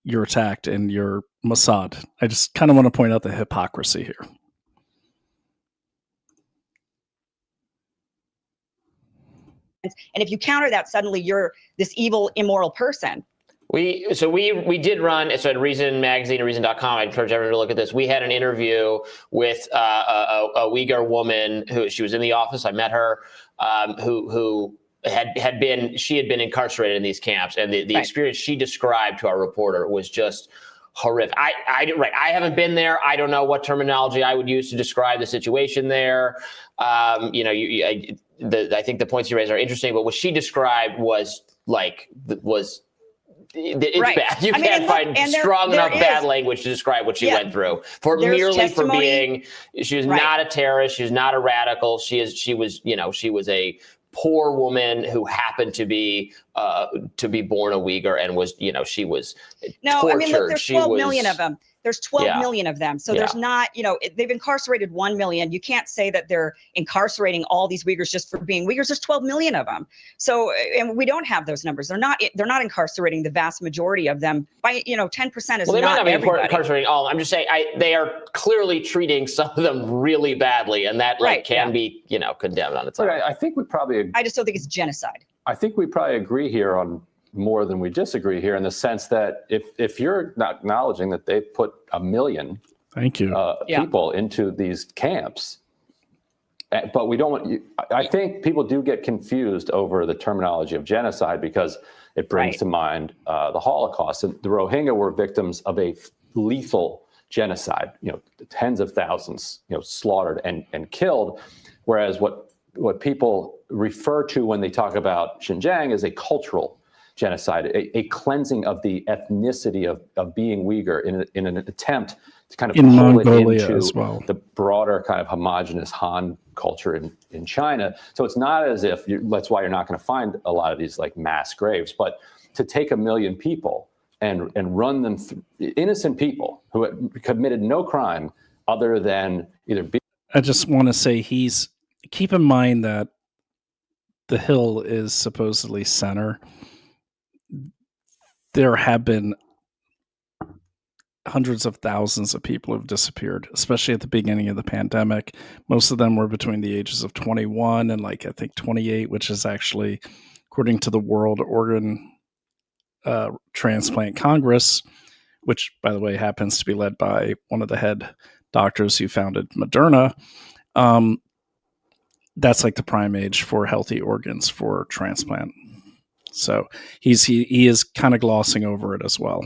you're attacked and you're Mossad. I just kind of want to point out the hypocrisy here. And if you counter that, suddenly you're this evil, immoral person. We did run, so at Reason Magazine, Reason.com, I encourage everyone to look at this. We had an interview with a Uyghur woman she was in the office. I met her, who had been incarcerated in these camps, and the experience she described to our reporter was just horrific. I haven't been there. I don't know what terminology I would use to describe the situation there. I think the points you raised are interesting, but what she described was it's bad. You can't find strong enough bad language to describe what she went through. For being, she was not a terrorist. She was not a radical. She was a poor woman who happened to be born a Uyghur and was, she was tortured. I mean, look, there's 12 million of them. There's 12 million of them. So there's not, they've incarcerated 1 million. You can't say that they're incarcerating all these Uyghurs just for being Uyghurs. There's 12 million of them. So, and we don't have those numbers. They're not incarcerating the vast majority of them by, 10% is well, they not might not be everybody. incarcerating all. I'm just saying they are clearly treating some of them really badly, and that can be, condemned on its own. I think we probably. I just don't think it's genocide. I think we probably agree here on more than we disagree here, in the sense that if you're not acknowledging that they put 1 million people into these camps, but we don't want. I think people do get confused over the terminology of genocide because it brings to mind the Holocaust. And the Rohingya were victims of a lethal genocide. Tens of thousands, slaughtered and killed. Whereas what people refer to when they talk about Xinjiang is a cultural genocide, a cleansing of the ethnicity of being Uyghur in an attempt to kind of pull it into the broader kind of homogenous Han culture in China. So it's not as if that's why you're not going to find a lot of these like mass graves, but to take 1 million people and run them through, innocent people who had committed no crime other than either. I just want to say keep in mind that the Hill is supposedly center. There have been hundreds of thousands of people who have disappeared, especially at the beginning of the pandemic. Most of them were between the ages of 21 and I think 28, which is actually, according to the World Organ Transplant Congress, which, by the way, happens to be led by one of the head doctors who founded Moderna. That's like the prime age for healthy organs for transplant. So he is kind of glossing over it as well.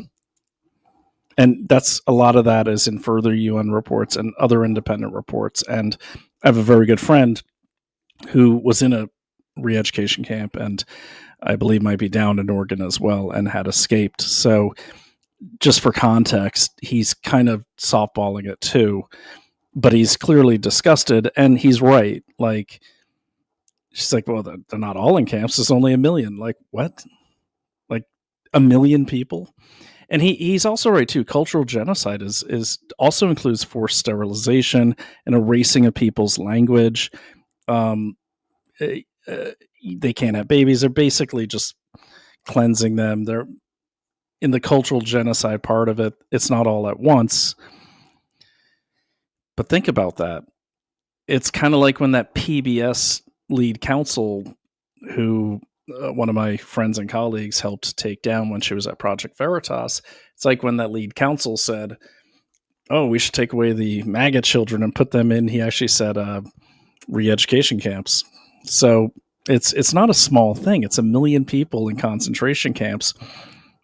And that's a lot of that is in further UN reports and other independent reports. And I have a very good friend who was in a re-education camp and I believe might be down in Oregon as well and had escaped. So just for context, he's kind of softballing it too, but he's clearly disgusted and he's right. Like, she's like, well, they're not all in camps. There's only 1 million. Like, what? Like 1 million people? And he's also right too. Cultural genocide is also includes forced sterilization and erasing of people's language. They can't have babies. They're basically just cleansing them. They're in the cultural genocide part of it. It's not all at once. But think about that. It's kind of like when that PBS lead counsel, who one of my friends and colleagues helped take down when she was at Project Veritas. It's like when that lead counsel said, oh, we should take away the MAGA children and put them in, he actually said, re-education camps. So it's not a small thing. It's 1 million people in concentration camps.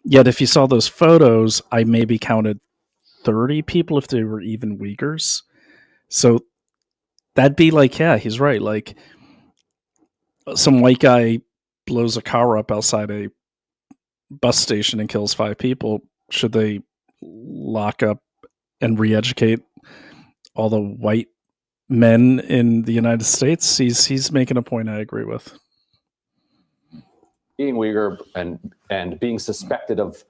Yet if you saw those photos, I maybe counted 30 people if they were even Uyghurs. So that'd be like, yeah, he's right. Like some white guy blows a car up outside a bus station and kills 5 people. Should they lock up and re-educate all the white men in the United States? He's making a point I agree with. Being Uyghur and being suspected of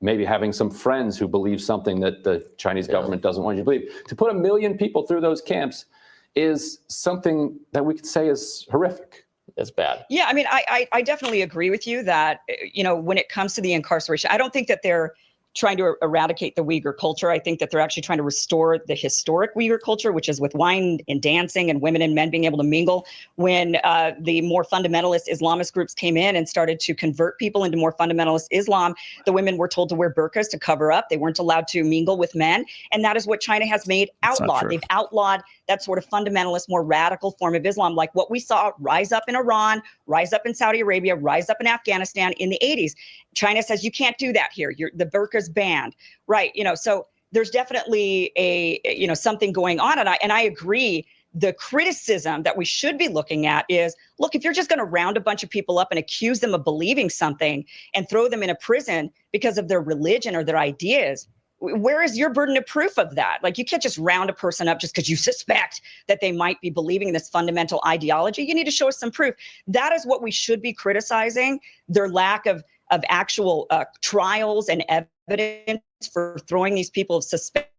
maybe having some friends who believe something that the Chinese government doesn't want you to believe. To put 1 million people through those camps is something that we could say is horrific. It's bad. Yeah, I mean, I definitely agree with you that, when it comes to the incarceration, I don't think that they're trying to eradicate the Uyghur culture. I think that they're actually trying to restore the historic Uyghur culture, which is with wine and dancing and women and men being able to mingle. When the more fundamentalist Islamist groups came in and started to convert people into more fundamentalist Islam, the women were told to wear burqas to cover up. They weren't allowed to mingle with men. And that is what China has made outlawed. They've outlawed that sort of fundamentalist, more radical form of Islam, like what we saw rise up in Iran, rise up in Saudi Arabia, rise up in Afghanistan in the 80s. China says you can't do that here. The burqa's banned, right? So there's definitely a something going on, and I agree. The criticism that we should be looking at is, look, if you're just going to round a bunch of people up and accuse them of believing something and throw them in a prison because of their religion or their ideas, where is your burden of proof of that? Like, you can't just round a person up just because you suspect that they might be believing this fundamental ideology. You need to show us some proof. That is what we should be criticizing, their lack of actual trials and evidence for throwing these people suspected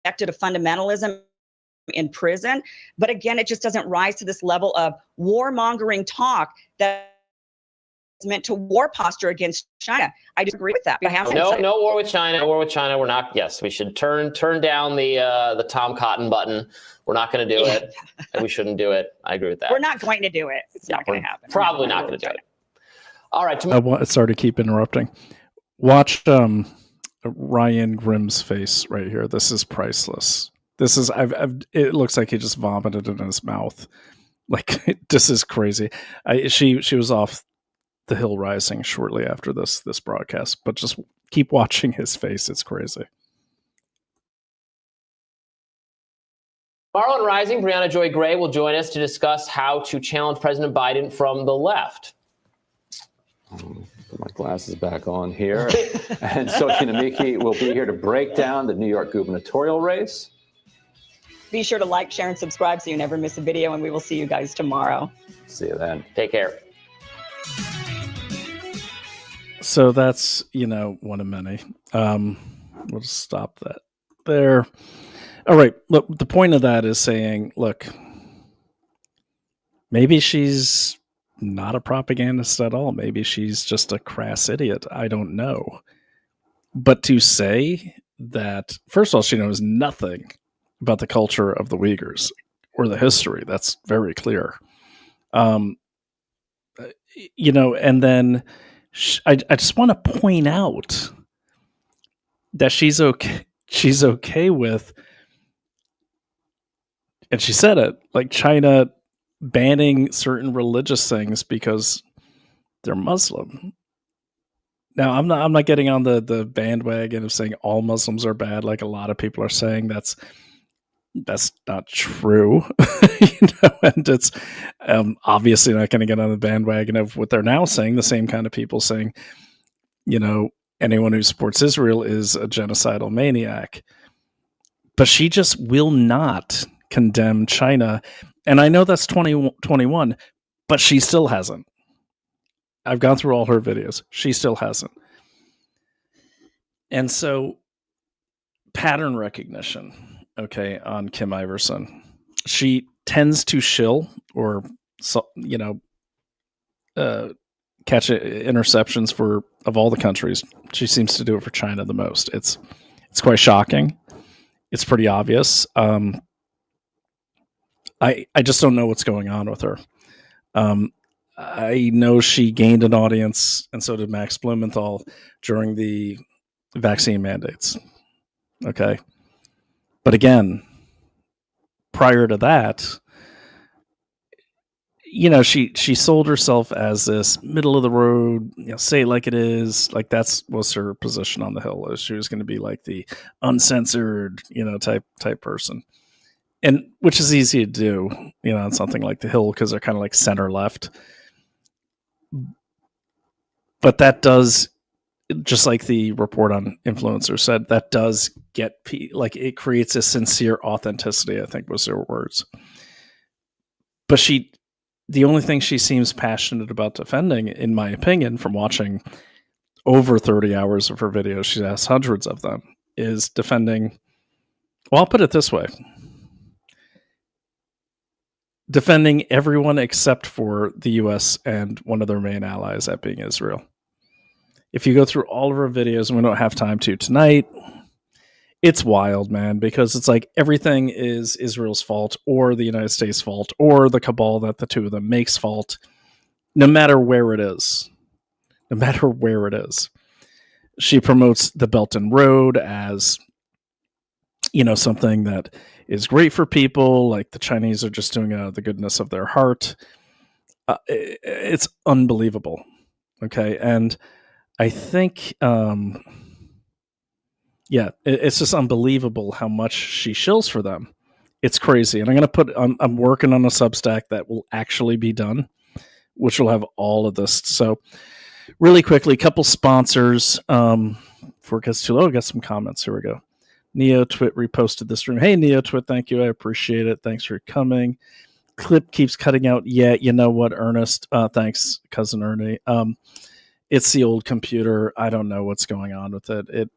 of fundamentalism in prison. But again, it just doesn't rise to this level of warmongering talk that is meant to war posture against China. I disagree with that. No war with China. No war with China. We're not. Yes, we should turn down the Tom Cotton button. We're not going to do it, and we shouldn't do it. I agree with that. We're not going to do it. It's not going to happen. Probably not going to do it. All right. Sorry to keep interrupting. Watch Ryan Grimm's face right here. This is priceless. This is it looks like he just vomited in his mouth. Like, this is crazy. She was off the Hill Rising shortly after this broadcast, but just keep watching his face. It's crazy. Tomorrow on Rising, Brianna Joy Gray will join us to discuss how to challenge President Biden from the left. Put my glasses back on here. And Sochi Namiki will be here to break down the New York gubernatorial race. Be sure to like, share, and subscribe so you never miss a video, and we will see you guys tomorrow. See you then. Take care. So that's, one of many. We'll just stop that there. All right. Look, the point of that is saying, look, maybe she's not a propagandist at all. Maybe she's just a crass idiot. I don't know. But to say that, first of all, she knows nothing about the culture of the Uyghurs or the history, that's very clear. And then I just want to point out that she's okay with, and she said it, like China banning certain religious things because they're Muslim. Now, I'm not getting on the bandwagon of saying all Muslims are bad, like a lot of people are saying. That's not true, and it's obviously not going to get on the bandwagon of what they're now saying. The same kind of people saying, anyone who supports Israel is a genocidal maniac. But she just will not condemn China. And I know that's 2021, but she still hasn't. I've gone through all her videos. She still hasn't. And so, pattern recognition, okay, on Kim Iversen. She tends to shill or, catch interceptions of all the countries. She seems to do it for China the most. It's quite shocking. It's pretty obvious. I just don't know what's going on with her. I know she gained an audience, and so did Max Blumenthal during the vaccine mandates. Okay. But again, prior to that, she sold herself as this middle of the road, say it like it is. Like, was her position on the Hill. She was going to be like the uncensored, type person. And which is easy to do, on something like the Hill, because they're kind of like center left. But that does, just like the report on influencers said, that does get, it creates a sincere authenticity, I think was their words. But the only thing she seems passionate about defending, in my opinion, from watching over 30 hours of her videos, she has hundreds of them, is defending, well, I'll put it this way. Defending everyone except for the U.S. and one of their main allies, that being Israel. If you go through all of our videos, and we don't have time to tonight, it's wild, man, because it's like everything is Israel's fault or the United States' fault or the cabal that the two of them makes fault, no matter where it is. No matter where it is. She promotes the Belt and Road as, something that is great for people, like the Chinese are just doing it out of the goodness of their heart. It's unbelievable. Okay. And I think, it's just unbelievable how much she shills for them. It's crazy. And I'm working on a Substack that will actually be done, which will have all of this. So really quickly, a couple sponsors. before it gets too low, I got some comments. Here we go. NeoTwit reposted this room. Hey, NeoTwit, thank you. I appreciate it. Thanks for coming. Clip keeps cutting out. Yeah, you know what, Ernest? Thanks, Cousin Ernie. It's the old computer. I don't know what's going on with it.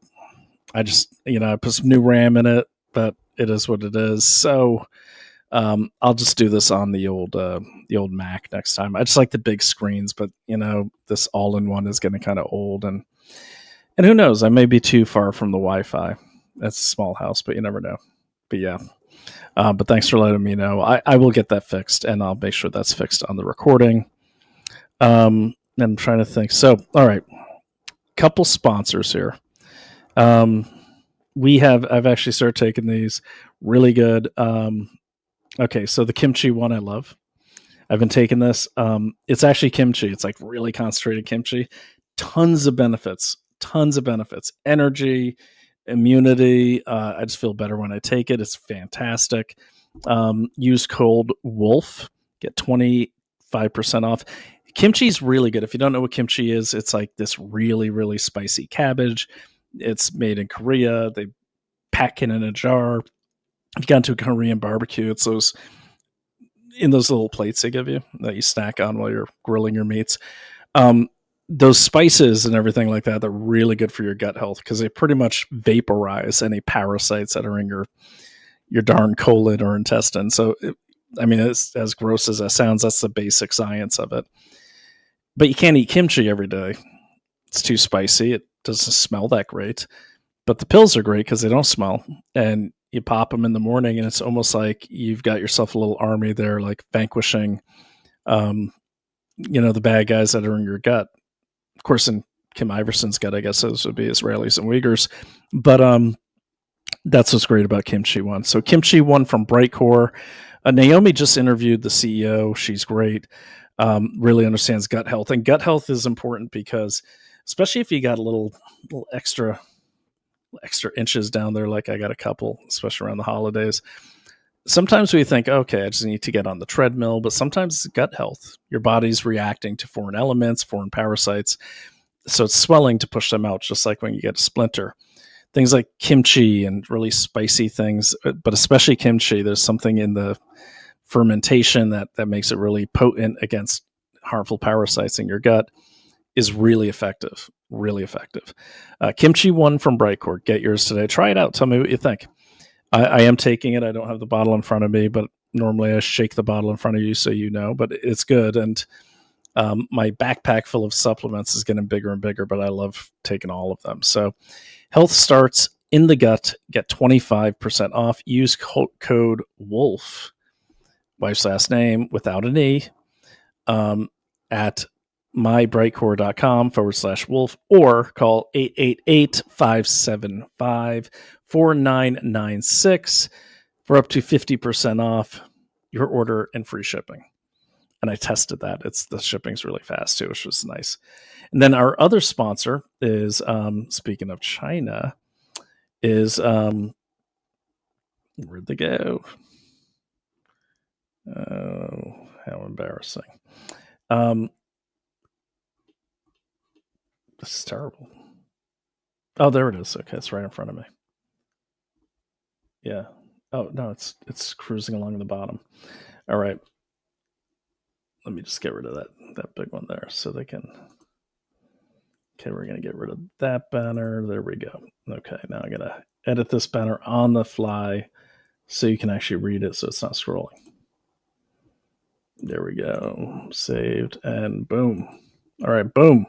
I just, I put some new RAM in it, but it is what it is. So I'll just do this on the old Mac next time. I just like the big screens, but this all-in-one is getting kind of old, and who knows? I may be too far from the Wi-Fi. That's a small house, but you never know. But yeah. But thanks for letting me know. I will get that fixed, and I'll make sure that's fixed on the recording. And I'm trying to think. So, all right, couple sponsors here. I've actually started taking these. Really good. Okay, so the kimchi one I love. I've been taking this. It's actually kimchi. It's like really concentrated kimchi. Tons of benefits. Energy, immunity. I just feel better when I take it. It's fantastic. Use code WOLF. Get 25% off. Kimchi is really good. If you don't know what kimchi is, it's like this really, really spicy cabbage. It's made in Korea. They pack it in a jar. If you got into a Korean barbecue, it's those little plates they give you that you snack on while you're grilling your meats. Those spices and everything like that, they're really good for your gut health because they pretty much vaporize any parasites that are in your darn colon or intestine. So, it's, as gross as that sounds, that's the basic science of it. But you can't eat kimchi every day. It's too spicy. It doesn't smell that great. But the pills are great because they don't smell. And you pop them in the morning, and it's almost like you've got yourself a little army there, like vanquishing, the bad guys that are in your gut. Of course, in Kim Iversen's gut, I guess those would be Israelis and Uyghurs. But that's what's great about Kimchi One. So Kimchi One from Brightcore. Naomi just interviewed the CEO. She's great. Really understands gut health. And gut health is important because, especially if you got a little extra inches down there, like I got a couple, especially around the holidays. Sometimes we think, okay, I just need to get on the treadmill, but sometimes it's gut health. Your body's reacting to foreign elements, foreign parasites. So it's swelling to push them out, just like when you get a splinter. Things like kimchi and really spicy things, but especially kimchi, there's something in the fermentation that makes it really potent against harmful parasites in your gut, is really effective. Kimchi One from Brightcore. Get yours today. Try it out. Tell me what you think. I am taking it. I don't have the bottle in front of me, but normally I shake the bottle in front of you so you know, but it's good. And my backpack full of supplements is getting bigger and bigger, but I love taking all of them. So health starts in the gut. Get 25% off. Use code WOLF, wife's last name without an E, at mybrightcore.com/wolf, or call 888-575-4996 for up to 50% off your order and free shipping. And I tested that. The shipping's really fast too, which was nice. And then our other sponsor is, speaking of China, is, where'd they go? Oh, how embarrassing. This is terrible. Oh, there it is. Okay, it's right in front of me. Yeah. Oh, no, it's cruising along the bottom. All right. Let me just get rid of that big one there so they can. Okay, we're going to get rid of that banner. There we go. Okay, now I'm going to edit this banner on the fly so you can actually read it so it's not scrolling. There we go. Saved, and boom. All right, boom.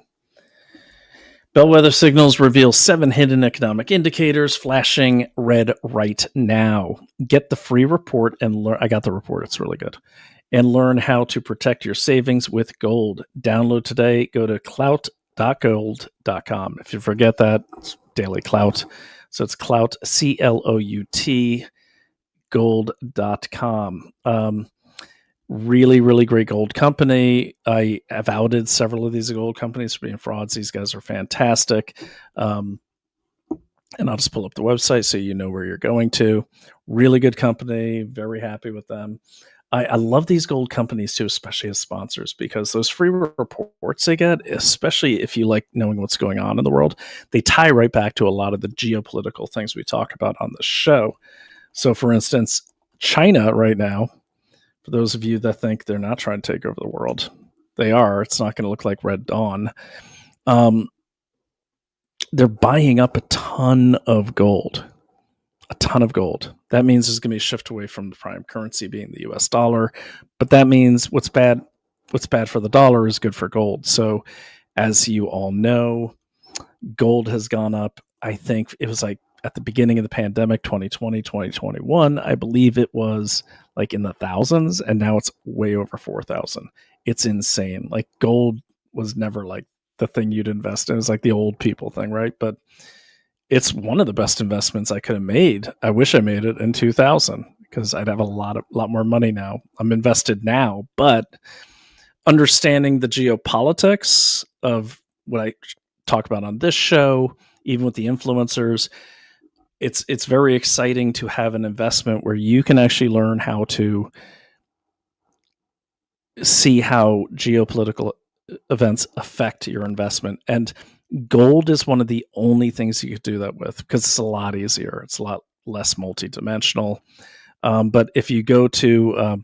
Bellwether signals reveal 7 hidden economic indicators flashing red right now. Get the free report and learn. I got the report. It's really good. And learn how to protect your savings with gold. Download today. Go to clout.gold.com. If you forget that, it's Daily Clout. So it's clout, CLOUT, gold.com. Really, really great gold company. I have outed several of these gold companies for being frauds. These guys are fantastic. And I'll just pull up the website so you know where you're going to. Really good company. Very happy with them. I love these gold companies too, especially as sponsors, because those free reports they get, especially if you like knowing what's going on in the world, they tie right back to a lot of the geopolitical things we talk about on the show. So, for instance, China right now, for those of you that think they're not trying to take over the world, they are. It's not going to look like Red Dawn. They're buying up a ton of gold. A ton of gold. That means there's going to be a shift away from the prime currency being the US dollar. But that means what's bad for the dollar is good for gold. So as you all know, gold has gone up. I think it was like at the beginning of the pandemic, 2020, 2021, I believe it was like in the thousands, and now it's way over 4,000. It's insane. Like gold was never like the thing you'd invest in. It was like the old people thing, right? But it's one of the best investments I could have made. I wish I made it in 2000 because I'd have a lot more money now. I'm invested now, but understanding the geopolitics of what I talk about on this show, even with the influencers, it's very exciting to have an investment where you can actually learn how to see how geopolitical events affect your investment. And gold is one of the only things you could do that with because it's a lot easier. It's a lot less multidimensional. But if you go to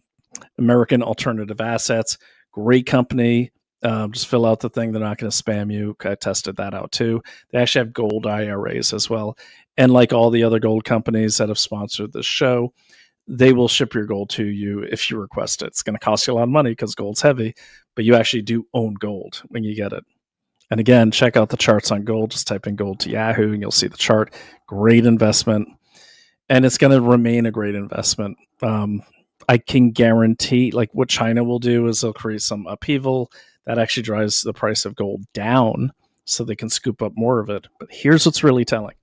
American Alternative Assets, great company. Just fill out the thing. They're not going to spam you. I tested that out too. They actually have gold IRAs as well. And like all the other gold companies that have sponsored this show, they will ship your gold to you if you request it. It's going to cost you a lot of money because gold's heavy, but you actually do own gold when you get it. And again, check out the charts on gold. Just type in gold to Yahoo and you'll see the chart. Great investment. And it's going to remain a great investment. I can guarantee, like what China will do is they'll create some upheaval that actually drives the price of gold down so they can scoop up more of it. But here's what's really telling.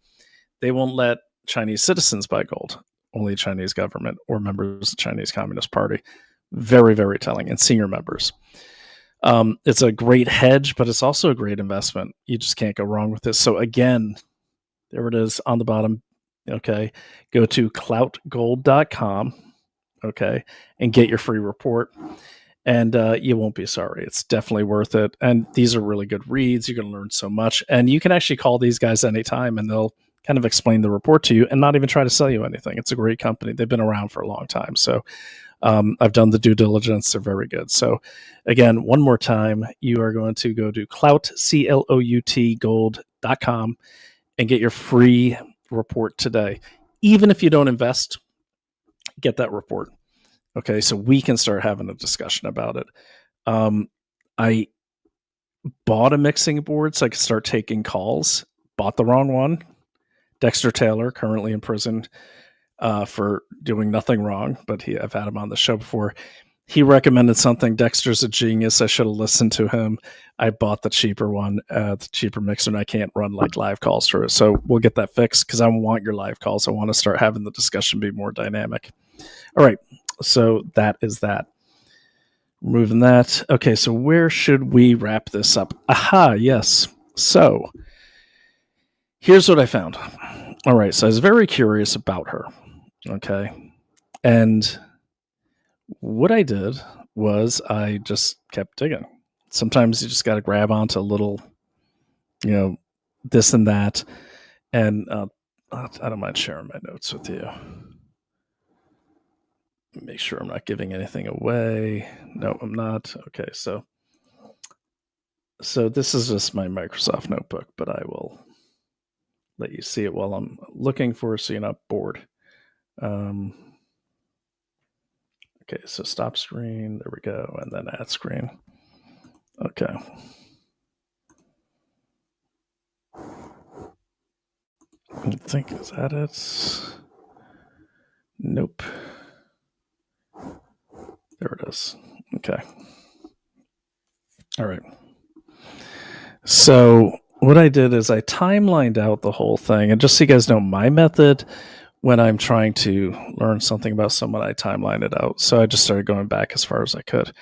They won't let Chinese citizens buy gold, only Chinese government or members of the Chinese Communist Party. Very, very telling, and senior members. It's a great hedge, but it's also a great investment. You just can't go wrong with this. So again, there it is on the bottom. Okay, go to cloutgold.com. Okay, and get your free report. And you won't be sorry. It's definitely worth it. And these are really good reads. You're going to learn so much. And you can actually call these guys anytime and they'll kind of explain the report to you and not even try to sell you anything. It's a great company. They've been around for a long time. So I've done the due diligence. They're very good. So again, one more time, you are going to go to CLOUT gold.com and get your free report today. Even if you don't invest, get that report. Okay, so we can start having a discussion about it. I bought a mixing board so I could start taking calls. Bought the wrong one. Dexter Taylor, currently in prison for doing nothing wrong, but I've had him on the show before. He recommended something. Dexter's a genius. I should have listened to him. I bought the cheaper one, the cheaper mixer, and I can't run like live calls through it. So we'll get that fixed because I want your live calls. I want to start having the discussion be more dynamic. All right. So that is that. Removing that. Okay, so where should we wrap this up? Aha, yes. So here's what I found. All right, so I was very curious about her. Okay. And what I did was I just kept digging. Sometimes you just got to grab onto a little, this and that. And I don't mind sharing my notes with you. Make sure I'm not giving anything away. No, I'm not. Okay, so this is just my Microsoft notebook, but I will let you see it while I'm looking for it so you're not bored. Okay, so stop screen. There we go. And then add screen. Okay. I think, is that it? Nope. There it is. Okay. All right. So what I did is I timelined out the whole thing. And just so you guys know, my method when I'm trying to learn something about someone, I timeline it out. So I just started going back as far as I could.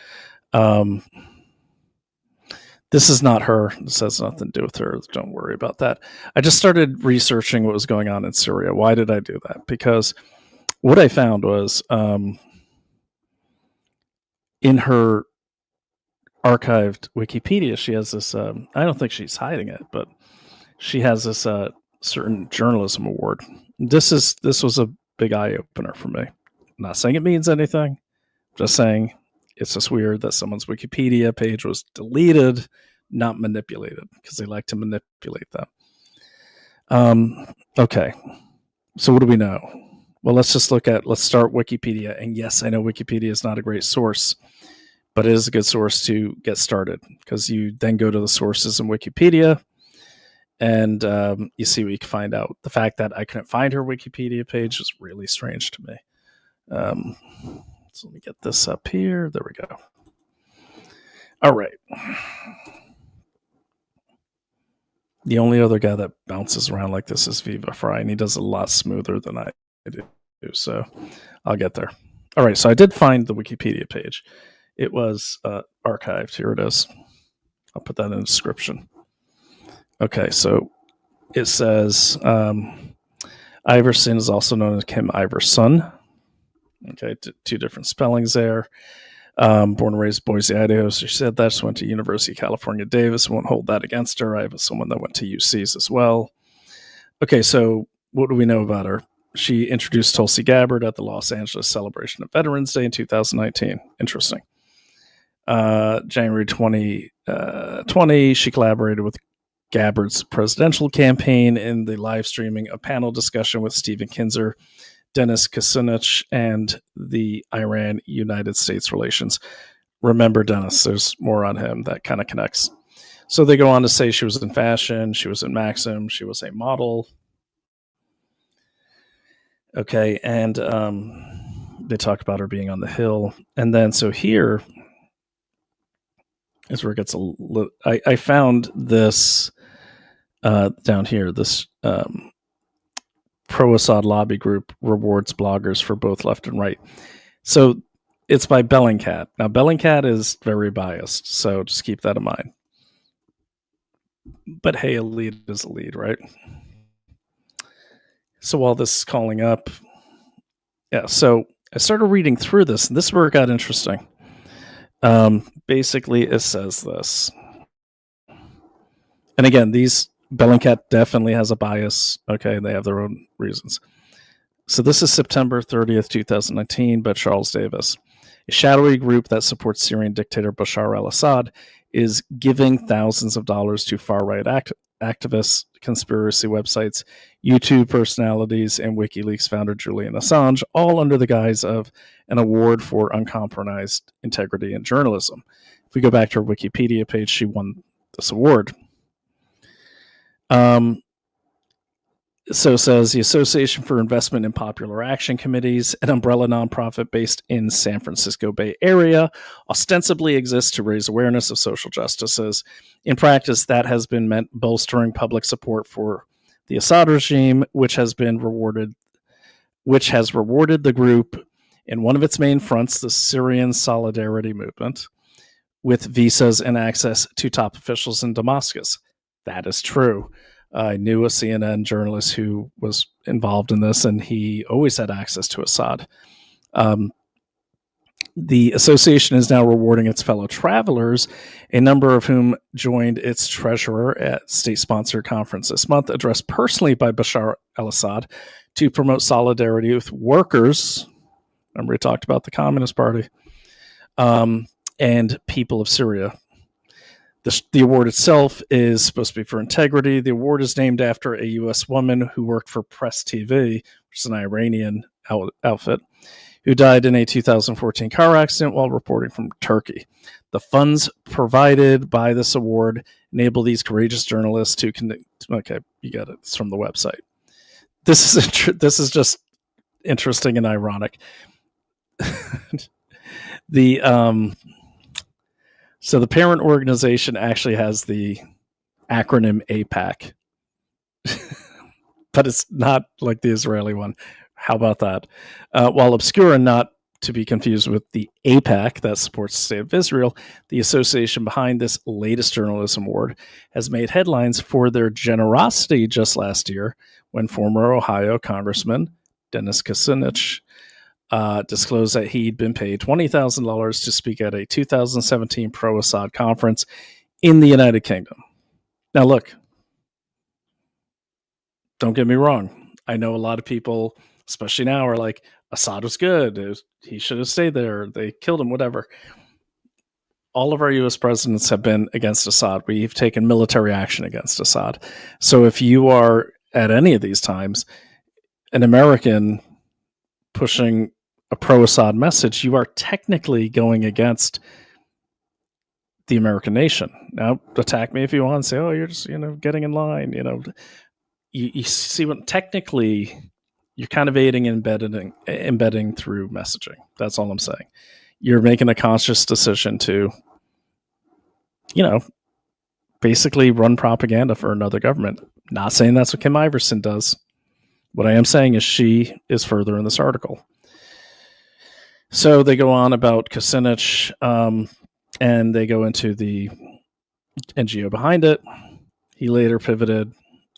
This is not her. This has nothing to do with her. Don't worry about that. I just started researching what was going on in Syria. Why did I do that? Because what I found was... in her archived Wikipedia, she has this, I don't think she's hiding it, but she has this certain journalism award. This was a big eye opener for me. I'm not saying it means anything, just saying it's just weird that someone's Wikipedia page was deleted, not manipulated, because they like to manipulate them. Okay, so what do we know? Well, let's start Wikipedia. And yes, I know Wikipedia is not a great source, but it is a good source to get started, because you then go to the sources in Wikipedia and you see what you can find out. The fact that I couldn't find her Wikipedia page is really strange to me. So let me get this up here. There we go. All right. The only other guy that bounces around like this is Viva Fry, and he does it a lot smoother than I do. So I'll get there. All right. So I did find the Wikipedia page. It was archived. Here it is. I'll put that in the description. Okay. So it says Iversen is also known as Kim Iversen. Okay. Two different spellings there. Born and raised Boise, Idaho. So she said that. She went to University of California, Davis. Won't hold that against her. I have someone that went to UCs as well. Okay, so what do we know about her? She introduced Tulsi Gabbard at the Los Angeles celebration of Veterans Day in 2019. Interesting. January 2020, she collaborated with Gabbard's presidential campaign in the live streaming a panel discussion with Stephen Kinzer, Dennis Kucinich, and the Iran-United States relations. Remember Dennis, there's more on him that kind of connects. So they go on to say she was in fashion, she was in Maxim, she was a model. Okay, and they talk about her being on the Hill. And then, so here is where it gets a little... I found this down here, this... pro-Assad lobby group rewards bloggers for both left and right. So it's by Bellingcat. Now, Bellingcat is very biased, so just keep that in mind. But hey, a lead is a lead, right? So while this is calling up, yeah, so I started reading through this, and this is where it got interesting. Basically, it says this. And again, Bellingcat definitely has a bias. Okay, they have their own reasons. So this is September 30th, 2019, by Charles Davis. A shadowy group that supports Syrian dictator Bashar al-Assad is giving thousands of dollars to far-right activists, conspiracy websites, YouTube personalities, and WikiLeaks founder Julian Assange, all under the guise of an award for uncompromised integrity in journalism. If we go back to her Wikipedia page, she won this award. So it says the Association for Investment in Popular Action Committees, an umbrella nonprofit based in San Francisco Bay Area, ostensibly exists to raise awareness of social justices. In practice, that has been meant bolstering public support for the Assad regime, which has rewarded the group in one of its main fronts, the Syrian Solidarity Movement, with visas and access to top officials in Damascus. That is true. I knew a CNN journalist who was involved in this, and he always had access to Assad. The association is now rewarding its fellow travelers, a number of whom joined its treasurer at state-sponsored conference this month, addressed personally by Bashar al-Assad to promote solidarity with workers. Remember, we talked about the Communist Party and people of Syria. The award itself is supposed to be for integrity. The award is named after a U.S. woman who worked for Press TV, which is an Iranian outfit, who died in a 2014 car accident while reporting from Turkey. The funds provided by this award enable these courageous journalists to connect. Okay, you got it. It's from the website. This is just interesting and ironic. So the parent organization actually has the acronym AIPAC, but it's not like the Israeli one. How about that? While obscure and not to be confused with the AIPAC that supports the state of Israel, the association behind this latest journalism award has made headlines for their generosity just last year when former Ohio Congressman Dennis Kucinich disclosed that he'd been paid $20,000 to speak at a 2017 pro-Assad conference in the United Kingdom. Now, look, don't get me wrong. I know a lot of people, especially now, are like, Assad was good. He should have stayed there. They killed him, whatever. All of our U.S. presidents have been against Assad. We've taken military action against Assad. So if you are, at any of these times, an American pushing a pro-Assad message, you are technically going against the American nation. Now, attack me if you want. Say, oh, you're just, getting in line. You see what technically you're kind of aiding and embedding through messaging. That's all I'm saying. You're making a conscious decision to, basically run propaganda for another government. Not saying that's what Kim Iversen does. What I am saying is she is further in this article. So they go on about Kucinich, and they go into the NGO behind it. He later pivoted.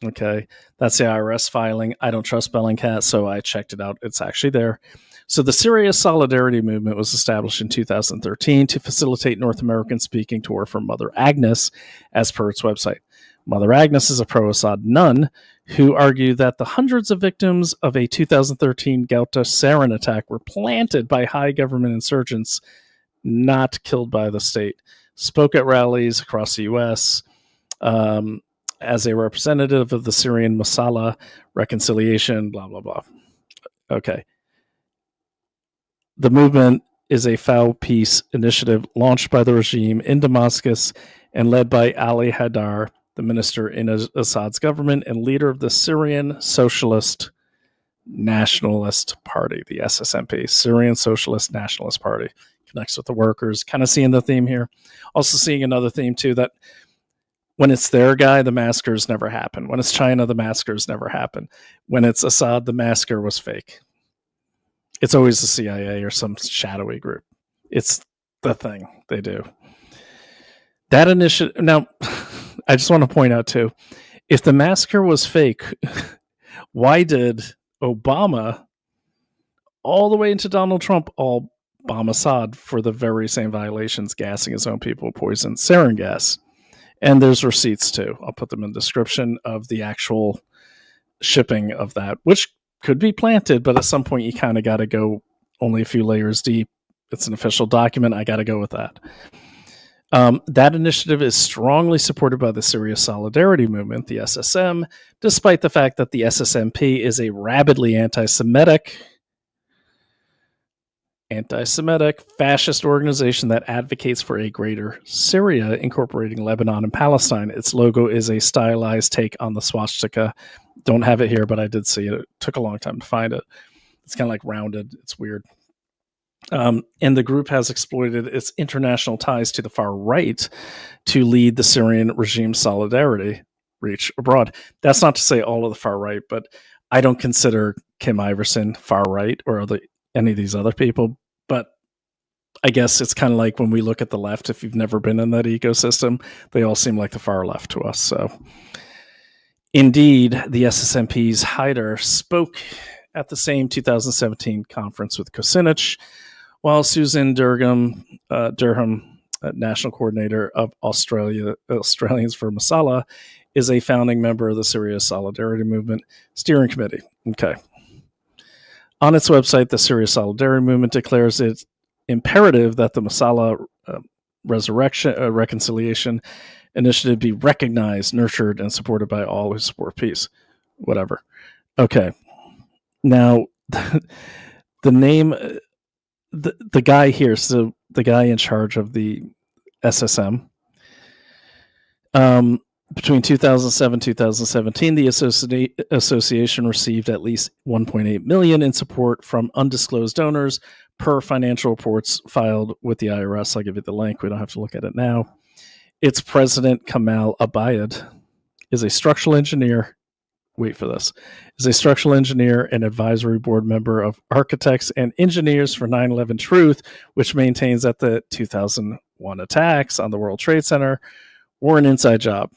Okay, that's the IRS filing. I don't trust Bellingcat, so I checked it out. It's actually there. So the Syria Solidarity Movement was established in 2013 to facilitate North American speaking tour for Mother Agnes, as per its website. Mother Agnes is a pro-Assad nun who argued that the hundreds of victims of a 2013 Ghouta sarin attack were planted by high government insurgents, not killed by the state. Spoke at rallies across the U.S., as a representative of the Syrian Masala reconciliation, blah, blah, blah. Okay. The movement is a foul peace initiative launched by the regime in Damascus and led by Ali Haidar, the minister in Assad's government and leader of the Syrian Socialist Nationalist Party, the SSNP, Syrian Socialist Nationalist Party. Connects with the workers. Kind of seeing the theme here. Also seeing another theme, too, that when it's their guy, the massacres never happen. When it's China, the massacres never happen. When it's Assad, the massacre was fake. It's always the CIA or some shadowy group. It's the thing they do. That initiative. Now, I just want to point out, too, if the massacre was fake, why did Obama, all the way into Donald Trump, all bomb Assad for the very same violations, gassing his own people, poison, sarin gas? And there's receipts too. I'll put them in the description of the actual shipping of that, which could be planted, but at some point you kind of got to go only a few layers deep. It's an official document. I got to go with that. That initiative is strongly supported by the Syria Solidarity Movement, the SSM, despite the fact that the SSMP is a rabidly anti-Semitic, fascist organization that advocates for a greater Syria, incorporating Lebanon and Palestine. Its logo is a stylized take on the swastika. Don't have it here, but I did see it. It took a long time to find it. It's kind of like rounded. It's weird. And the group has exploited its international ties to the far right to lead the Syrian regime solidarity reach abroad. That's not to say all of the far right, but I don't consider Kim Iversen far right or any of these other people. But I guess it's kind of like when we look at the left, if you've never been in that ecosystem, they all seem like the far left to us. So indeed, the SSMP's Haidar spoke at the same 2017 conference with Kucinich, while Susan Durham, National Coordinator of Australians for Masala, is a founding member of the Syria Solidarity Movement Steering Committee. Okay. On its website, the Syria Solidarity Movement declares it's imperative that the Masala reconciliation initiative be recognized, nurtured, and supported by all who support peace. Whatever. Okay. Now, the name, the guy here, so the guy in charge of the SSM, between 2007 and 2017, the association received at least $1.8 million in support from undisclosed donors per financial reports filed with the IRS. I'll give you the link. We don't have to look at it now. Its president, Kamal Abayad, is a structural engineer. Wait for this. Is a structural engineer and advisory board member of Architects and Engineers for 9/11 Truth, which maintains that the 2001 attacks on the World Trade Center were an inside job.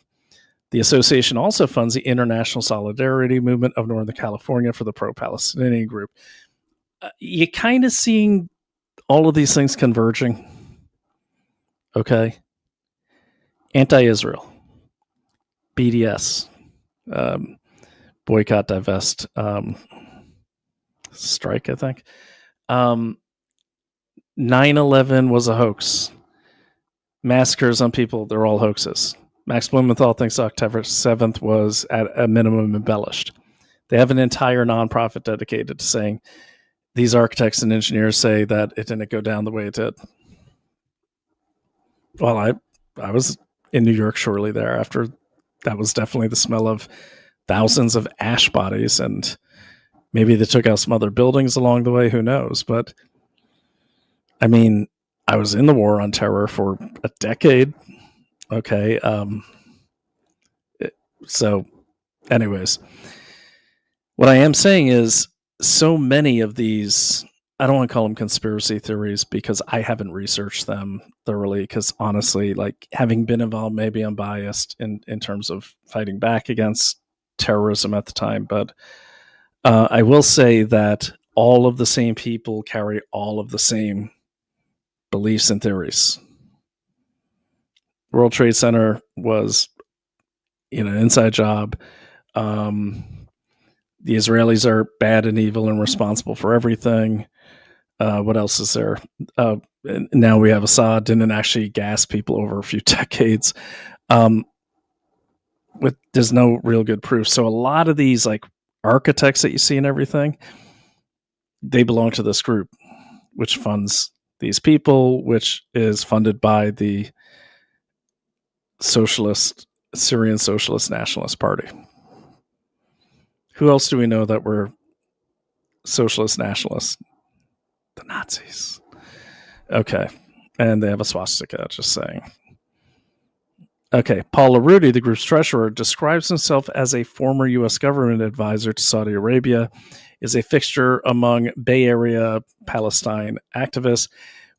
The association also funds the International Solidarity Movement of Northern California for the pro-Palestinian group. you're kind of seeing all of these things converging. Okay. Anti-Israel, BDS, boycott, divest, strike, I think. 9/11 was a hoax. Massacres on people, they're all hoaxes. Max Blumenthal thinks October 7th was at a minimum embellished. They have an entire nonprofit dedicated to saying these architects and engineers say that it didn't go down the way it did. Well, I was in New York shortly thereafter. That was definitely the smell of thousands of ash bodies, and maybe they took out some other buildings along the way. Who knows? But I mean, I was in the war on terror for a decade. Okay. So anyways, what I am saying is so many of these, I don't want to call them conspiracy theories because I haven't researched them thoroughly, because honestly, like, having been involved, maybe I'm biased in terms of fighting back against terrorism at the time. But I will say that all of the same people carry all of the same beliefs and theories. World Trade Center was, an inside job. The Israelis are bad and evil and responsible for everything. What else is there? Now we have Assad didn't actually gas people over a few decades. There's no real good proof. So a lot of these like architects that you see and everything, they belong to this group, which funds these people, which is funded by the Syrian Socialist Nationalist Party. Who else do we know that were socialist nationalists? The Nazis. Okay. And they have a swastika, just saying. Okay. Paul LaRuti, the group's treasurer, describes himself as a former U.S. government advisor to Saudi Arabia, is a fixture among Bay Area Palestine activists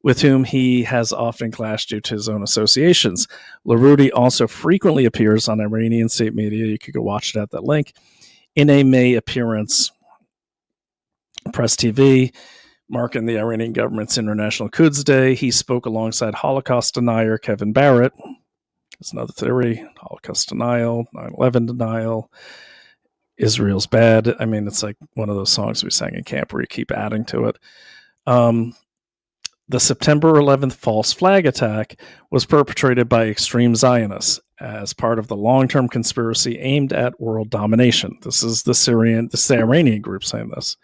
with whom he has often clashed due to his own associations. LaRuti also frequently appears on Iranian state media. You could go watch it at that link. In a May appearance, Press TV, marking the Iranian government's International Quds Day, he spoke alongside Holocaust denier Kevin Barrett. That's another theory. Holocaust denial, 9/11 denial. Israel's bad. I mean, it's like one of those songs we sang in camp where you keep adding to it. The September 11th false flag attack was perpetrated by extreme Zionists as part of the long-term conspiracy aimed at world domination. This is the Iranian group saying this.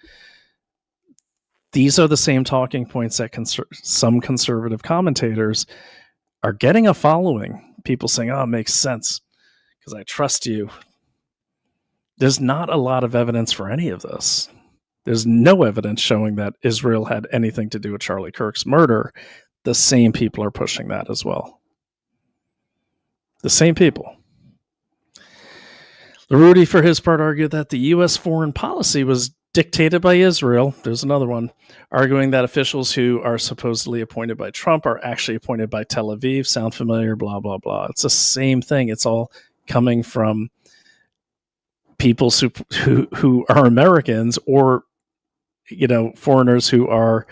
These are the same talking points that some conservative commentators are getting a following. People saying, oh, it makes sense because I trust you. There's not a lot of evidence for any of this. There's no evidence showing that Israel had anything to do with Charlie Kirk's murder. The same people are pushing that as well. The same people. LaRuti, for his part, argued that the U.S. foreign policy was dictated by Israel. There's another one, arguing that officials who are supposedly appointed by Trump are actually appointed by Tel Aviv. Sound familiar? Blah, blah. It's the same thing. It's all coming from people who are Americans or foreigners who are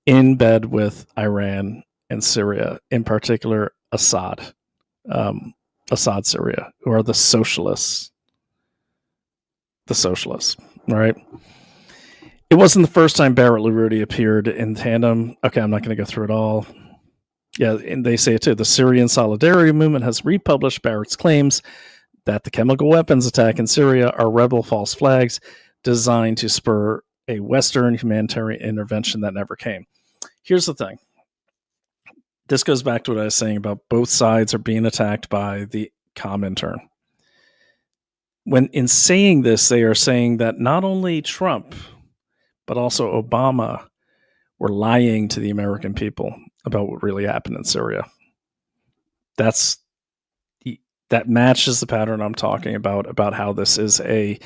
in bed with Iran and Syria, in particular Assad Syria, who are the socialists. Right? It wasn't the first time Barrett LaRuti appeared in tandem. Okay, I'm not going to go through it all. Yeah, and they say it too. The Syrian Solidarity Movement has republished Barrett's claims that the chemical weapons attack in Syria are rebel false flags designed to spur a Western humanitarian intervention that never came. Here's the thing. This goes back to what I was saying about both sides are being attacked by the COMINTERN. When in saying this, they are saying that not only Trump, but also Obama were lying to the American people about what really happened in Syria. That matches the pattern I'm talking about how this is a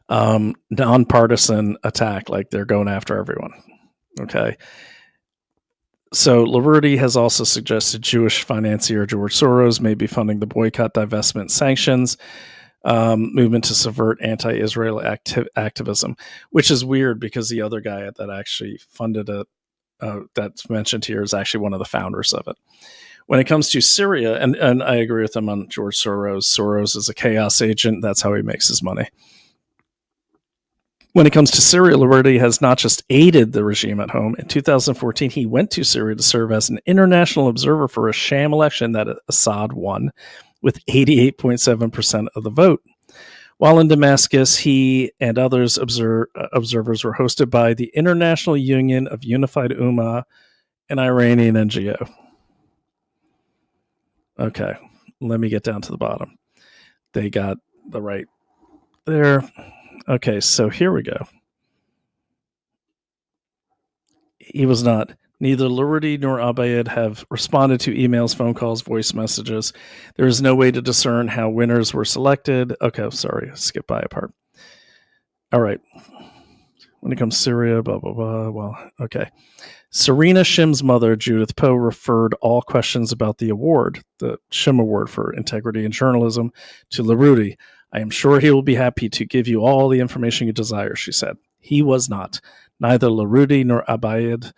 nonpartisan attack, like they're going after everyone. Okay. So LaRuti has also suggested Jewish financier George Soros may be funding the boycott, divestment, sanctions. movement to subvert anti-Israel activism, which is weird because the other guy that actually funded it, that's mentioned here, is actually one of the founders of it. When it comes to Syria, and I agree with him on George Soros. Soros is a chaos agent. That's how he makes his money. When it comes to Syria, Liberty has not just aided the regime at home. In 2014, he went to Syria to serve as an international observer for a sham election that Assad won with 88.7% of the vote. While in Damascus, he and others observers were hosted by the International Union of Unified Ummah, an Iranian NGO. Okay, let me get down to the bottom. They got the right there. Okay, so here we go. He was not. Neither Liberty nor Abayed have responded to emails, phone calls, voice messages. There is no way to discern how winners were selected. Okay, sorry, skip by a part. All right. When it comes to Syria, blah, blah, blah. Well, okay. Serena Shim's mother, Judith Poe, referred all questions about the award, the Shim Award for Integrity in Journalism, to Liberty. I am sure he will be happy to give you all the information you desire, she said. He was not. Neither Larudi nor Abayed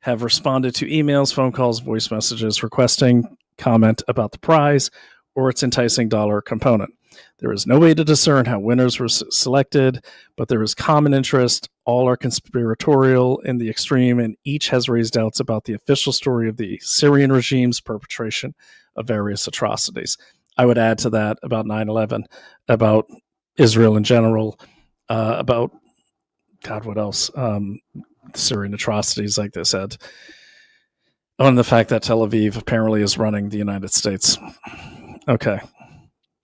have responded to emails, phone calls, voice messages requesting comment about the prize or its enticing dollar component. There is no way to discern how winners were selected, but there is common interest. All are conspiratorial in the extreme, and each has raised doubts about the official story of the Syrian regime's perpetration of various atrocities. I would add to that about 9/11, about Israel in general, about, God, what else? Syrian atrocities, like they said. On the fact that Tel Aviv apparently is running the United States. Okay.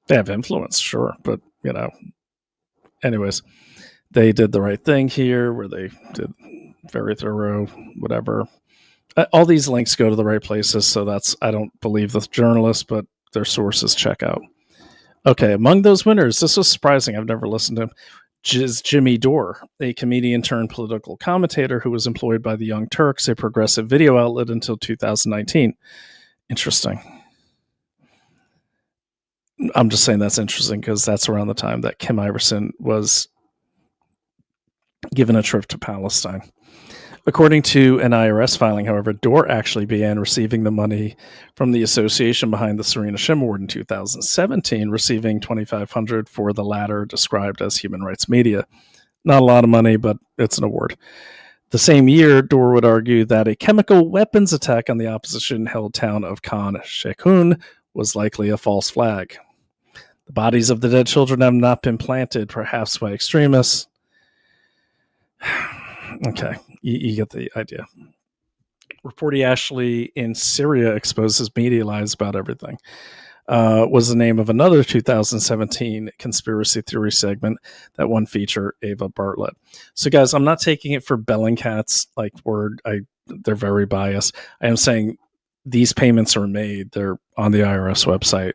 They have influence, sure, but, you know, anyways, they did the right thing here where they did very thorough, whatever. All these links go to the right places, so that's, I don't believe the journalists, but their sources check out. Okay, among those winners, this was surprising. I've never listened to him. Is Jimmy Dore, a comedian turned political commentator who was employed by the Young Turks, a progressive video outlet, until 2019. Interesting. I'm just saying that's interesting because that's around the time that Kim Iversen was given a trip to Palestine. According to an IRS filing, however, Dore actually began receiving the money from the association behind the Serena Shim Award in 2017, receiving $2,500 for the latter, described as human rights media. Not a lot of money, but it's an award. The same year, Dore would argue that a chemical weapons attack on the opposition-held town of Khan Sheikhoun was likely a false flag. The bodies of the dead children have not been planted, perhaps by extremists. Okay, you get the idea. Reporter Ashley in Syria exposes media lies about everything. Was the name of another 2017 conspiracy theory segment that won feature Ava Bartlett. So, guys, I'm not taking it for Bellingcat's like word. They're very biased. I am saying these payments are made. They're on the IRS website.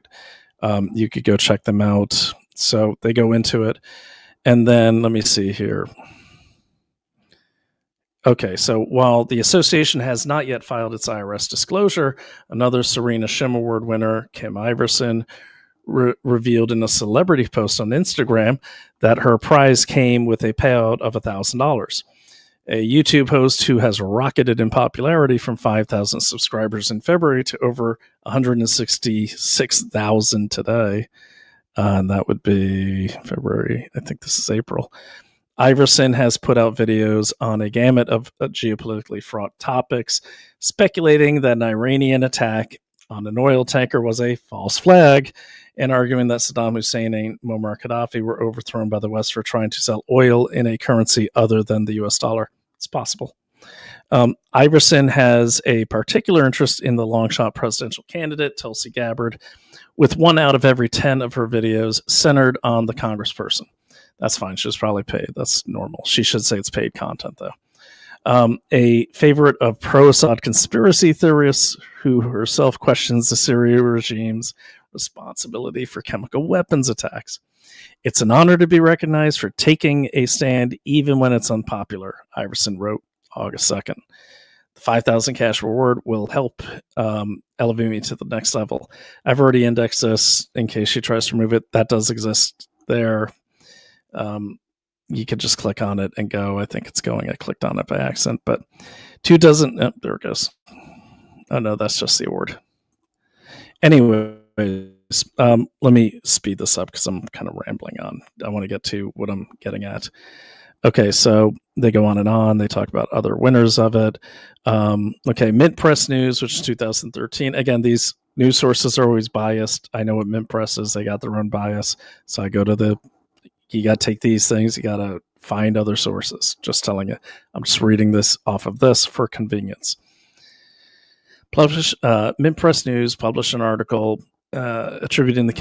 You could go check them out. So they go into it. And then let me see here. Okay, so while the association has not yet filed its IRS disclosure, another Serena Shim Award winner, Kim Iversen, revealed in a celebrity post on Instagram that her prize came with a payout of $1,000. A YouTube host who has rocketed in popularity from 5,000 subscribers in February to over 166,000 today. And that would be February. I think this is April. Iversen has put out videos on a gamut of geopolitically fraught topics, speculating that an Iranian attack on an oil tanker was a false flag, and arguing that Saddam Hussein and Muammar Gaddafi were overthrown by the West for trying to sell oil in a currency other than the US dollar. It's possible. Iversen has a particular interest in the long-shot presidential candidate, Tulsi Gabbard, with 1 out of every 10 of her videos centered on the congressperson. That's fine. She was probably paid. That's normal. She should say it's paid content, though. A favorite of pro-Assad conspiracy theorists who herself questions the Syria regime's responsibility for chemical weapons attacks. It's an honor to be recognized for taking a stand even when it's unpopular, Iversen wrote August 2nd. The 5,000 cash reward will help elevate me to the next level. I've already indexed this in case she tries to remove it. That does exist there. You could just click on it and go. I think it's going. I clicked on it by accident, but 2 doesn't. Oh, there it goes. Oh no, that's just the award. Anyways, let me speed this up because I'm kind of rambling on. I want to get to what I'm getting at. Okay, so they go on and on. They talk about other winners of it. Okay, Mint Press News, which is 2013. Again, these news sources are always biased. I know what Mint Press is. They got their own bias. So I go to you got to take these things. You got to find other sources. Just telling you. I'm just reading this off of this for convenience. Mint Press News published an article attributing the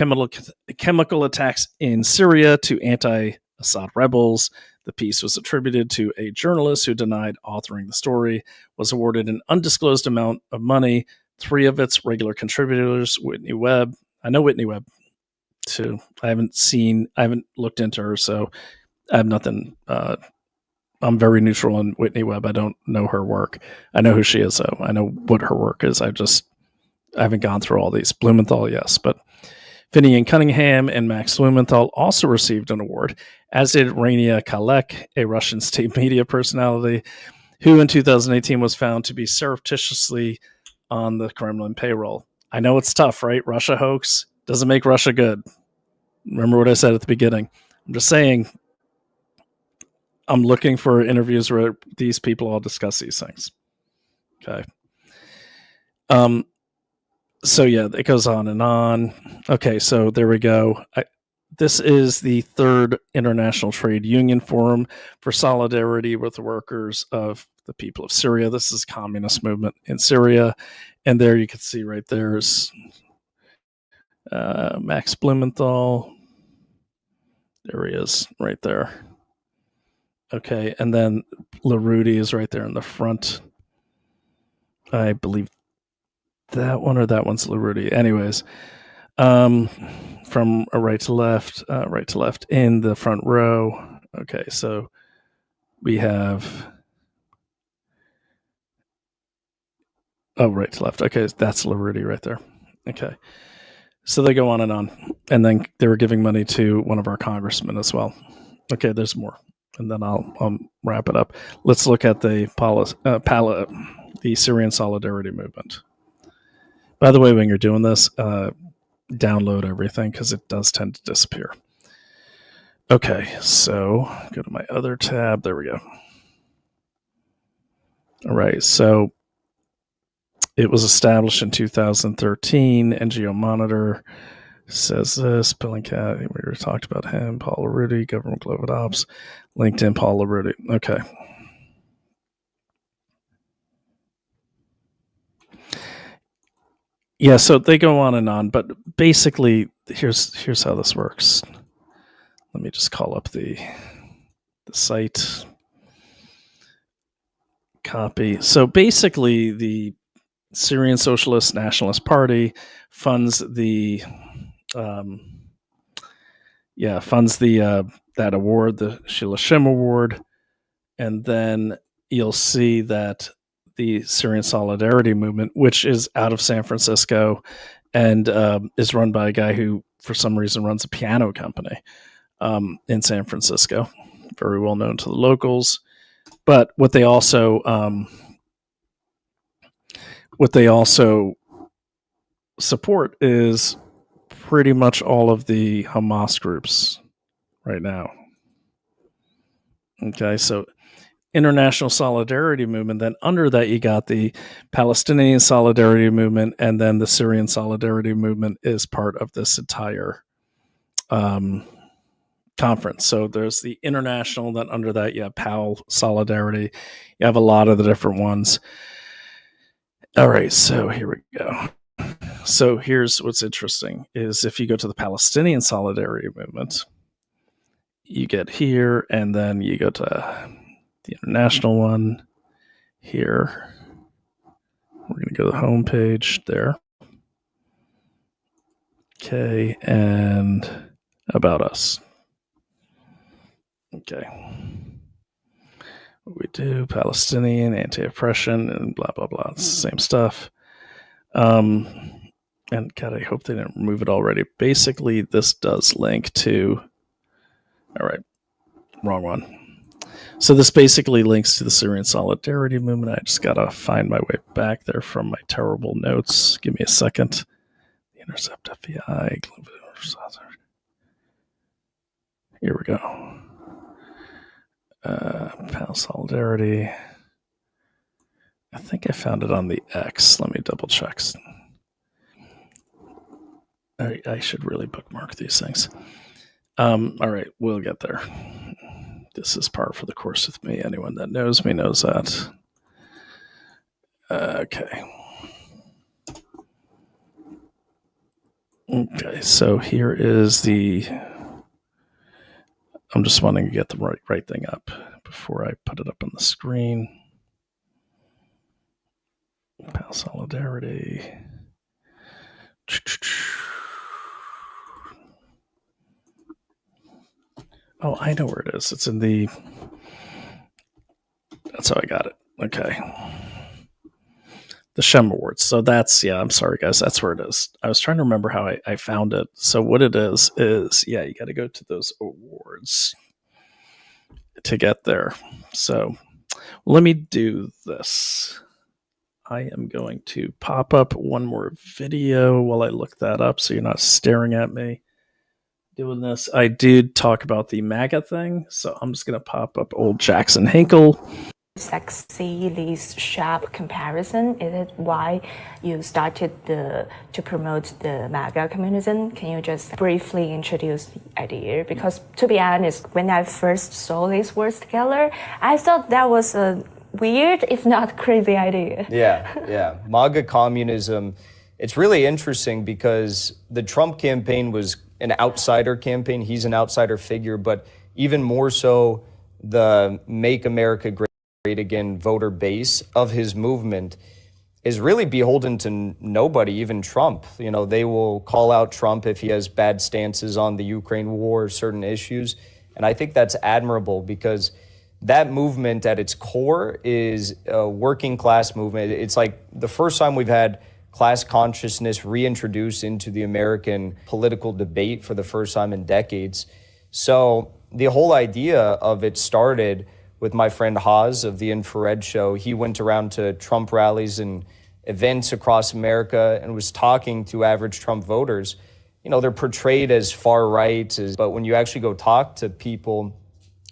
chemical attacks in Syria to anti-Assad rebels. The piece was attributed to a journalist who denied authoring the story, was awarded an undisclosed amount of money. 3 of its regular contributors, Whitney Webb. I know Whitney Webb too. I haven't looked into her, so I have nothing. I'm very neutral on Whitney Webb. I don't know her work. I know who she is, though. I know what her work is. I haven't gone through all these. Blumenthal, yes, but Finian Cunningham and Max Blumenthal also received an award, as did Rania Kalek, a Russian state media personality, who in 2018 was found to be surreptitiously on the Kremlin payroll. I know it's tough, right? Russia hoax doesn't make Russia good. Remember what I said at the beginning. I'm just saying, I'm looking for interviews where these people all discuss these things. Okay. So yeah, it goes on and on. Okay, so there we go. This is the 3rd International Trade Union Forum for Solidarity with the Workers of the People of Syria. This is communist movement in Syria. And there you can see right there's Max Blumenthal. There he is right there. Okay, and then LaRudy is right there in the front. I believe that one or that one's LaRudy. Anyways, from right to left in the front row. Okay, so we have right to left. Okay, that's LaRudy right there. Okay, so they go on, and then they were giving money to one of our congressmen as well. Okay, there's more. And then I'll wrap it up. Let's look at the Syrian Solidarity Movement. By the way, when you're doing this, download everything because it does tend to disappear. Okay, so go to my other tab. There we go. All right, so it was established in 2013. NGO Monitor says this. Billingcat, we already talked about him. Paul LaRudy, Government Global Ops. LinkedIn, Paul LaRudy. Okay. Yeah, so they go on and on, but basically, here's how this works. Let me just call up the site. Copy. So basically, the Syrian Socialist Nationalist Party funds the that award, the Shilashim Award, and then you'll see that the Syrian Solidarity Movement, which is out of San Francisco and is run by a guy who, for some reason, runs a piano company in San Francisco, very well known to the locals. But what they also support is pretty much all of the Hamas groups right now. Okay, so International Solidarity Movement, then under that you got the Palestinian Solidarity Movement, and then the Syrian Solidarity Movement is part of this entire conference. So there's the international, then under that you have PAL Solidarity. You have a lot of the different ones. All right, so here we go. So here's what's interesting is if you go to the Palestinian Solidarity Movement, you get here, and then you go to the international one here. We're going to go to the home page there. Okay, and about us. Okay. we do Palestinian, anti-oppression, and blah, blah, blah. It's the same stuff. And God, I hope they didn't remove it already. Basically, this does link to, all right, wrong one. So this basically links to the Syrian Solidarity Movement. I just got to find my way back there from my terrible notes. Give me a second. The Intercept FBI. Here we go. Pal Solidarity. I think I found it on the X. Let me double check. I should really bookmark these things. All right, we'll get there. This is par for the course with me. Anyone that knows me knows that. Okay. Okay, so here is the... I'm just wanting to get the right thing up before I put it up on the screen. Pal Solidarity. Oh, I know where it is. It's in the... That's how I got it. Okay. The Shem Awards. So that's, yeah, I'm sorry, guys. That's where it is. I was trying to remember how I found it. So what it is, yeah, you got to go to those awards to get there. So let me do this. I am going to pop up one more video while I look that up so you're not staring at me doing this. I did talk about the MAGA thing, so I'm just going to pop up old Jackson Hinkle. Sexy, this sharp comparison, is it why you started to promote the MAGA communism? Can you just briefly introduce the idea? Because to be honest, when I first saw these words together, I thought that was a weird, if not crazy idea. Yeah. MAGA communism, it's really interesting because the Trump campaign was an outsider campaign. He's an outsider figure, but even more so, the Make America Great Again voter base of his movement is really beholden to nobody, even Trump. You know, they will call out Trump if he has bad stances on the Ukraine war or certain issues. And I think that's admirable because that movement at its core is a working class movement. It's like the first time we've had class consciousness reintroduced into the American political debate for the first time in decades. So the whole idea of it started with my friend Haas of the Infrared Show. He went around to Trump rallies and events across America and was talking to average Trump voters. You know, they're portrayed as far right, but when you actually go talk to people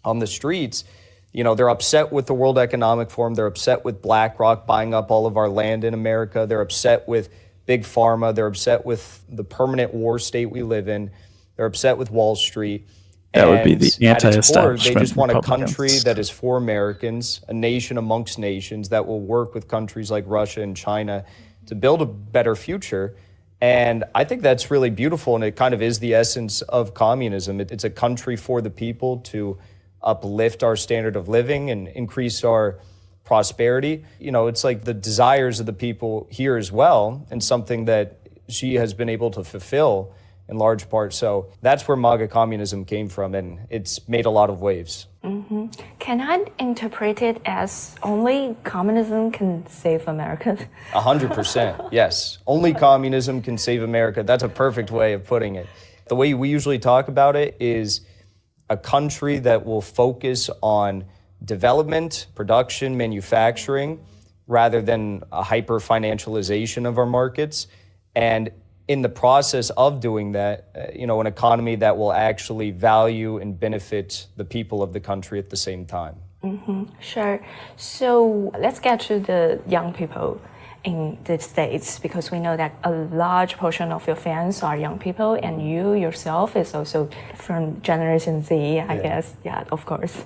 on the streets, you know, they're upset with the World Economic Forum. They're upset with BlackRock buying up all of our land in America. They're upset with Big Pharma. They're upset with the permanent war state we live in. They're upset with Wall Street. That would be the anti-establishment. They just want a country that is for Americans, a nation amongst nations that will work with countries like Russia and China to build a better future. And I think that's really beautiful, and it kind of is the essence of communism. It's a country for the people to uplift our standard of living and increase our prosperity. You know, it's like the desires of the people here as well, and something that she has been able to fulfill in large part. So that's where MAGA communism came from, and it's made a lot of waves. Mm-hmm. Can I interpret it as only communism can save America? 100%, yes. Only communism can save America. That's a perfect way of putting it. The way we usually talk about it is a country that will focus on development, production, manufacturing, rather than a hyper-financialization of our markets. And in the process of doing that, you know, an economy that will actually value and benefit the people of the country at the same time. Mm-hmm. Sure. So let's get to the young people in the States, because we know that a large portion of your fans are young people, and you yourself is also from Generation Z, I guess. Yeah, of course.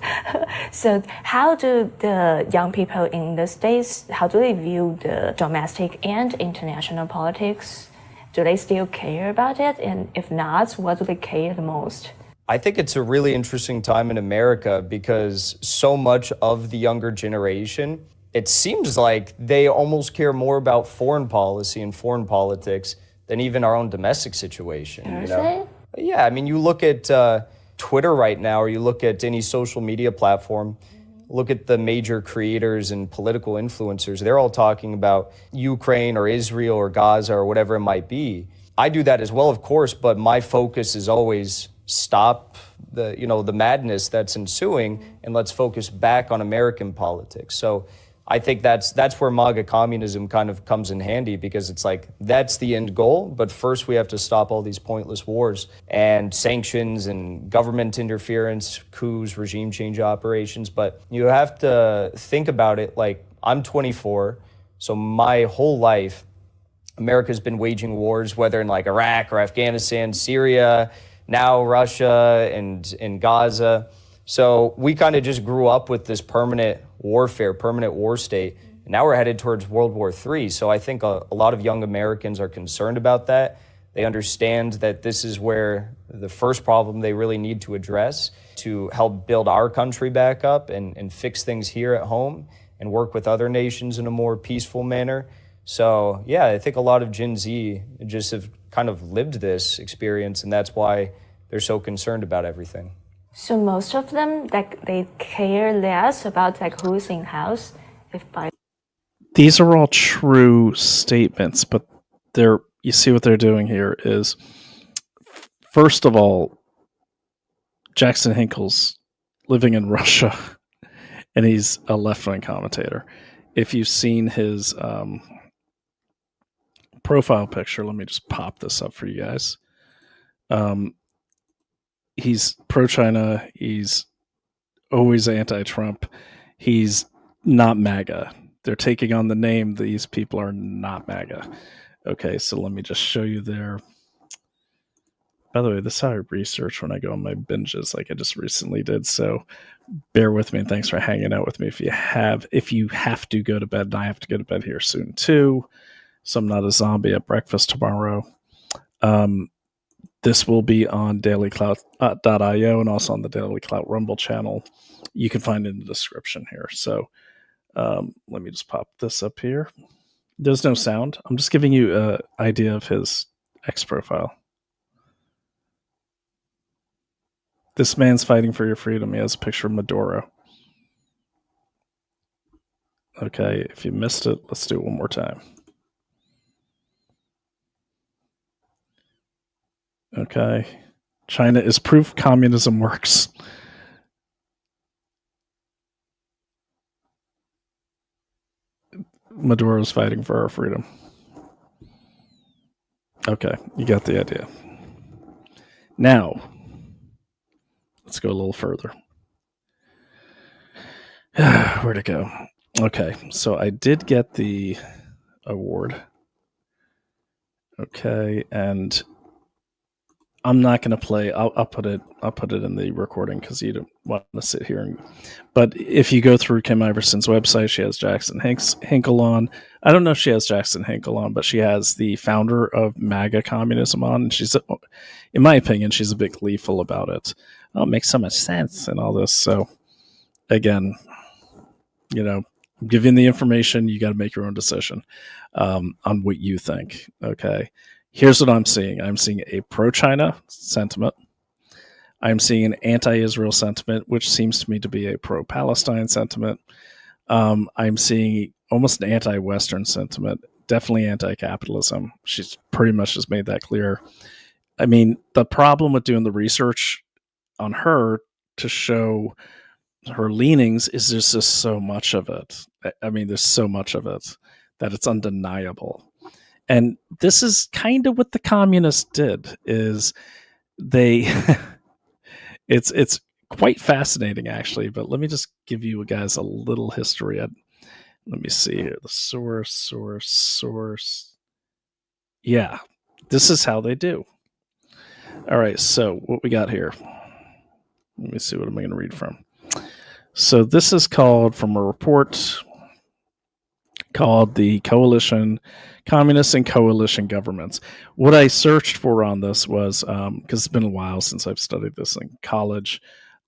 So how do the young people in the States, how do they view the domestic and international politics? Do they still care about it? And if not, what do they care the most? I think it's a really interesting time in America because so much of the younger generation, it seems like they almost care more about foreign policy and foreign politics than even our own domestic situation. You know? Yeah, I mean, you look at Twitter right now, or you look at any social media platform, look at the major creators and political influencers. They're all talking about Ukraine or Israel or Gaza or whatever it might be. I do that as well, of course, but my focus is always stop the madness that's ensuing, and let's focus back on American politics. So I think that's where MAGA communism kind of comes in handy, because it's like, that's the end goal, but first we have to stop all these pointless wars and sanctions and government interference, coups, regime change operations. But you have to think about it like, I'm 24, so my whole life, America's been waging wars, whether in like Iraq or Afghanistan, Syria, now Russia and Gaza. So we kind of just grew up with this permanent warfare, permanent war state. And now we're headed towards World War III. So I think a lot of young Americans are concerned about that. They understand that this is where the first problem they really need to address to help build our country back up and fix things here at home and work with other nations in a more peaceful manner. So yeah, I think a lot of Gen Z just have kind of lived this experience, and that's why they're so concerned about everything. So most of them, like, they care less about like who's in house. These are all true statements, but you see what they're doing here is, first of all, Jackson Hinkle's living in Russia, and he's a left-wing commentator. If you've seen his profile picture, let me just pop this up for you guys. He's pro-China. He's always anti-Trump. He's not MAGA. They're taking on the name. These people are not MAGA. Okay, so let me just show you there. By the way, this is how I research when I go on my binges, like I just recently did. So bear with me, and thanks for hanging out with me. If you have to go to bed, and I have to go to bed here soon too, so I'm not a zombie at breakfast tomorrow. This will be on dailyclout.io and also on the Daily Clout Rumble channel. You can find it in the description here. So let me just pop this up here. There's no sound. I'm just giving you an idea of his X profile. This man's fighting for your freedom. He has a picture of Maduro. Okay, if you missed it, let's do it one more time. Okay. China is proof communism works. Maduro's fighting for our freedom. Okay, you got the idea. Now, let's go a little further. Where'd it go? Okay, so I did get the award. Okay, and I'm not going to play. I'll put it in the recording because you don't want to sit here. But if you go through Kim Iversen's website, she has Jackson Hinkle on. I don't know if she has Jackson Hinkle on, but she has the founder of MAGA communism on. And she's, in my opinion, she's a bit gleeful about it. Oh, it makes so much sense and all this. So again, giving the information, you got to make your own decision on what you think. Okay. Here's what I'm seeing. I'm seeing a pro-China sentiment. I'm seeing an anti-Israel sentiment, which seems to me to be a pro-Palestine sentiment. I'm seeing almost an anti-Western sentiment, definitely anti-capitalism. She's pretty much just made that clear. I mean, the problem with doing the research on her to show her leanings is there's just so much of it. I mean, there's so much of it that it's undeniable. And this is kind of what the communists did, is they, it's quite fascinating actually, but let me just give you guys a little history. Let me see here, the source. Yeah, this is how they do. All right, so what we got here, let me see, what am I going to read from? So this is called from a report called the Coalition, Communists and Coalition Governments. What I searched for on this was, because it's been a while since I've studied this in college.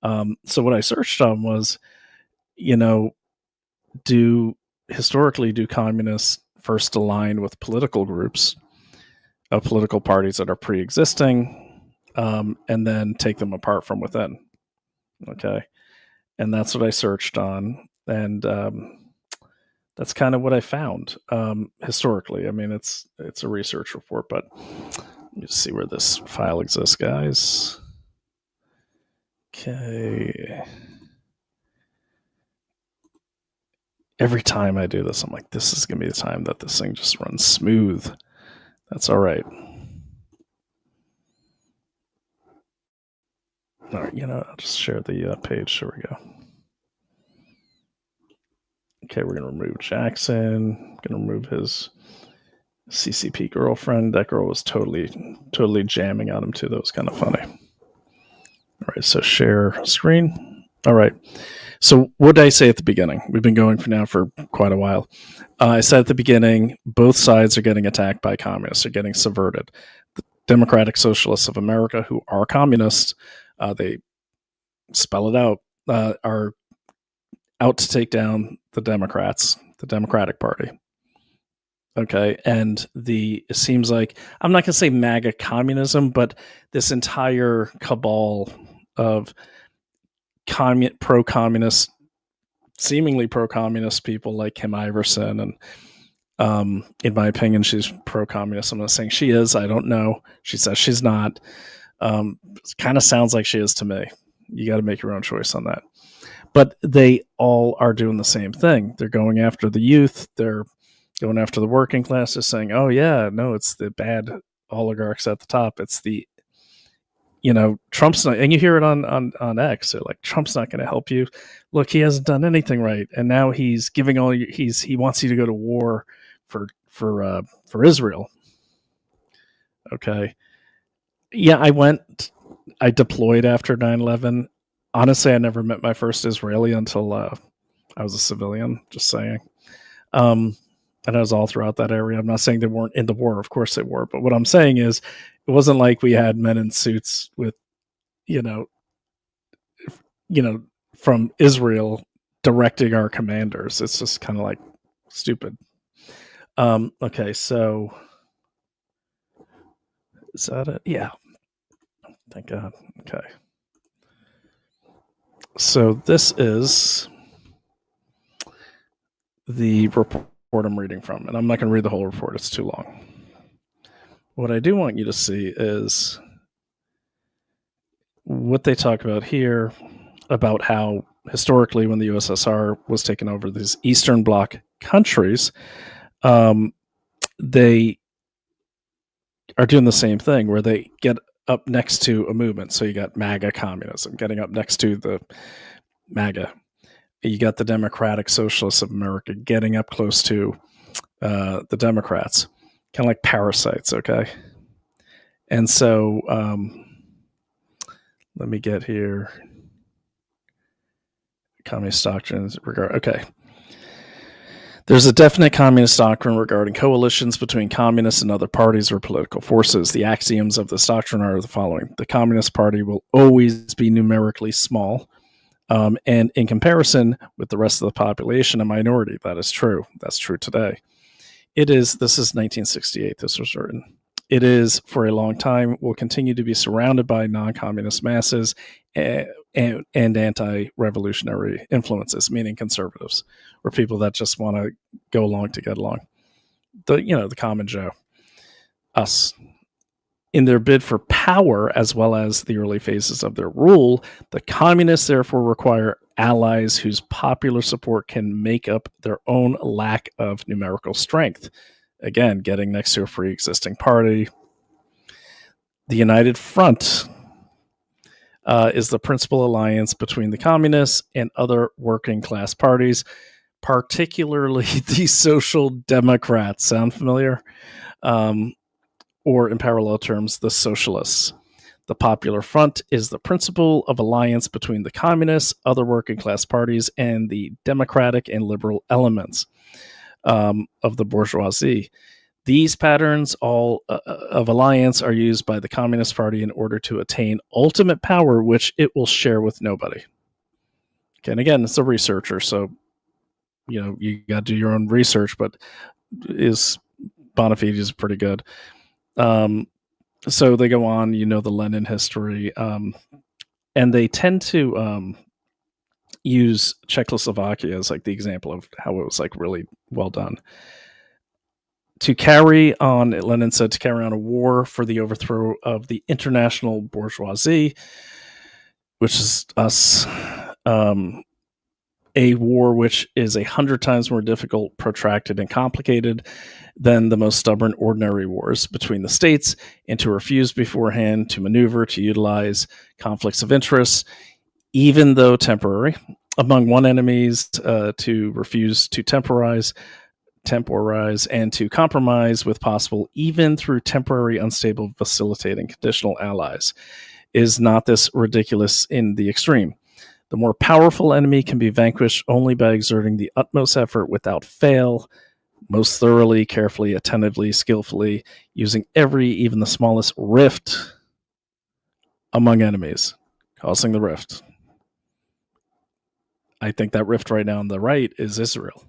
So what I searched on was, do communists first align with political groups, political parties that are pre-existing, and then take them apart from within? Okay. and that's what I searched on, and that's kind of what I found historically. I mean, it's a research report, but let me just see where this file exists, guys. Okay. Every time I do this, I'm like, this is going to be the time that this thing just runs smooth. That's all right. All right, I'll just share the page. There we go. Okay, we're going to remove Jackson. Going to remove his CCP girlfriend. That girl was totally jamming on him too. That was kind of funny. All right, so share screen. All right. So what did I say at the beginning? We've been going for quite a while. I said at the beginning, both sides are getting attacked by communists, are getting subverted. The Democratic Socialists of America, who are communists, they spell it out, are out to take down the Democrats, the Democratic Party. Okay, and it seems like, I'm not going to say MAGA communism, but this entire cabal of pro-communist, seemingly pro-communist people like Kim Iversen, and in my opinion, she's pro-communist. I'm not saying she is. I don't know. She says she's not. It kind of sounds like she is to me. You got to make your own choice on that. But they all are doing the same thing. They're going after the youth. They're going after the working classes, saying, "Oh yeah, no, it's the bad oligarchs at the top. It's the Trump's not," and you hear it on X. They're like, "Trump's not going to help you. Look, he hasn't done anything right, and now he's giving he wants you to go to war for Israel." Okay, yeah, I deployed after 9/11. Honestly, I never met my first Israeli until I was a civilian. Just saying, and I was all throughout that area. I'm not saying they weren't in the war. Of course they were, but what I'm saying is, it wasn't like we had men in suits with, from Israel directing our commanders. It's just kind of like stupid. Okay, so is that it? Yeah. Thank God. Okay. So this is the report I'm reading from, and I'm not going to read the whole report. It's too long. What I do want you to see is what they talk about here, about how historically, when the USSR was taking over these Eastern Bloc countries, they are doing the same thing where they get up next to a movement. So you got MAGA communism getting up next to the MAGA. You got the Democratic Socialists of America getting up close to the Democrats, kind of like parasites, okay? And so let me get here. Communist doctrines okay. There's a definite communist doctrine regarding coalitions between communists and other parties or political forces. The axioms of this doctrine are the following. The Communist Party will always be numerically small, and in comparison with the rest of the population, a minority. That is true. That's true today. This is 1968, this was written. It is, for a long time, will continue to be surrounded by non-communist masses and anti-revolutionary influences, meaning conservatives, or people that just want to go along to get along. The common Joe. Us. In their bid for power, as well as the early phases of their rule, the communists therefore require allies whose popular support can make up their own lack of numerical strength. Again, getting next to a pre-existing party. The United Front is the principal alliance between the communists and other working class parties, particularly the Social Democrats. Sound familiar? Or in parallel terms, the Socialists. The Popular Front is the principle of alliance between the communists, other working class parties, and the democratic and liberal elements of the bourgeoisie. These patterns of alliance are used by the Communist Party in order to attain ultimate power, which it will share with nobody. Okay, and again, it's a researcher, so you got to do your own research, but Bonafide is pretty good. So they go on, the Lenin history, and they tend to use Czechoslovakia as like the example of how it was like really well done. To carry on, Lenin said, to carry on a war for the overthrow of the international bourgeoisie, which is us, a war which is 100 times more difficult, protracted, and complicated than the most stubborn ordinary wars between the states, and to refuse beforehand to maneuver, to utilize conflicts of interest, even though temporary, among one enemies, to refuse to temporize, and to compromise with possible, even through temporary, unstable, vacillating, conditional allies. Is not this ridiculous in the extreme? The more powerful enemy can be vanquished only by exerting the utmost effort without fail, most thoroughly, carefully, attentively, skillfully, using every, even the smallest rift among enemies, causing the rift. I think that rift right now on the right is Israel.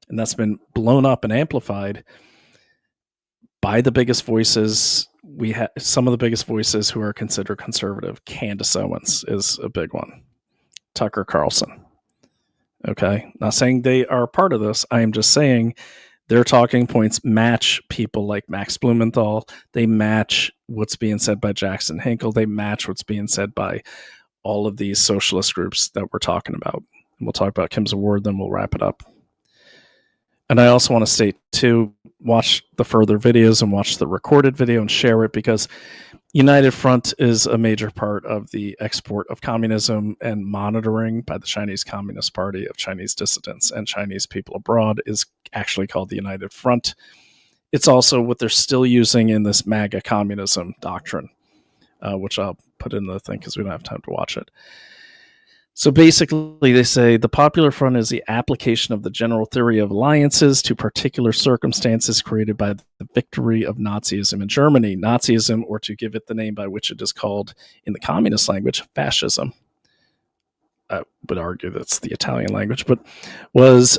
And that's been blown up and amplified by the biggest voices. We have some of the biggest voices who are considered conservative. Candace Owens is a big one. Tucker Carlson. Okay. Not saying they are part of this. I am just saying their talking points match people like Max Blumenthal. They match what's being said by Jackson Hinkle. They match what's being said by all of these socialist groups that we're talking about. And we'll talk about Kim's award, then we'll wrap it up. And I also want to state, too, watch the further videos and watch the recorded video and share it, because United Front is a major part of the export of communism, and monitoring by the Chinese Communist Party of Chinese dissidents and Chinese people abroad is actually called the United Front. It's also what they're still using in this MAGA communism doctrine, which I'll put in the thing because we don't have time to watch it. So basically, they say the Popular Front is the application of the general theory of alliances to particular circumstances created by the victory of Nazism in Germany. Nazism, or to give it the name by which it is called in the communist language, fascism. I would argue that's the Italian language, but was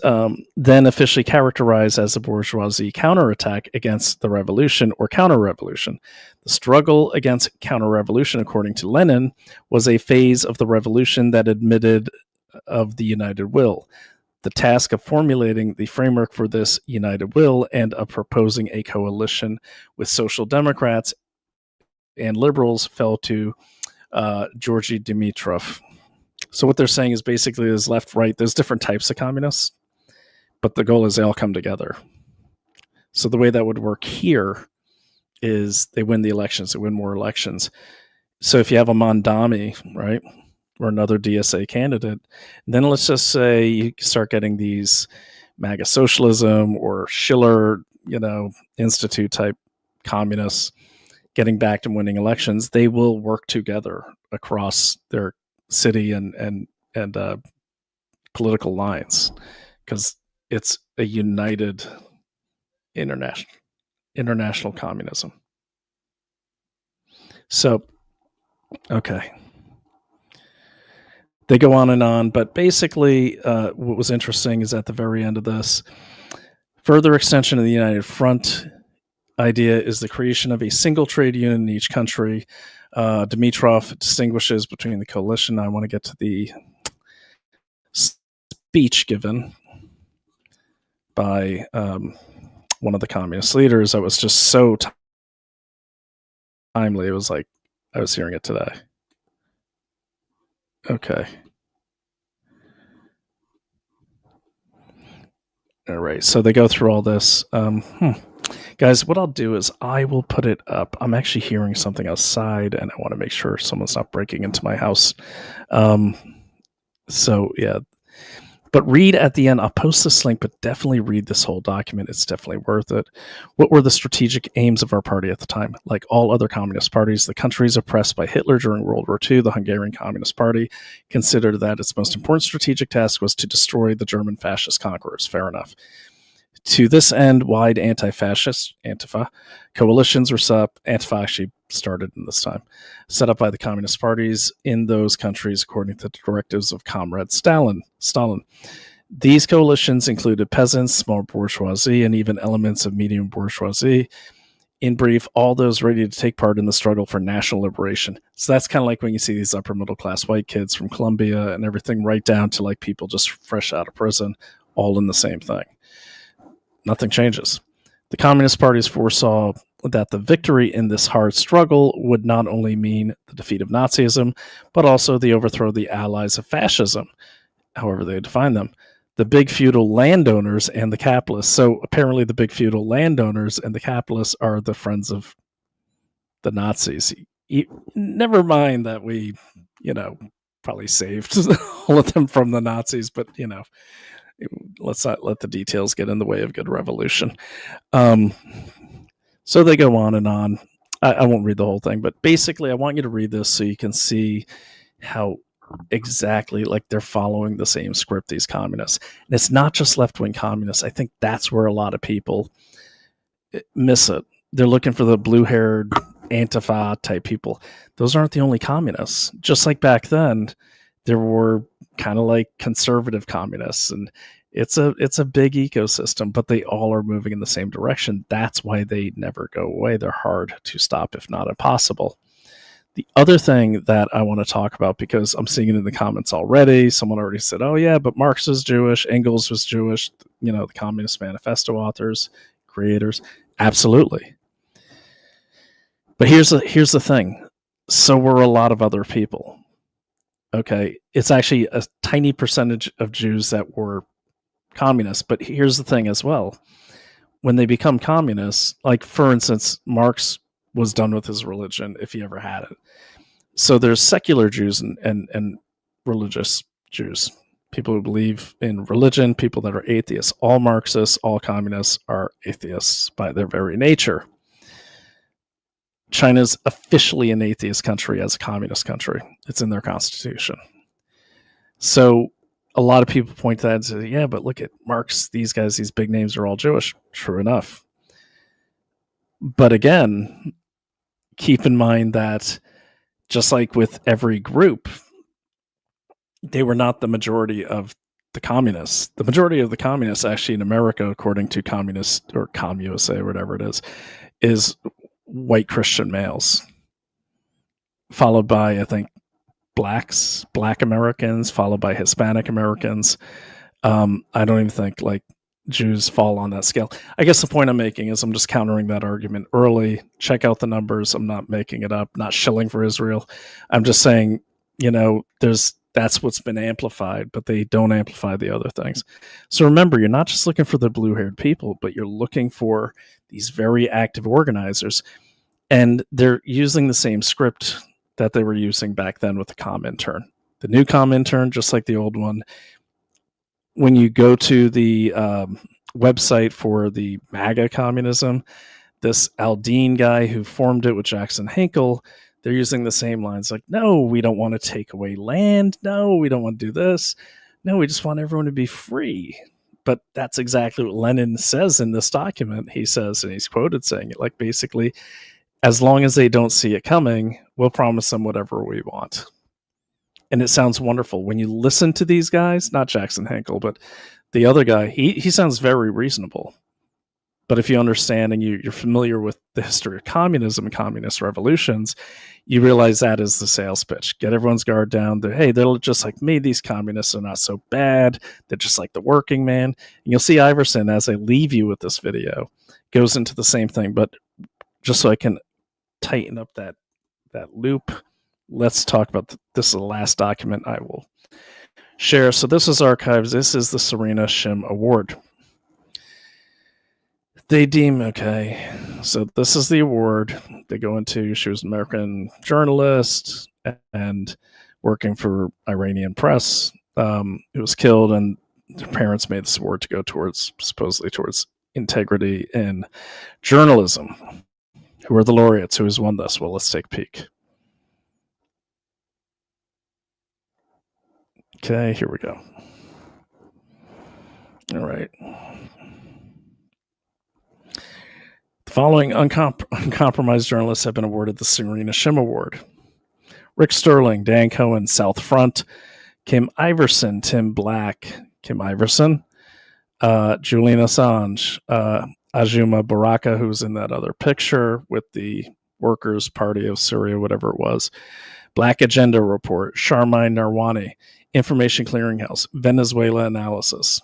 then officially characterized as a bourgeoisie counterattack against the revolution or counter-revolution. The struggle against counter-revolution, according to Lenin, was a phase of the revolution that admitted of the united will. The task of formulating the framework for this united will and of proposing a coalition with social democrats and liberals fell to Georgy Dimitrov. So what they're saying is basically there's left, right, there's different types of communists, but the goal is they all come together. So the way that would work here is they win the elections, they win more elections. So if you have a Mondami, right, or another DSA candidate, then let's just say you start getting these MAGA socialism or Schiller, Institute type communists getting back and winning elections, they will work together across their city and political lines, because it's a united international communism. So, okay. They go on and on, but basically what was interesting is at the very end of this, further extension of the United Front idea is the creation of a single trade union in each country. Dimitrov distinguishes between the coalition. I want to get to the speech given by one of the communist leaders that was just so timely. It was like I was hearing it today. Okay. All right. So they go through all this. Guys, what I'll do is I will put it up. I'm actually hearing something outside, and I want to make sure someone's not breaking into my house. So, yeah. But read at the end. I'll post this link, but definitely read this whole document. It's definitely worth it. What were the strategic aims of our party at the time? Like all other communist parties, the countries oppressed by Hitler during World War II, the Hungarian Communist Party considered that its most important strategic task was to destroy the German fascist conquerors. Fair enough. To this end, wide anti-fascist, Antifa, coalitions were set up. Antifa actually started in this time, set up by the communist parties in those countries according to the directives of Comrade Stalin. These coalitions included peasants, small bourgeoisie, and even elements of medium bourgeoisie. In brief, all those ready to take part in the struggle for national liberation. So that's kind of like when you see these upper middle class white kids from Columbia and everything, right down to like people just fresh out of prison, all in the same thing. Nothing changes. The Communist parties foresaw that the victory in this hard struggle would not only mean the defeat of Nazism, but also the overthrow of the allies of fascism, however they define them, the big feudal landowners and the capitalists. So apparently the big feudal landowners and the capitalists are the friends of the Nazis. Never mind that we, probably saved all of them from the Nazis, but, let's not let the details get in the way of good revolution. So they go on and on. I won't read the whole thing, but basically I want you to read this so you can see how exactly like they're following the same script, these communists. And it's not just left-wing communists. I think that's where a lot of people miss it. They're looking for the blue-haired Antifa type people. Those aren't the only communists. Just like back then, there were kind of like conservative communists, and it's a big ecosystem, but they all are moving in the same direction. That's why they never go away. They're hard to stop, if not impossible. The other thing that I want to talk about, because I'm seeing it in the comments already, someone already said, oh yeah, but Marx was Jewish, Engels was Jewish, the Communist Manifesto authors, creators. Absolutely. But here's the thing. So were a lot of other people. Okay. It's actually a tiny percentage of Jews that were communists. But here's the thing as well. When they become communists, like for instance, Marx was done with his religion if he ever had it. So there's secular Jews and religious Jews, people who believe in religion, people that are atheists. All Marxists, all communists are atheists by their very nature. China's officially an atheist country as a communist country. It's in their constitution. So a lot of people point to that and say, yeah, but look at Marx, these guys, these big names are all Jewish. True enough. But again, keep in mind that just like with every group, they were not the majority of the communists. The majority of the communists actually in America, according to Communist or ComUSA or whatever it is white Christian males, followed by, I think, black Americans, followed by Hispanic Americans. I don't even think like Jews fall on that scale. I guess the point I'm making is I'm just countering that argument early. Check out the numbers. I'm not making it up, not shilling for Israel. I'm just saying, that's what's been amplified, but they don't amplify the other things. So remember, you're not just looking for the blue-haired people, but you're looking for these very active organizers, and they're using the same script that they were using back then with the COMINTERN. The new COMINTERN, just like the old one, when you go to the website for the MAGA communism, this Aldine guy who formed it with Jackson Hinkle, they're using the same lines like, no, we don't want to take away land. No, we don't want to do this. No, we just want everyone to be free. But that's exactly what Lenin says in this document. He says, and he's quoted saying it, like basically, as long as they don't see it coming, we'll promise them whatever we want. And it sounds wonderful. When you listen to these guys, not Jackson Hinkle, but the other guy, he sounds very reasonable. But if you understand and you're familiar with the history of communism and communist revolutions, you realize that is the sales pitch. Get everyone's guard down. They're just like me. These communists are not so bad. They're just like the working man. And you'll see Iversen, as I leave you with this video, goes into the same thing. But just so I can tighten up that loop, let's talk about this is the last document I will share. So this is archives. This is the Serena Shim Award. They deem, okay, so this is the award. They go into, she was an American journalist and working for Iranian press. It was killed, and their parents made this award to go supposedly towards integrity in journalism. Who are the laureates? Who has won this? Well, let's take a peek. Okay, here we go. All right. The following uncompromised journalists have been awarded the Serena Shim Award: Rick Sterling, Dan Cohen, South Front, Kim Iversen, Tim Black, Kim Iversen, Julian Assange, Ajuma Baraka, who's in that other picture with the Workers' Party of Syria, whatever it was. Black Agenda Report, Sharmine Narwani, Information Clearinghouse, Venezuela Analysis.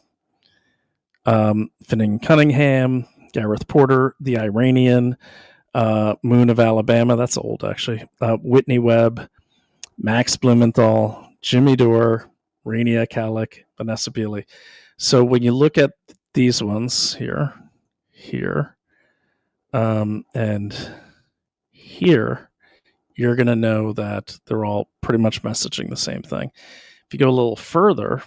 Finning Cunningham, Gareth Porter, The Iranian, Moon of Alabama, that's old actually, Whitney Webb, Max Blumenthal, Jimmy Dore, Rania Kalik, Vanessa Beeley. So when you look at these ones here, and here, you're going to know that they're all pretty much messaging the same thing. If you go a little further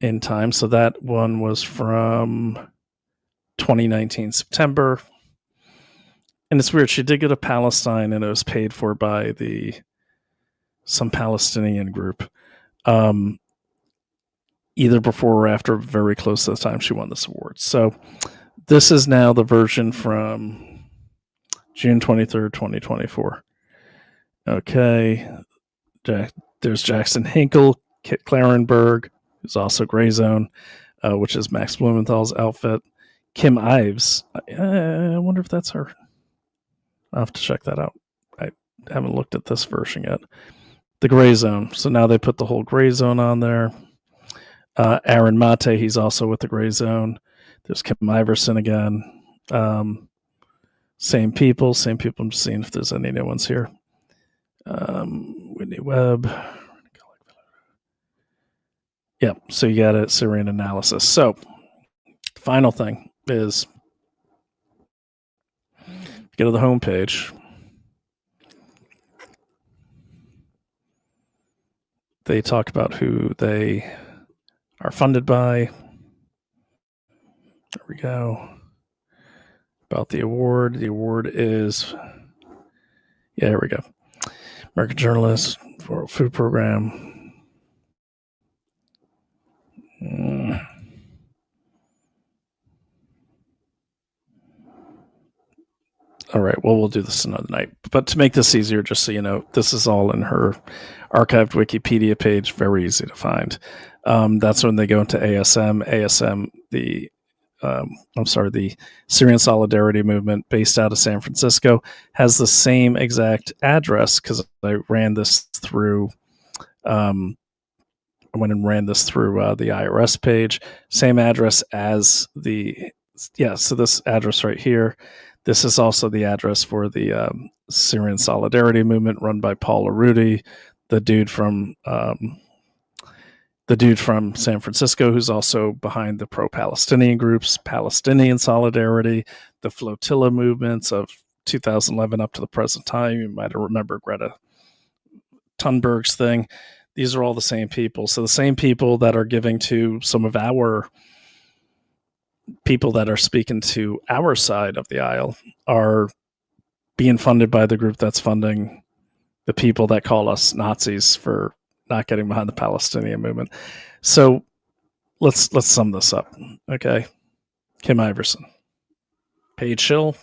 in time, so that one was from 2019 September, and it's weird. She did go to Palestine, and it was paid for by some Palestinian group, either before or after, very close to the time she won this award. So this is now the version from June 23rd, 2024. Okay, there's Jackson Hinkle, Kit Clarenberg, who's also Gray Zone, which is Max Blumenthal's outfit. Kim Ives, I wonder if that's her. I'll have to check that out. I haven't looked at this version yet. The Gray Zone. So now they put the whole Gray Zone on there. Aaron Mate, he's also with the Gray Zone. There's Kim Iversen again. Same people. I'm just seeing if there's any new ones here. Whitney Webb. Yeah, so you got a Syrian analysis. So, final thing is, go to the homepage. They talk about who they are funded by. There we go. About the award. The award is, yeah, here we go. American Journalist, World Food Program. All right, well, we'll do this another night. But to make this easier, just so you know, this is all in her archived Wikipedia page, very easy to find. That's when they go into ASM. ASM, the Syrian Solidarity Movement, based out of San Francisco, has the same exact address, because I ran this through, I went and ran this through the IRS page. Same address as so this address right here. This is also the address for the Syrian Solidarity Movement run by Paul Arudi, the dude from San Francisco, who's also behind the pro-Palestinian groups, Palestinian Solidarity, the flotilla movements of 2011 up to the present time. You might remember Greta Thunberg's thing. These are all the same people. So the same people that are giving to some of our people that are speaking to our side of the aisle are being funded by the group that's funding the people that call us Nazis for not getting behind the Palestinian movement. So let's sum this up. Okay. Kim Iversen, paid shill,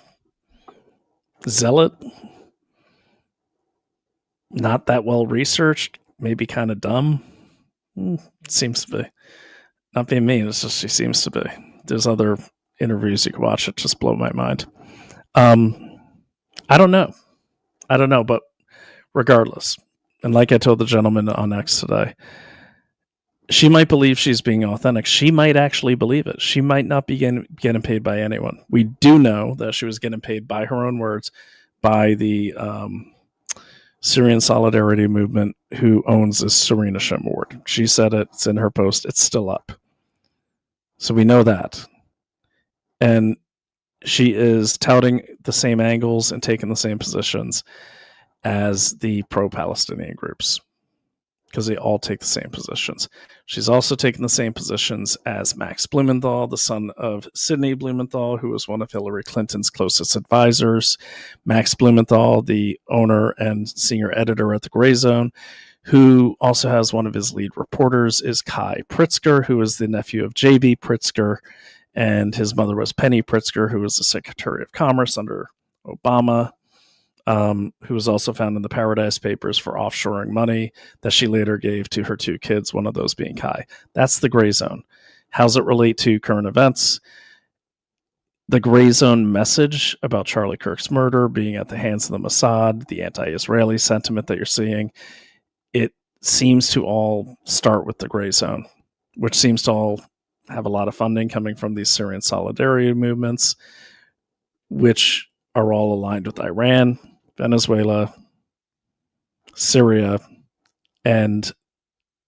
zealot, not that well researched, maybe kind of dumb. Seems to be. Not being mean, it's just she seems to be. There's other interviews you can watch that just blow my mind. I don't know, but regardless, and like I told the gentleman on X today, she might believe she's being authentic. She might actually believe it. She might not be getting paid by anyone. We do know that she was getting paid, by her own words, by the Syrian Solidarity Movement, who owns this Serena Shem Award. She said it. It's in her post. It's still up. So we know that. And she is touting the same angles and taking the same positions as the pro-Palestinian groups, because they all take the same positions. She's also taken the same positions as Max Blumenthal, the son of Sidney Blumenthal, who was one of Hillary Clinton's closest advisors. Max Blumenthal, the owner and senior editor at the Gray Zone, who also has one of his lead reporters, is Kai Pritzker, who is the nephew of J.B. Pritzker, and his mother was Penny Pritzker, who was the Secretary of Commerce under Obama, who was also found in the Paradise Papers for offshoring money that she later gave to her two kids, one of those being Kai. That's the Gray Zone. How's it relate to current events? the gray zone message about Charlie Kirk's murder being at the hands of the Mossad, the anti-Israeli sentiment that you're seeing, it seems to all start with the gray zone, which seems to all have a lot of funding coming from these Syrian solidarity movements, which are all aligned with Iran, Venezuela, Syria, and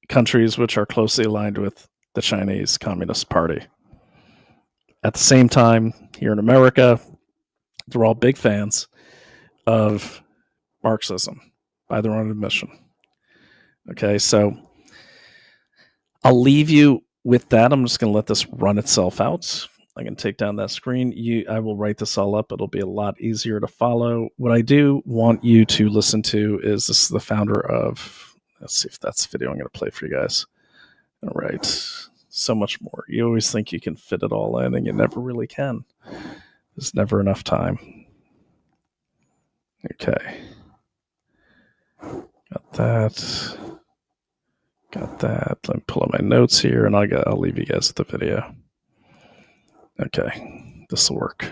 countries which are closely aligned with the Chinese Communist Party. At the same time, here in America, they're all big fans of Marxism by their own admission. Okay, so I'll leave you with that. I'm just going to let this run itself out. I can take down that screen. I will write this all up. It'll be a lot easier to follow. What I do want you to listen to is this is the founder of, let's see if that's the video I'm going to play for you guys. All right. So much more. You always think you can fit it all in, and you never really can. There's never enough time. Okay. Got that. Got that. Let me pull up my notes here, and I'll leave you guys with the video. Okay. This will work.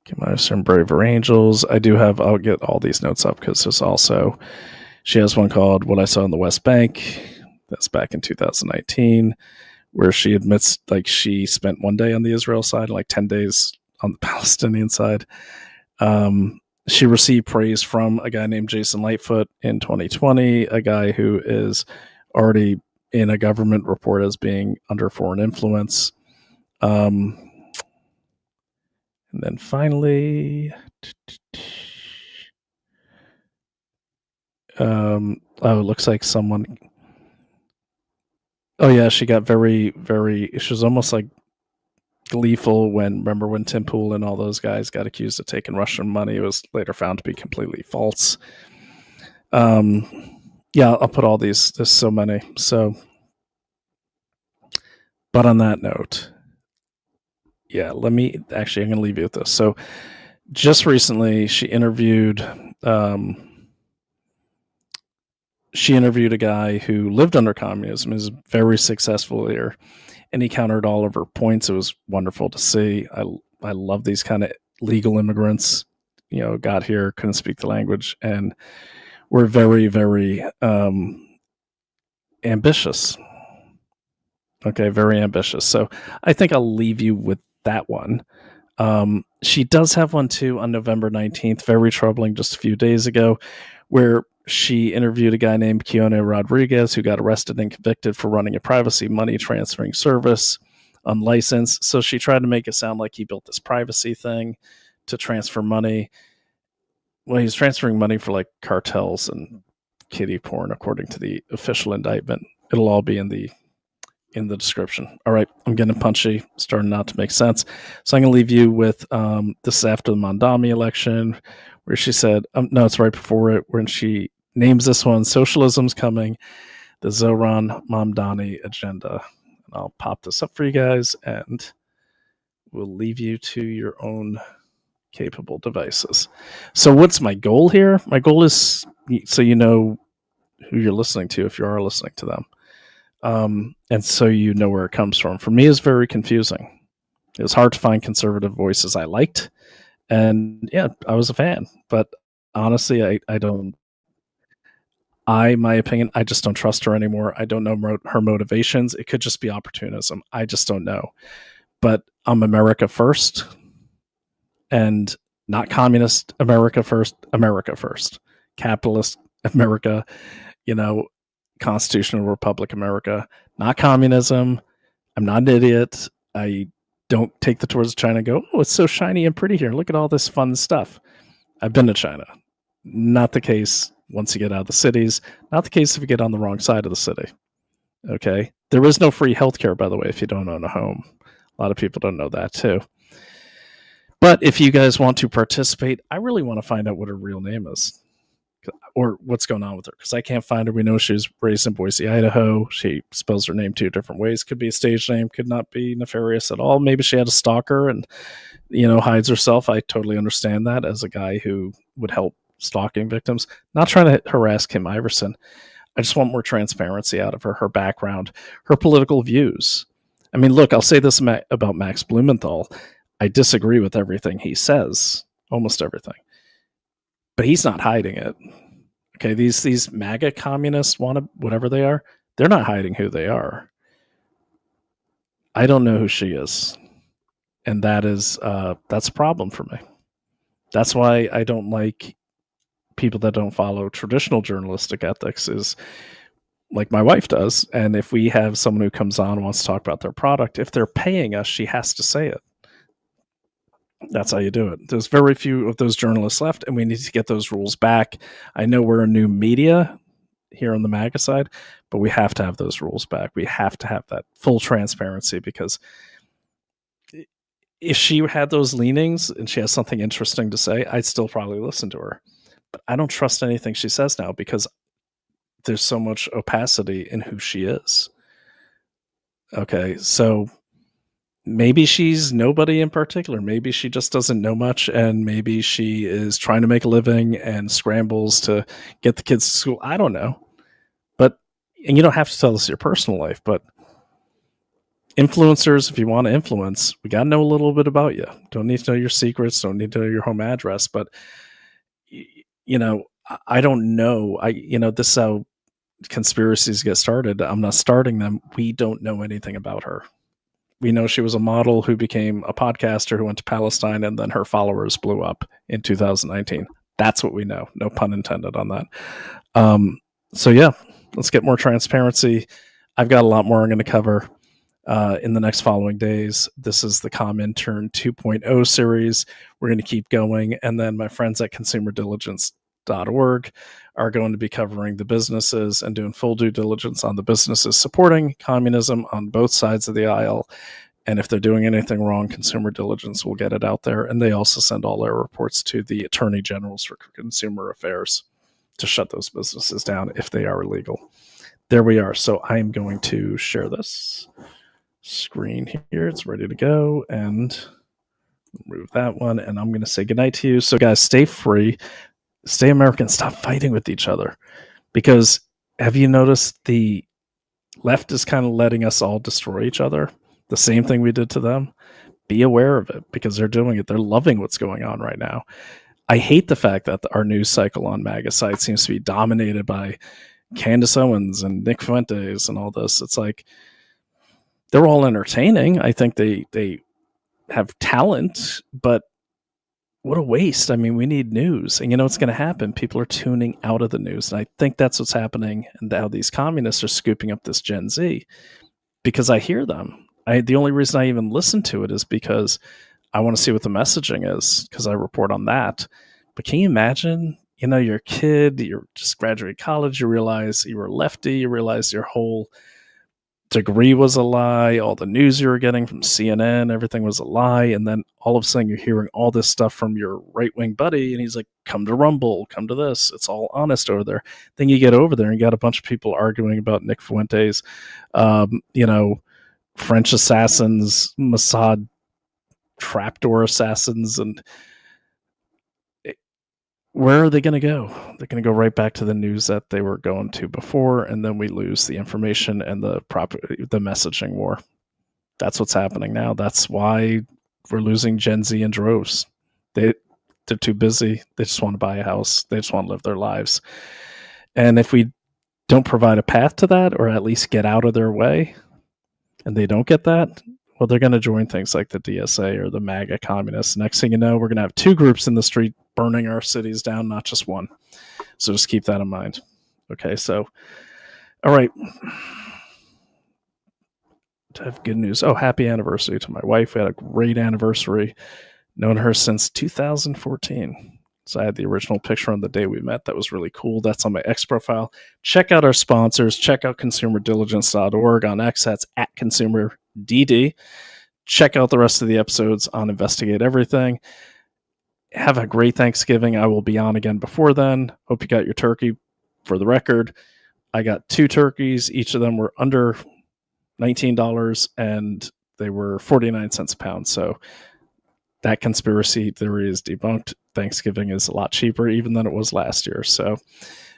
Kim Iversen, Braver Angels. I'll get all these notes up because there's also, she has one called What I Saw on the West Bank. That's back in 2019, where she admits like she spent one day on the Israel side and like 10 days on the Palestinian side. She received praise from a guy named Jason Lightfoot in 2020, a guy who is already in a government report as being under foreign influence. And then finally, it looks like someone... Oh yeah, she got very, very. She was almost like gleeful remember when Tim Pool and all those guys got accused of taking Russian money. It was later found to be completely false. Yeah, I'll put all these. There's so many. So, but on that note, yeah, I'm going to leave you with this. So, just recently, she interviewed a guy who lived under communism, is very successful here, and he countered all of her points. It was wonderful to see. I love these kind of legal immigrants, got here, couldn't speak the language, and were very, very ambitious. Okay, very ambitious. So I think I'll leave you with that one. She does have one too on November 19th, very troubling, just a few days ago, where she interviewed a guy named Keone Rodriguez who got arrested and convicted for running a privacy money transferring service unlicensed. So she tried to make it sound like he built this privacy thing to transfer money. Well, he's transferring money for like cartels and kiddie porn, according to the official indictment. It'll all be in the description. All right, I'm getting punchy, starting not to make sense. So I'm going to leave you with this is after the Mondami election, where she said, no, it's right before it, when she names this one, Socialism's Coming, the Zohran Mamdani Agenda. And I'll pop this up for you guys, and we'll leave you to your own capable devices. So what's my goal here? My goal is so you know who you're listening to if you are listening to them. And so you know where it comes from. For me, it's very confusing. It was hard to find conservative voices I liked. And yeah, I was a fan. But honestly, my opinion, I just don't trust her anymore. I don't know her motivations. It could just be opportunism. I just don't know. But I'm America first. And not communist America first, America first. Capitalist America, Constitutional Republic America, not communism. I'm not an idiot. I don't take the tours of China and go, oh, it's so shiny and pretty here. Look at all this fun stuff. I've been to China. Not the case once you get out of the cities. Not the case if you get on the wrong side of the city. Okay? There is no free healthcare, by the way, if you don't own a home. A lot of people don't know that, too. But if you guys want to participate, I really want to find out what her real name is. Or what's going on with her, because I can't find her. We know she's raised in Boise, Idaho. She spells her name two different ways. Could be a stage name, could not be nefarious at all. Maybe she had a stalker and, hides herself. I totally understand that as a guy who would help stalking victims. Not trying to harass Kim Iversen. I just want more transparency out of her background, her political views. I mean, look, I'll say this about Max Blumenthal. I disagree with everything he says, almost everything. But he's not hiding it. Okay, these MAGA communists, whatever they are, they're not hiding who they are. I don't know who she is. And that's a problem for me. That's why I don't like people that don't follow traditional journalistic ethics, is like my wife does. And if we have someone who comes on and wants to talk about their product, if they're paying us, she has to say it. That's how you do it. There's very few of those journalists left, and we need to get those rules back. I know we're a new media here on the MAGA side, but we have to have those rules back. We have to have that full transparency, because if she had those leanings and she has something interesting to say, I'd still probably listen to her. But I don't trust anything she says now, because there's so much opacity in who she is. Okay, so maybe she's nobody in particular. Maybe she just doesn't know much, and maybe she is trying to make a living and scrambles to get the kids to school. I don't know. And you don't have to tell us your personal life, but influencers, if you want to influence, we got to know a little bit about you. Don't need to know your secrets. Don't need to know your home address. But, I don't know. This is how conspiracies get started. I'm not starting them. We don't know anything about her. We know she was a model who became a podcaster who went to Palestine, and then her followers blew up in 2019. That's what we know. No pun intended on that. So yeah, let's get more transparency. I've got a lot more I'm going to cover in the next following days. This is the COMINTERN 2.0 series. We're going to keep going. And then my friends at consumerdiligence.org are going to be covering the businesses and doing full due diligence on the businesses supporting communism on both sides of the aisle. And if they're doing anything wrong, Consumer Diligence will get it out there. And they also send all their reports to the Attorney Generals for Consumer Affairs to shut those businesses down if they are illegal. There we are. So I'm going to share this screen here. It's ready to go, and remove that one. And I'm going to say goodnight to you. So guys, stay free, stay American, stop fighting with each other. Because have you noticed the left is kind of letting us all destroy each other? The same thing we did to them. Be aware of it, because they're doing it. They're loving what's going on right now. I hate the fact that our news cycle on MAGA site seems to be dominated by Candace Owens and Nick Fuentes and all this. It's like, they're all entertaining. I think they have talent, but what a waste. I mean, we need news. And you know what's going to happen? People are tuning out of the news. And I think that's what's happening, and how these communists are scooping up this Gen Z, because I hear them. The only reason I even listen to it is because I want to see what the messaging is, because I report on that. But can you imagine, you're a kid, you're just graduated college, you realize you were lefty, you realize your whole degree was a lie, all the news you were getting from CNN, everything was a lie, and then all of a sudden you're hearing all this stuff from your right-wing buddy, and he's like, come to Rumble, come to this, it's all honest over there. Then you get over there and you got a bunch of people arguing about Nick Fuentes, French assassins, Mossad trapdoor assassins, and where are they going to go? They're going to go right back to the news that they were going to before, and then we lose the information and the messaging war. That's what's happening now. That's why we're losing Gen Z in droves. They're too busy. They just want to buy a house. They just want to live their lives. And if we don't provide a path to that, or at least get out of their way, and they don't get that, well, they're going to join things like the DSA or the MAGA communists. Next thing you know, we're going to have two groups in the street burning our cities down, not just one. So just keep that in mind. Okay, so, all right. I have good news. Oh, happy anniversary to my wife. We had a great anniversary. Known her since 2014. So I had the original picture on the day we met. That was really cool. That's on my X profile. Check out our sponsors. Check out consumerdiligence.org. On X, that's @ConsumerDD. Check out the rest of the episodes on Investigate Everything. Have a great Thanksgiving. I will be on again before then. Hope you got your turkey. For the record, I got 2 turkeys. Each of them were under $19, and they were 49 cents a pound. So that conspiracy theory is debunked. Thanksgiving is a lot cheaper even than it was last year. So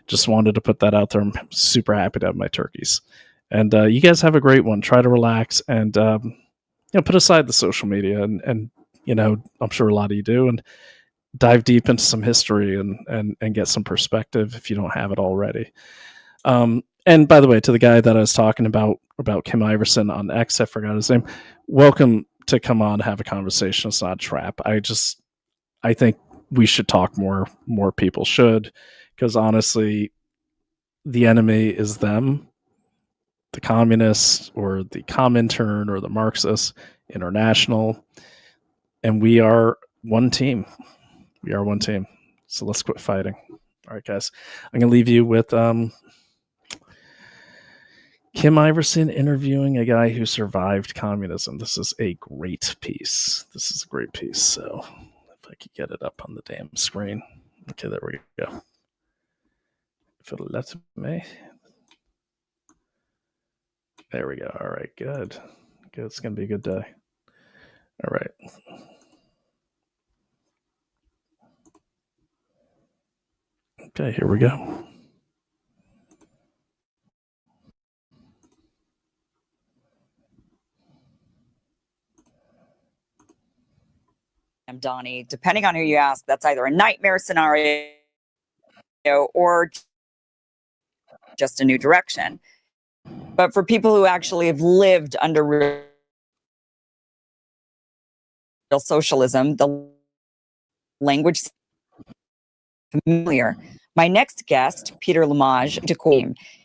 just wanted to put that out there. I'm super happy to have my turkeys. And you guys have a great one. Try to relax and put aside the social media and I'm sure a lot of you do, and dive deep into some history and get some perspective if you don't have it already. And by the way, to the guy that I was talking about Kim Iversen on X, I forgot his name. Welcome to come on, have a conversation. It's not a trap. I think we should talk more. More people should, because honestly, the enemy is them, the communists or the Comintern or the Marxists, international, and we are one team. We are one team. So let's quit fighting. All right, guys. I'm going to leave you with Kim Iversen interviewing a guy who survived communism. This is a great piece. So if I could get it up on the damn screen. Okay, there we go. If it'll let me. There we go. All right, good. It's going to be a good day. All right. Okay, here we go. Donnie, depending on who you ask, that's either a nightmare scenario or just a new direction. But for people who actually have lived under real socialism, the language is familiar. My next guest, Peter Lamage,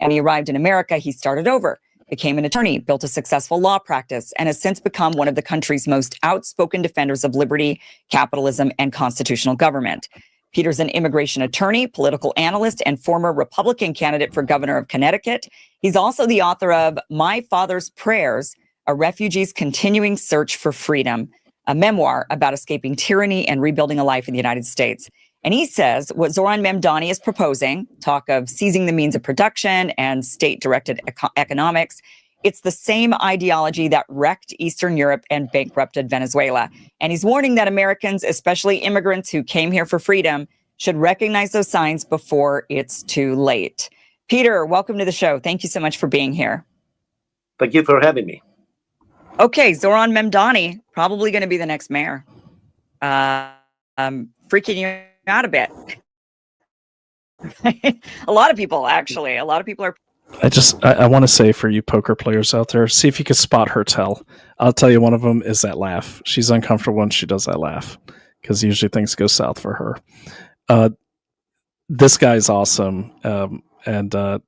and he arrived in America. He started over, became an attorney, built a successful law practice, and has since become one of the country's most outspoken defenders of liberty, capitalism, and constitutional government. Peter's an immigration attorney, political analyst, and former Republican candidate for governor of Connecticut. He's also the author of My Father's Prayers, A Refugee's Continuing Search for Freedom, a memoir about escaping tyranny and rebuilding a life in the United States. And he says what Zoran Memdani is proposing, talk of seizing the means of production and state-directed economics, it's the same ideology that wrecked Eastern Europe and bankrupted Venezuela. And he's warning that Americans, especially immigrants who came here for freedom, should recognize those signs before it's too late. Peter, welcome to the show. Thank you so much for being here. Thank you for having me. Okay, Zoran Memdani, probably going to be the next mayor. Freaking you out a bit. A lot of people are. I want to say for you poker players out there, see if you can spot her tell. I'll tell you, one of them is that laugh. She's uncomfortable when she does that laugh because usually things go south for her. This guy's awesome. And I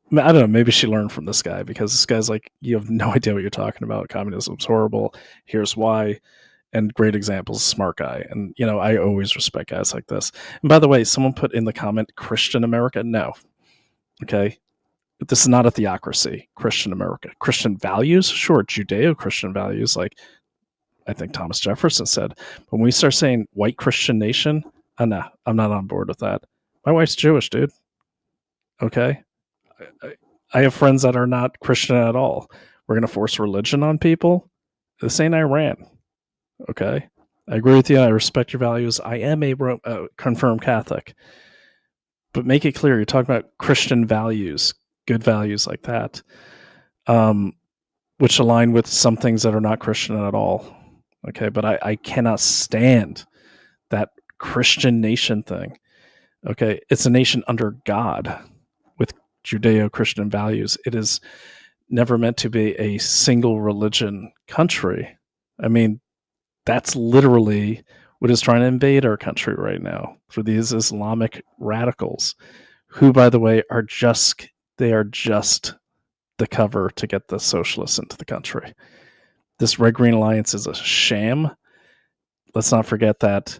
don't know, maybe she learned from this guy because this guy's like, you have no idea what you're talking about. Communism's horrible. Here's why. And great examples, smart guy. And, I always respect guys like this. And by the way, someone put in the comment, Christian America. No. Okay. This is not a theocracy, Christian America. Christian values, sure, Judeo-Christian values, like I think Thomas Jefferson said. But when we start saying white Christian nation, no, I'm not on board with that. My wife's Jewish, dude. Okay? I have friends that are not Christian at all. We're going to force religion on people? This ain't Iran. Okay? I agree with you. I respect your values. I am a confirmed Catholic. But make it clear, you're talking about Christian values, good values like that, which align with some things that are not Christian at all. Okay, but I cannot stand that Christian nation thing. Okay, it's a nation under God with Judeo-Christian values. It is never meant to be a single religion country. I mean, that's literally what is trying to invade our country right now for these Islamic radicals, who, by the way, are just the cover to get the socialists into the country. This Red Green Alliance is a sham. Let's not forget that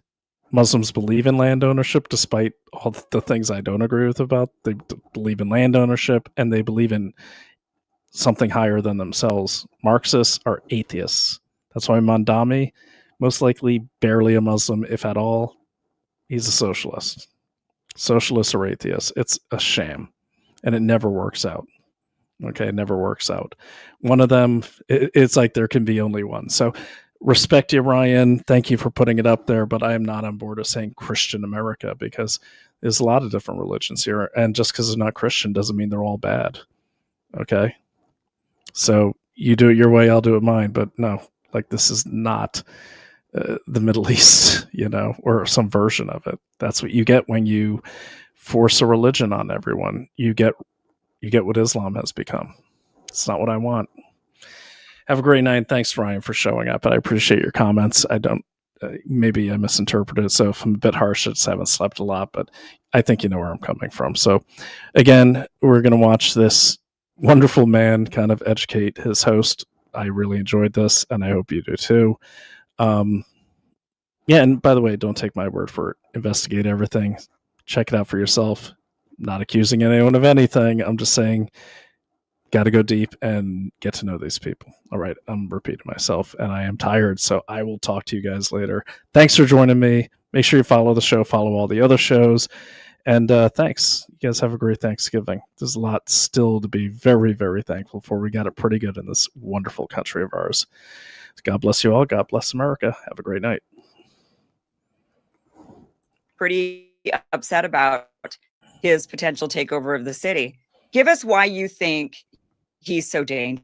Muslims believe in land ownership, despite all the things I don't agree with about. They believe in land ownership, and they believe in something higher than themselves. Marxists are atheists. That's why Mamdani, most likely barely a Muslim, if at all, he's a socialist. Socialists are atheists. It's a sham. And it never works out. Okay, it never works out. One of them, it's like there can be only one. So respect you, Ryan. Thank you for putting it up there, but I am not on board with saying Christian America because there's a lot of different religions here. And just because they're not Christian doesn't mean they're all bad. Okay? So you do it your way, I'll do it mine. But no, like this is not the Middle East, you know, or some version of it. That's what you get when you force a religion on everyone. You get what Islam has become. It's not what I want. Have a great night. Thanks, Ryan, for showing up. I appreciate your comments. I don't, maybe I misinterpreted it. So if I'm a bit harsh, I just haven't slept a lot, but I think you know where I'm coming from. So again, we're going to watch this wonderful man kind of educate his host. I really enjoyed this, and I hope you do too. Yeah, and by the way, don't take my word for it. Investigate everything. Check it out for yourself. Not accusing anyone of anything. I'm just saying, got to go deep and get to know these people. All right, I'm repeating myself, and I am tired, so I will talk to you guys later. Thanks for joining me. Make sure you follow the show, follow all the other shows, and thanks. You guys have a great Thanksgiving. There's a lot still to be very, very thankful for. We got it pretty good in this wonderful country of ours. God bless you all. God bless America. Have a great night. Pretty upset about his potential takeover of the city. Give us why you think he's so dangerous.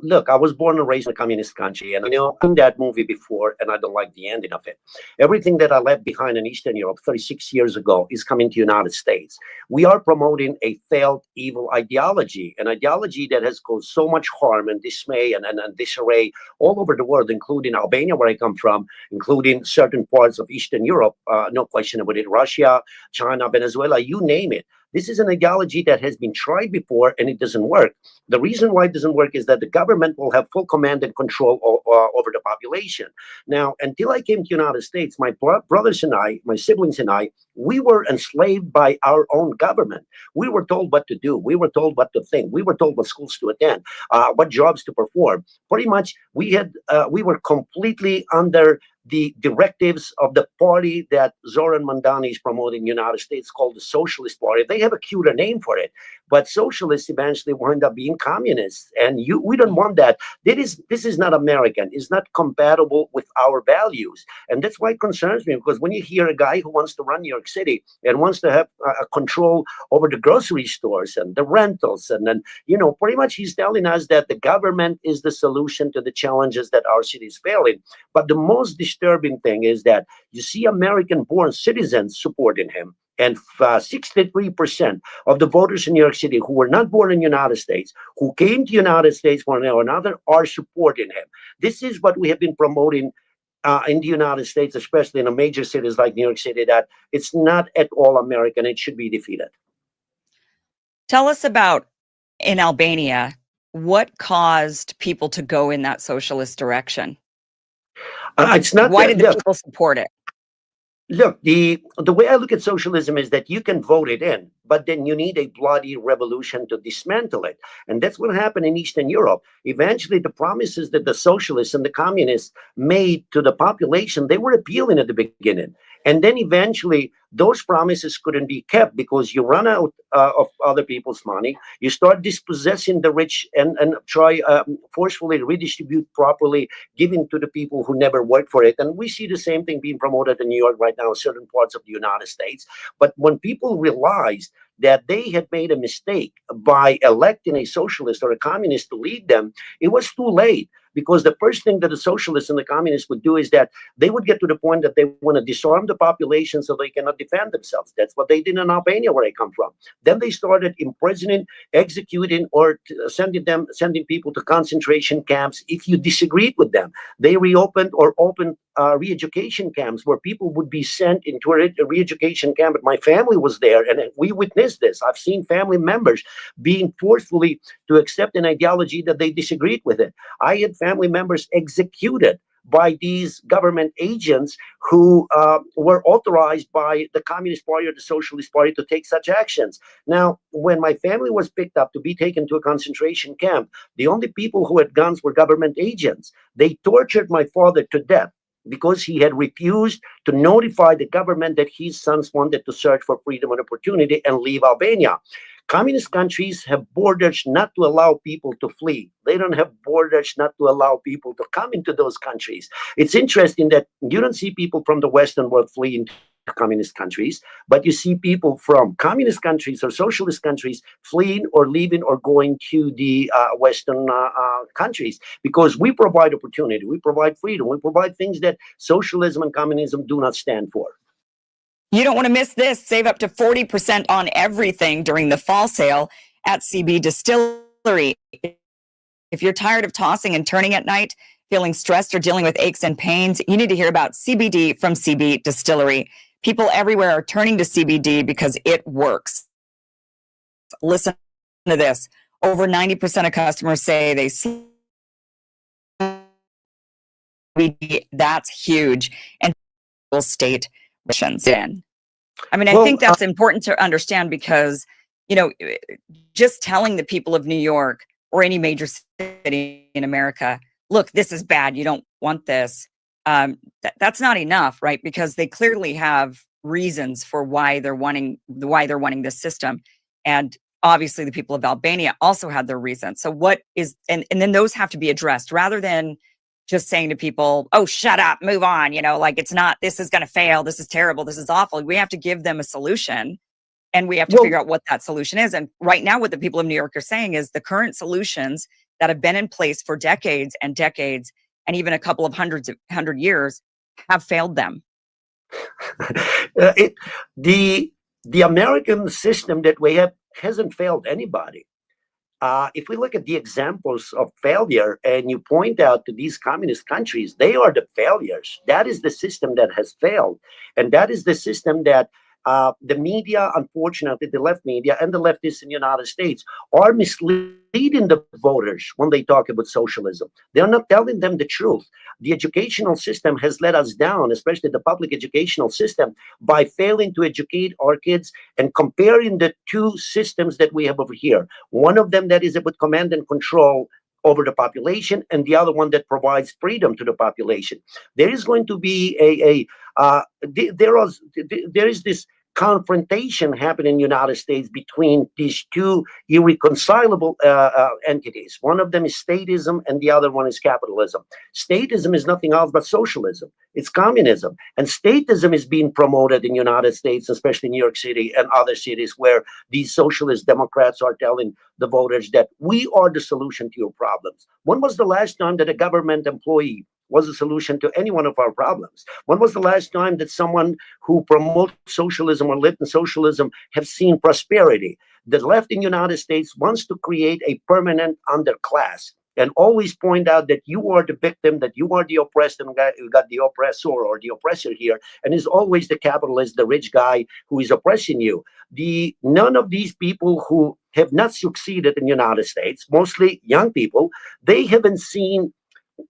Look, I was born and raised in a communist country, and I know I've seen that movie before, and I don't like the ending of it. Everything that I left behind in Eastern Europe 36 years ago is coming to the United States. We are promoting a failed evil ideology, an ideology that has caused so much harm and dismay and disarray all over the world, including Albania, where I come from, including certain parts of Eastern Europe, no question about it, Russia, China, Venezuela, you name it. This is an ideology that has been tried before, and it doesn't work. The reason why it doesn't work is that the government will have full command and control over the population. Now, until I came to the United States, my brothers and I, my siblings and I, we were enslaved by our own government. We were told what to do. We were told what to think. We were told what schools to attend, what jobs to perform. Pretty much, we were completely under the directives of the party that Zoran Mandani is promoting in the United States, called the Socialist Party. They have a cuter name for it, but socialists eventually wind up being communists, and we don't want that. This is not American. It's not compatible with our values, and that's why it concerns me, because when you hear a guy who wants to run New York City and wants to have control over the grocery stores and the rentals, and then, you know, pretty much he's telling us that the government is the solution to the challenges that our city is failing. But the most disturbing thing is that you see American-born citizens supporting him, and 63% of the voters in New York City who were not born in the United States, who came to the United States one way or another, are supporting him. This is what we have been promoting in the United States, especially in the major cities like New York City, that it's not at all American. It should be defeated. Tell us about, in Albania, what caused people to go in that socialist direction? It's not. Why did the people support it? Look, the way I look at socialism is that you can vote it in, but then you need a bloody revolution to dismantle it. And that's what happened in Eastern Europe. Eventually, the promises that the socialists and the communists made to the population, they were appealing at the beginning. And then eventually, those promises couldn't be kept because you run out of other people's money. You start dispossessing the rich and try forcefully redistribute properly, giving to the people who never worked for it. And we see the same thing being promoted in New York right now in certain parts of the United States. But when people realized that they had made a mistake by electing a socialist or a communist to lead them, it was too late. Because the first thing that the socialists and the communists would do is that they would get to the point that they want to disarm the population so they cannot defend themselves. That's what they did in Albania, where I come from. Then they started imprisoning, executing, or sending people to concentration camps if you disagreed with them. They reopened or opened re-education camps where people would be sent into a re-education camp. But my family was there, and we witnessed this. I've seen family members being forcefully to accept an ideology that they disagreed with it. I had family members executed by these government agents who were authorized by the Communist Party or the Socialist Party to take such actions. Now, when my family was picked up to be taken to a concentration camp, the only people who had guns were government agents. They tortured my father to death because he had refused to notify the government that his sons wanted to search for freedom and opportunity and leave Albania. Communist countries have borders not to allow people to flee. They don't have borders not to allow people to come into those countries. It's interesting that you don't see people from the Western world fleeing communist countries, but you see people from communist countries or socialist countries fleeing or leaving or going to the Western countries, because we provide opportunity, we provide freedom, we provide things that socialism and communism do not stand for. You don't want to miss this. Save up to 40% on everything during the fall sale at CB Distillery. If you're tired of tossing and turning at night, feeling stressed or dealing with aches and pains, you need to hear about CBD from CB Distillery. People everywhere are turning to CBD because it works. Listen to this. Over 90% of customers say they CBD. That's huge. And state missions in. I mean, I think that's important to understand because, you know, just telling the people of New York or any major city in America, look, this is bad, you don't want this. That's not enough, right? Because they clearly have reasons for why they're wanting this system. And obviously the people of Albania also had their reasons. So what is, and then those have to be addressed rather than just saying to people, oh, shut up, move on. You know, like, it's not, this is going to fail. This is terrible. This is awful. We have to give them a solution, and we have to figure out what that solution is. And right now, what the people of New York are saying is the current solutions that have been in place for decades and decades, and even a couple of hundred years, have failed them. The American system that we have hasn't failed anybody. If we look at the examples of failure and you point out to these communist countries, they are the failures. That is the system that has failed. And that is the system that the media, unfortunately, the left media and the leftists in the United States are misleading the voters when they talk about socialism. They're not telling them the truth. The educational system has let us down, especially the public educational system, by failing to educate our kids and comparing the two systems that we have over here. One of them that is about command and control over the population, and the other one that provides freedom to the population. There is going to be there is this confrontation happening in the United States between these two irreconcilable entities. One of them is statism and the other one is capitalism. Statism is nothing else but socialism. It's communism. And statism is being promoted in the United States, especially New York City and other cities where these socialist Democrats are telling the voters that we are the solution to your problems. When was the last time that a government employee was a solution to any one of our problems? When was the last time that someone who promotes socialism or lived in socialism have seen prosperity? The left in the United States wants to create a permanent underclass and always point out that you are the victim, that you are the oppressed, and you got the oppressor or the oppressor here, and is always the capitalist, the rich guy who is oppressing you. None of these people who have not succeeded in the United States, mostly young people, they haven't seen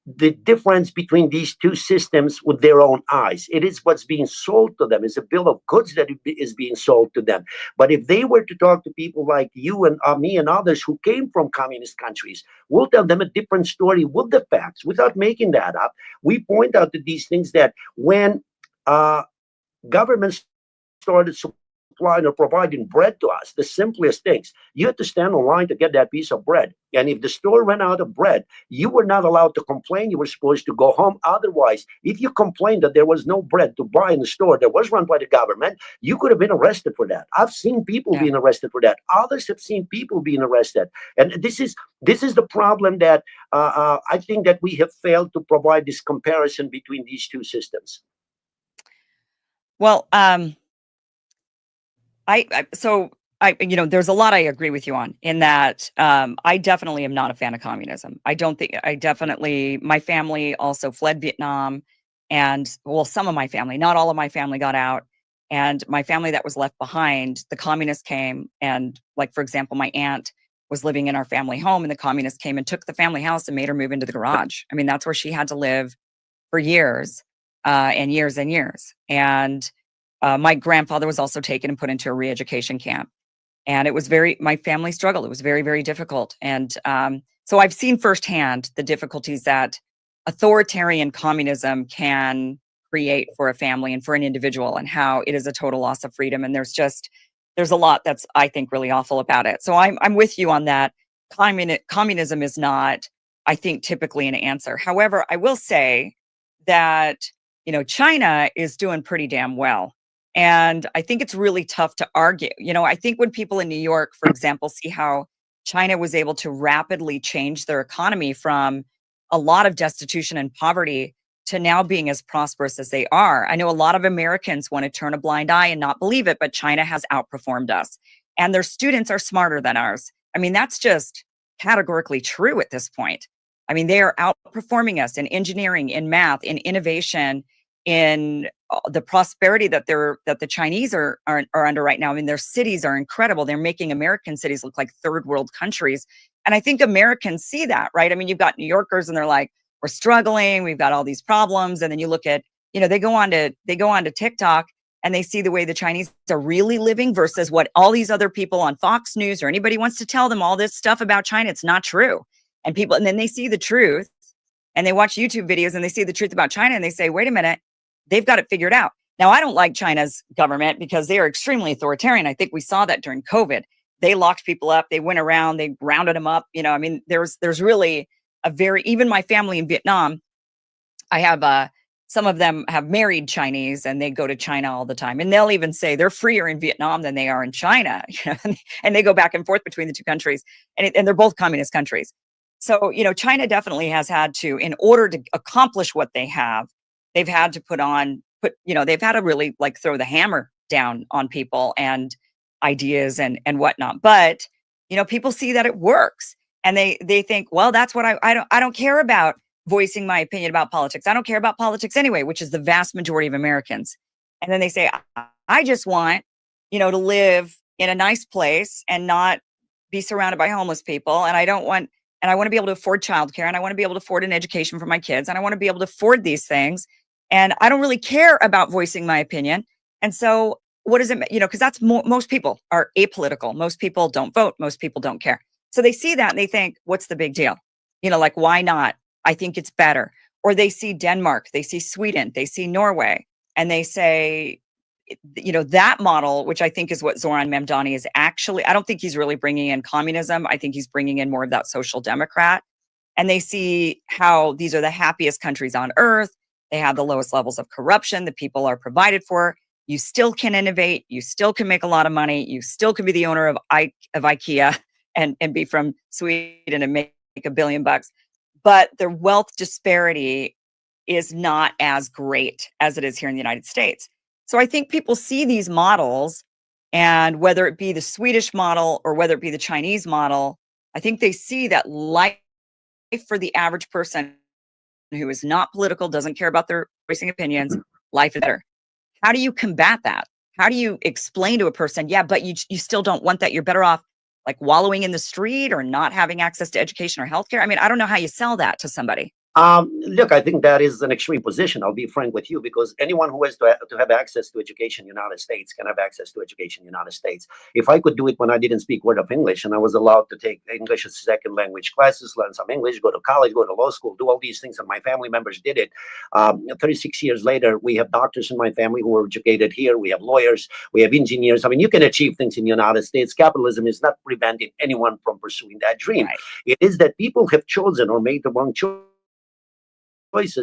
the difference between these two systems with their own eyes. It is what's being sold to them. It's a bill of goods that is being sold to them. But if they were to talk to people like you and me and others who came from communist countries, we'll tell them a different story with the facts, without making that up. We point out to these things that when governments started supplying or providing bread to us, the simplest things, you had to stand in line to get that piece of bread. And if the store ran out of bread, you were not allowed to complain. You were supposed to go home. Otherwise, if you complained that there was no bread to buy in the store that was run by the government, you could have been arrested for that. I've seen people being arrested for that. Others have seen people being arrested. And this is the problem that I think that we have failed to provide this comparison between these two systems. Well, there's a lot I agree with you on in that. I definitely am not a fan of communism. My family also fled Vietnam, and some of my family, not all of my family, got out. And my family that was left behind, the communists came, and like, for example, my aunt was living in our family home, and the communists came and took the family house and made her move into the garage. I mean, that's where she had to live for years and years and years. And my grandfather was also taken and put into a re-education camp. And it was my family struggled. It was very, very difficult. And so I've seen firsthand the difficulties that authoritarian communism can create for a family and for an individual, and how it is a total loss of freedom. And there's a lot that's, I think, really awful about it. So I'm with you on that. Communism is not, I think, typically an answer. However, I will say that, China is doing pretty damn well. And I think it's really tough to argue. You know, I think when people in New York, for example, see how China was able to rapidly change their economy from a lot of destitution and poverty to now being as prosperous as they are. I know a lot of Americans want to turn a blind eye and not believe it, but China has outperformed us. And their students are smarter than ours. I mean, that's just categorically true at this point. I mean, they are outperforming us in engineering, in math, in innovation, in the prosperity that the Chinese are under right now. I mean, their cities are incredible. They're making American cities look like third world countries. And I think Americans see that, right? I mean, you've got New Yorkers and they're like, we're struggling, we've got all these problems. And then you look at, you know, they go on to TikTok and they see the way the Chinese are really living versus what all these other people on Fox News or anybody wants to tell them all this stuff about China. It's not true. And then they see the truth and they watch YouTube videos and they see the truth about China and they say, wait a minute, they've got it figured out. Now, I don't like China's government because they are extremely authoritarian. I think we saw that during COVID. They locked people up. They went around, they rounded them up. You know, I mean, there's really even my family in Vietnam, I have, some of them have married Chinese and they go to China all the time. And they'll even say they're freer in Vietnam than they are in China. You know, and they go back and forth between the two countries and they're both communist countries. So, you know, China definitely has had to, in order to accomplish what they have, they've had to they've had to really like throw the hammer down on people and ideas and whatnot. But, you know, people see that it works and they think, well, that's what I don't care about voicing my opinion about politics. I don't care about politics anyway, which is the vast majority of Americans. And then they say, I just want, you know, to live in a nice place and not be surrounded by homeless people. And I want to be able to afford childcare and I want to be able to afford an education for my kids. And I want to be able to afford these things. And I don't really care about voicing my opinion. And so what does it, you know, because that's most people are apolitical. Most people don't vote. Most people don't care. So they see that and they think, what's the big deal? You know, like, why not? I think it's better. Or they see Denmark, they see Sweden, they see Norway, and they say, you know, that model, which I think is what Zoran Mamdani is actually, I don't think he's really bringing in communism. I think he's bringing in more of that social democrat. And they see how these are the happiest countries on earth. They have the lowest levels of corruption. The people are provided for. You still can innovate. You still can make a lot of money. You still can be the owner of IKEA and be from Sweden and make $1 billion. But the wealth disparity is not as great as it is here in the United States. So I think people see these models, and whether it be the Swedish model or whether it be the Chinese model, I think they see that life for the average person who is not political, doesn't care about their voicing opinions, life is better. How do you combat that? How do you explain to a person, yeah, but you still don't want that? You're better off like wallowing in the street or not having access to education or healthcare? I mean, I don't know how you sell that to somebody. Look, I think that is an extreme position. I'll be frank with you, because anyone who has to have access to education in the United States can have access to education in the United States. If I could do it when I didn't speak word of English and I was allowed to take English as a second language classes, learn some English, go to college, go to law school, do all these things, and my family members did it. 36 years later, we have doctors in my family who were educated here. We have lawyers, we have engineers. I mean, you can achieve things in the United States. Capitalism is not preventing anyone from pursuing that dream. Right. It is that people have chosen or made the wrong choice.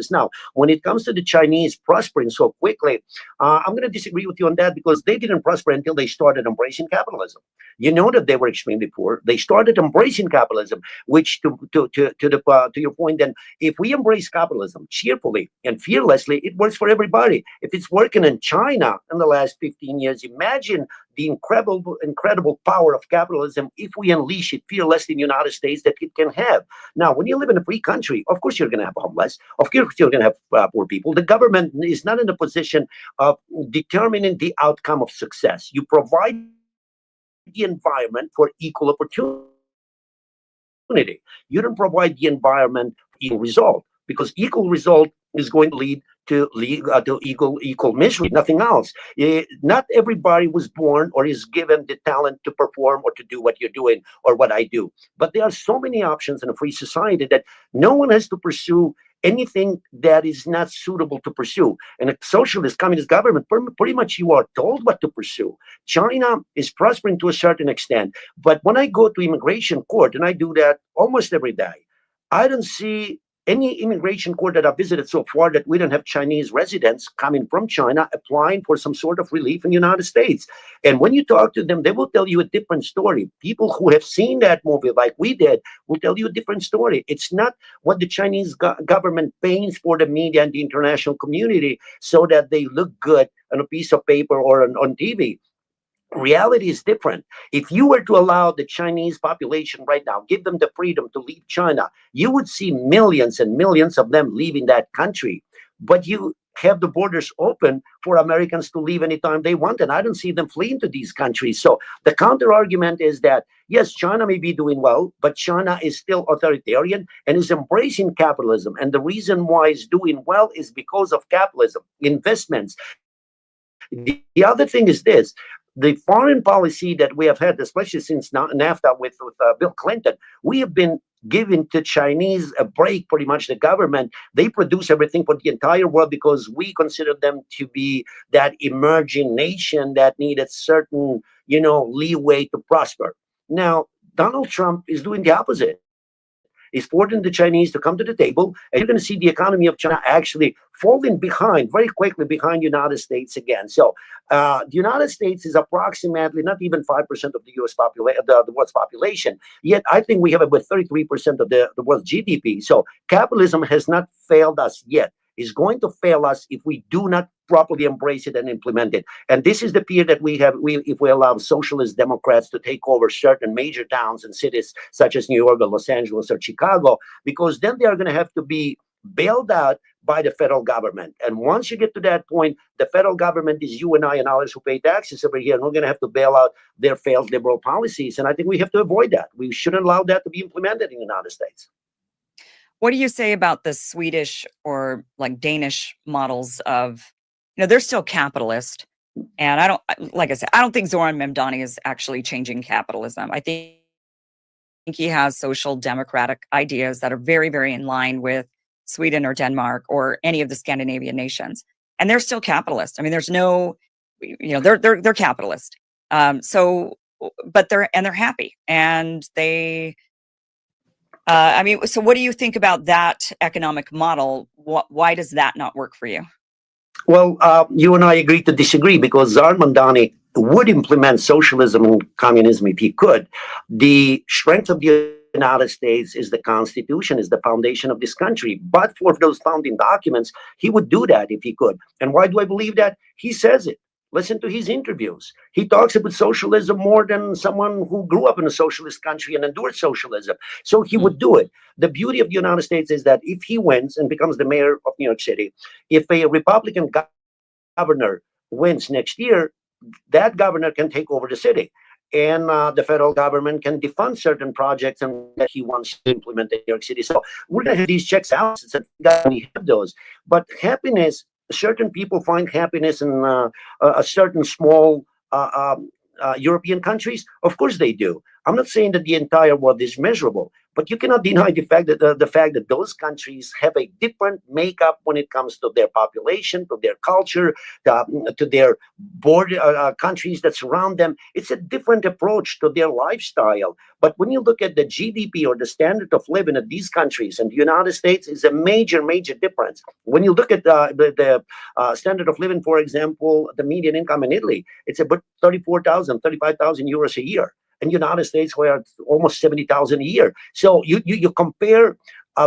Now, when it comes to the Chinese prospering so quickly, I'm going to disagree with you on that, because they didn't prosper until they started embracing capitalism. You know that they were extremely poor. They started embracing capitalism, which to your point, then if we embrace capitalism cheerfully and fearlessly, it works for everybody. If it's working in China in the last 15 years, imagine the incredible power of capitalism if we unleash it fearlessly in the United States that it can have. Now, when you live in a free country, of course you're going to have homeless. Of course you're going to have poor people. The government is not in a position of determining the outcome of success. You provide the environment for equal opportunity. You don't provide the environment for equal result, because equal result is going to lead to equal misery, nothing else. Not everybody was born or is given the talent to perform or to do what you're doing or what I do. But there are so many options in a free society that no one has to pursue anything that is not suitable to pursue. In a socialist communist government, pretty much you are told what to pursue. China is prospering to a certain extent. But when I go to immigration court, and I do that almost every day, I don't see any immigration court that I've visited so far that we don't have Chinese residents coming from China applying for some sort of relief in the United States. And when you talk to them, they will tell you a different story. People who have seen that movie like we did will tell you a different story. It's not what the Chinese government paints for the media and the international community so that they look good on a piece of paper or on TV. Reality is different. If you were to allow the Chinese population right now, give them the freedom to leave China, you would see millions and millions of them leaving that country. But you have the borders open for Americans to leave anytime they want, and I don't see them fleeing to these countries. So the counter argument is that, yes, China may be doing well, but China is still authoritarian and is embracing capitalism. And the reason why it's doing well is because of capitalism, investments. The other thing is this. The foreign policy that we have had, especially since NAFTA with Bill Clinton, we have been giving to Chinese a break, pretty much the government. They produce everything for the entire world because we consider them to be that emerging nation that needed certain, leeway to prosper. Now, Donald Trump is doing the opposite. Is forcing the Chinese to come to the table, and you're going to see the economy of China actually falling behind very quickly behind the United States again. So the United States is approximately not even 5% of the U.S. population, the world's population. Yet I think we have about 33% of the world's GDP. So capitalism has not failed us yet. It's going to fail us if we do not properly embrace it and implement it. And this is the fear that we have if we allow socialist Democrats to take over certain major towns and cities such as New York or Los Angeles or Chicago, because then they are going to have to be bailed out by the federal government. And once you get to that point, the federal government is you and I and others who pay taxes over here, and we're going to have to bail out their failed liberal policies. And I think we have to avoid that. We shouldn't allow that to be implemented in the United States. What do you say about the Swedish or like Danish models of, they're still capitalist. And I don't think Zoran Memdani is actually changing capitalism. I think he has social democratic ideas that are very, very in line with Sweden or Denmark or any of the Scandinavian nations. And they're still capitalist. I mean, there's no, they're capitalist. But they're happy, and they, so what do you think about that economic model? Why does that not work for you? Well, you and I agree to disagree, because Zoran Memdani would implement socialism and communism if he could. The strength of the United States is the Constitution, is the foundation of this country. But for those founding documents, he would do that if he could. And why do I believe that? He says it. Listen to his interviews. He talks about socialism more than someone who grew up in a socialist country and endured socialism. So he would do it. The beauty of the United States is that if he wins and becomes the mayor of New York City, if a Republican governor wins next year, that governor can take over the city. And the federal government can defund certain projects and that he wants to implement in New York City. So we're going to have these checks out, and we have those. But happiness, certain people find happiness in a certain small European countries. Of course they do. I'm not saying that the entire world is miserable, but you cannot deny the fact that those countries have a different makeup when it comes to their population, to their culture, to their border countries that surround them. It's a different approach to their lifestyle. But when you look at the GDP or the standard of living of these countries, and the United States is a major, major difference. When you look at the standard of living, for example, the median income in Italy, it's about 35,000 euros a year. In the United States, where it's almost 70,000 a year. So you compare,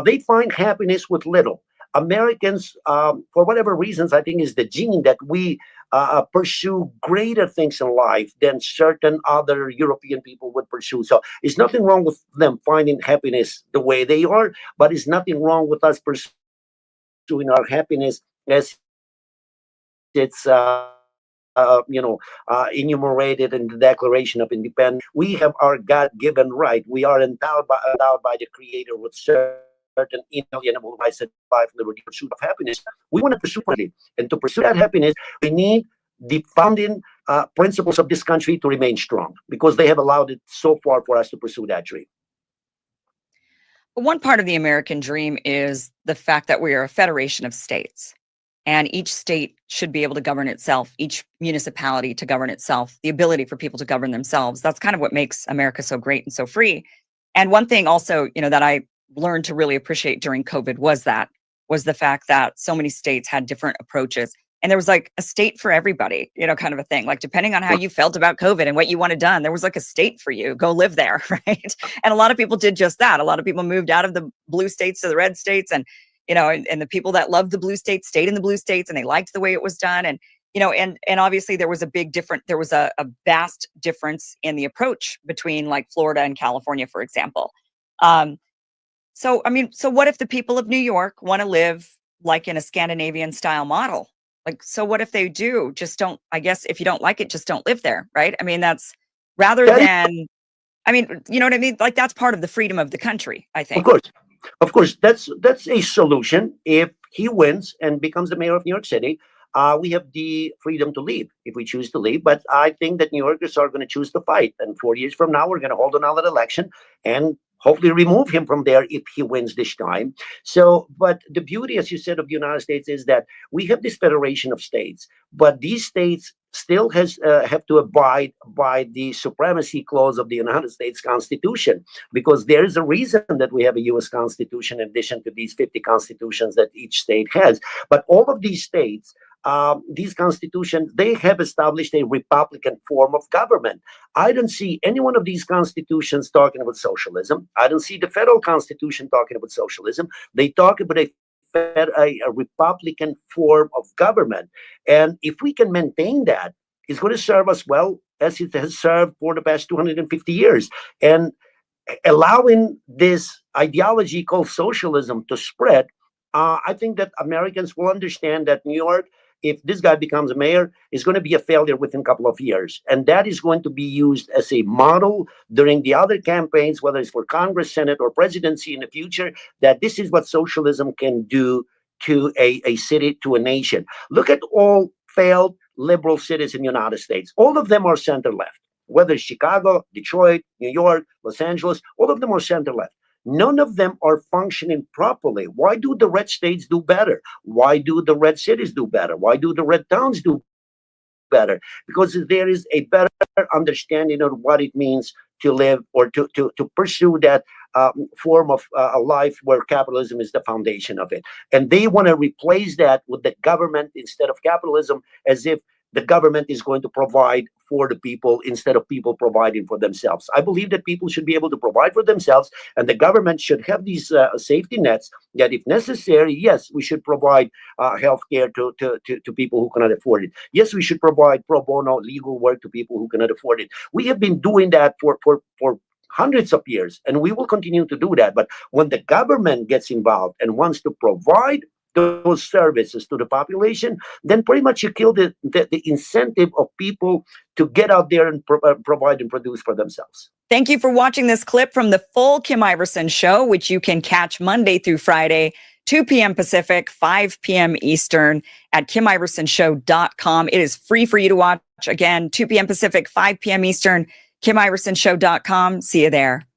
they find happiness with little. Americans, for whatever reasons, I think is the gene that we pursue greater things in life than certain other European people would pursue. So there's nothing wrong with them finding happiness the way they are, but there's nothing wrong with us pursuing our happiness as it's enumerated in the Declaration of Independence. We have our God-given right. We are endowed by the Creator with certain inalienable rights of life, liberty, pursuit of happiness. We want to pursue it. And to pursue that happiness, we need the founding principles of this country to remain strong, because they have allowed it so far for us to pursue that dream. One part of the American dream is the fact that we are a federation of states. And each state should be able to govern itself, each municipality to govern itself, the ability for people to govern themselves. That's kind of what makes America so great and so free. And one thing also, that I learned to really appreciate during COVID was the fact that so many states had different approaches. And there was like a state for everybody, kind of a thing. Like, depending on how you felt about COVID and what you wanted done, there was like a state for you. Go live there, right? And a lot of people did just that. A lot of people moved out of the blue states to the red states, and and the people that loved the blue states stayed in the blue states, and they liked the way it was done. And and obviously there was a vast difference in the approach between like Florida and California, for example. So what if the people of New York want to live like in a Scandinavian style model? Like, so what if they do? Just don't, I guess if you don't like it, just don't live there, right? I mean, that's rather than, you know what I mean? Like, that's part of the freedom of the country, I think. Of course, that's a solution. If he wins and becomes the mayor of New York City, we have the freedom to leave if we choose to leave. But I think that New Yorkers are going to choose to fight. And 4 years from now, we're going to hold another election and hopefully remove him from there if he wins this time. So, but the beauty, as you said, of the United States is that we have this federation of states, but these states still have to abide by the supremacy clause of the United States Constitution, because there is a reason that we have a U.S. Constitution in addition to these 50 constitutions that each state has. But all of these states, these constitutions, they have established a republican form of government. I don't see any one of these constitutions talking about socialism. I don't see the federal constitution talking about socialism. They talk about a republican form of government. And if we can maintain that, it's going to serve us well, as it has served for the past 250 years. And allowing this ideology called socialism to spread, I think that Americans will understand that New York, if this guy becomes a mayor, is going to be a failure within a couple of years. And that is going to be used as a model during the other campaigns, whether it's for Congress, Senate, or presidency in the future, that this is what socialism can do to a city, to a nation. Look at all failed liberal cities in the United States. All of them are center-left, whether it's Chicago, Detroit, New York, Los Angeles, all of them are center-left. None of them are functioning properly. Why do the red states do better? Why do the red cities do better? Why do the red towns do better? Because there is a better understanding of what it means to live or to pursue that form of a life where capitalism is the foundation of it. And they want to replace that with the government instead of capitalism, as if the government is going to provide for the people instead of people providing for themselves. I believe that people should be able to provide for themselves, and the government should have these safety nets that, if necessary, yes, we should provide health care to people who cannot afford it. Yes, we should provide pro bono legal work to people who cannot afford it. We have been doing that for hundreds of years, and we will continue to do that. But when the government gets involved and wants to provide those services to the population, then pretty much you kill the incentive of people to get out there and provide and produce for themselves. Thank you for watching this clip from the full Kim Iversen show, which you can catch Monday through Friday, 2 p.m. Pacific, 5 p.m. Eastern at KimIversenShow.com. It is free for you to watch. Again, 2 p.m. Pacific, 5 p.m. Eastern, KimIversenShow.com. See you there.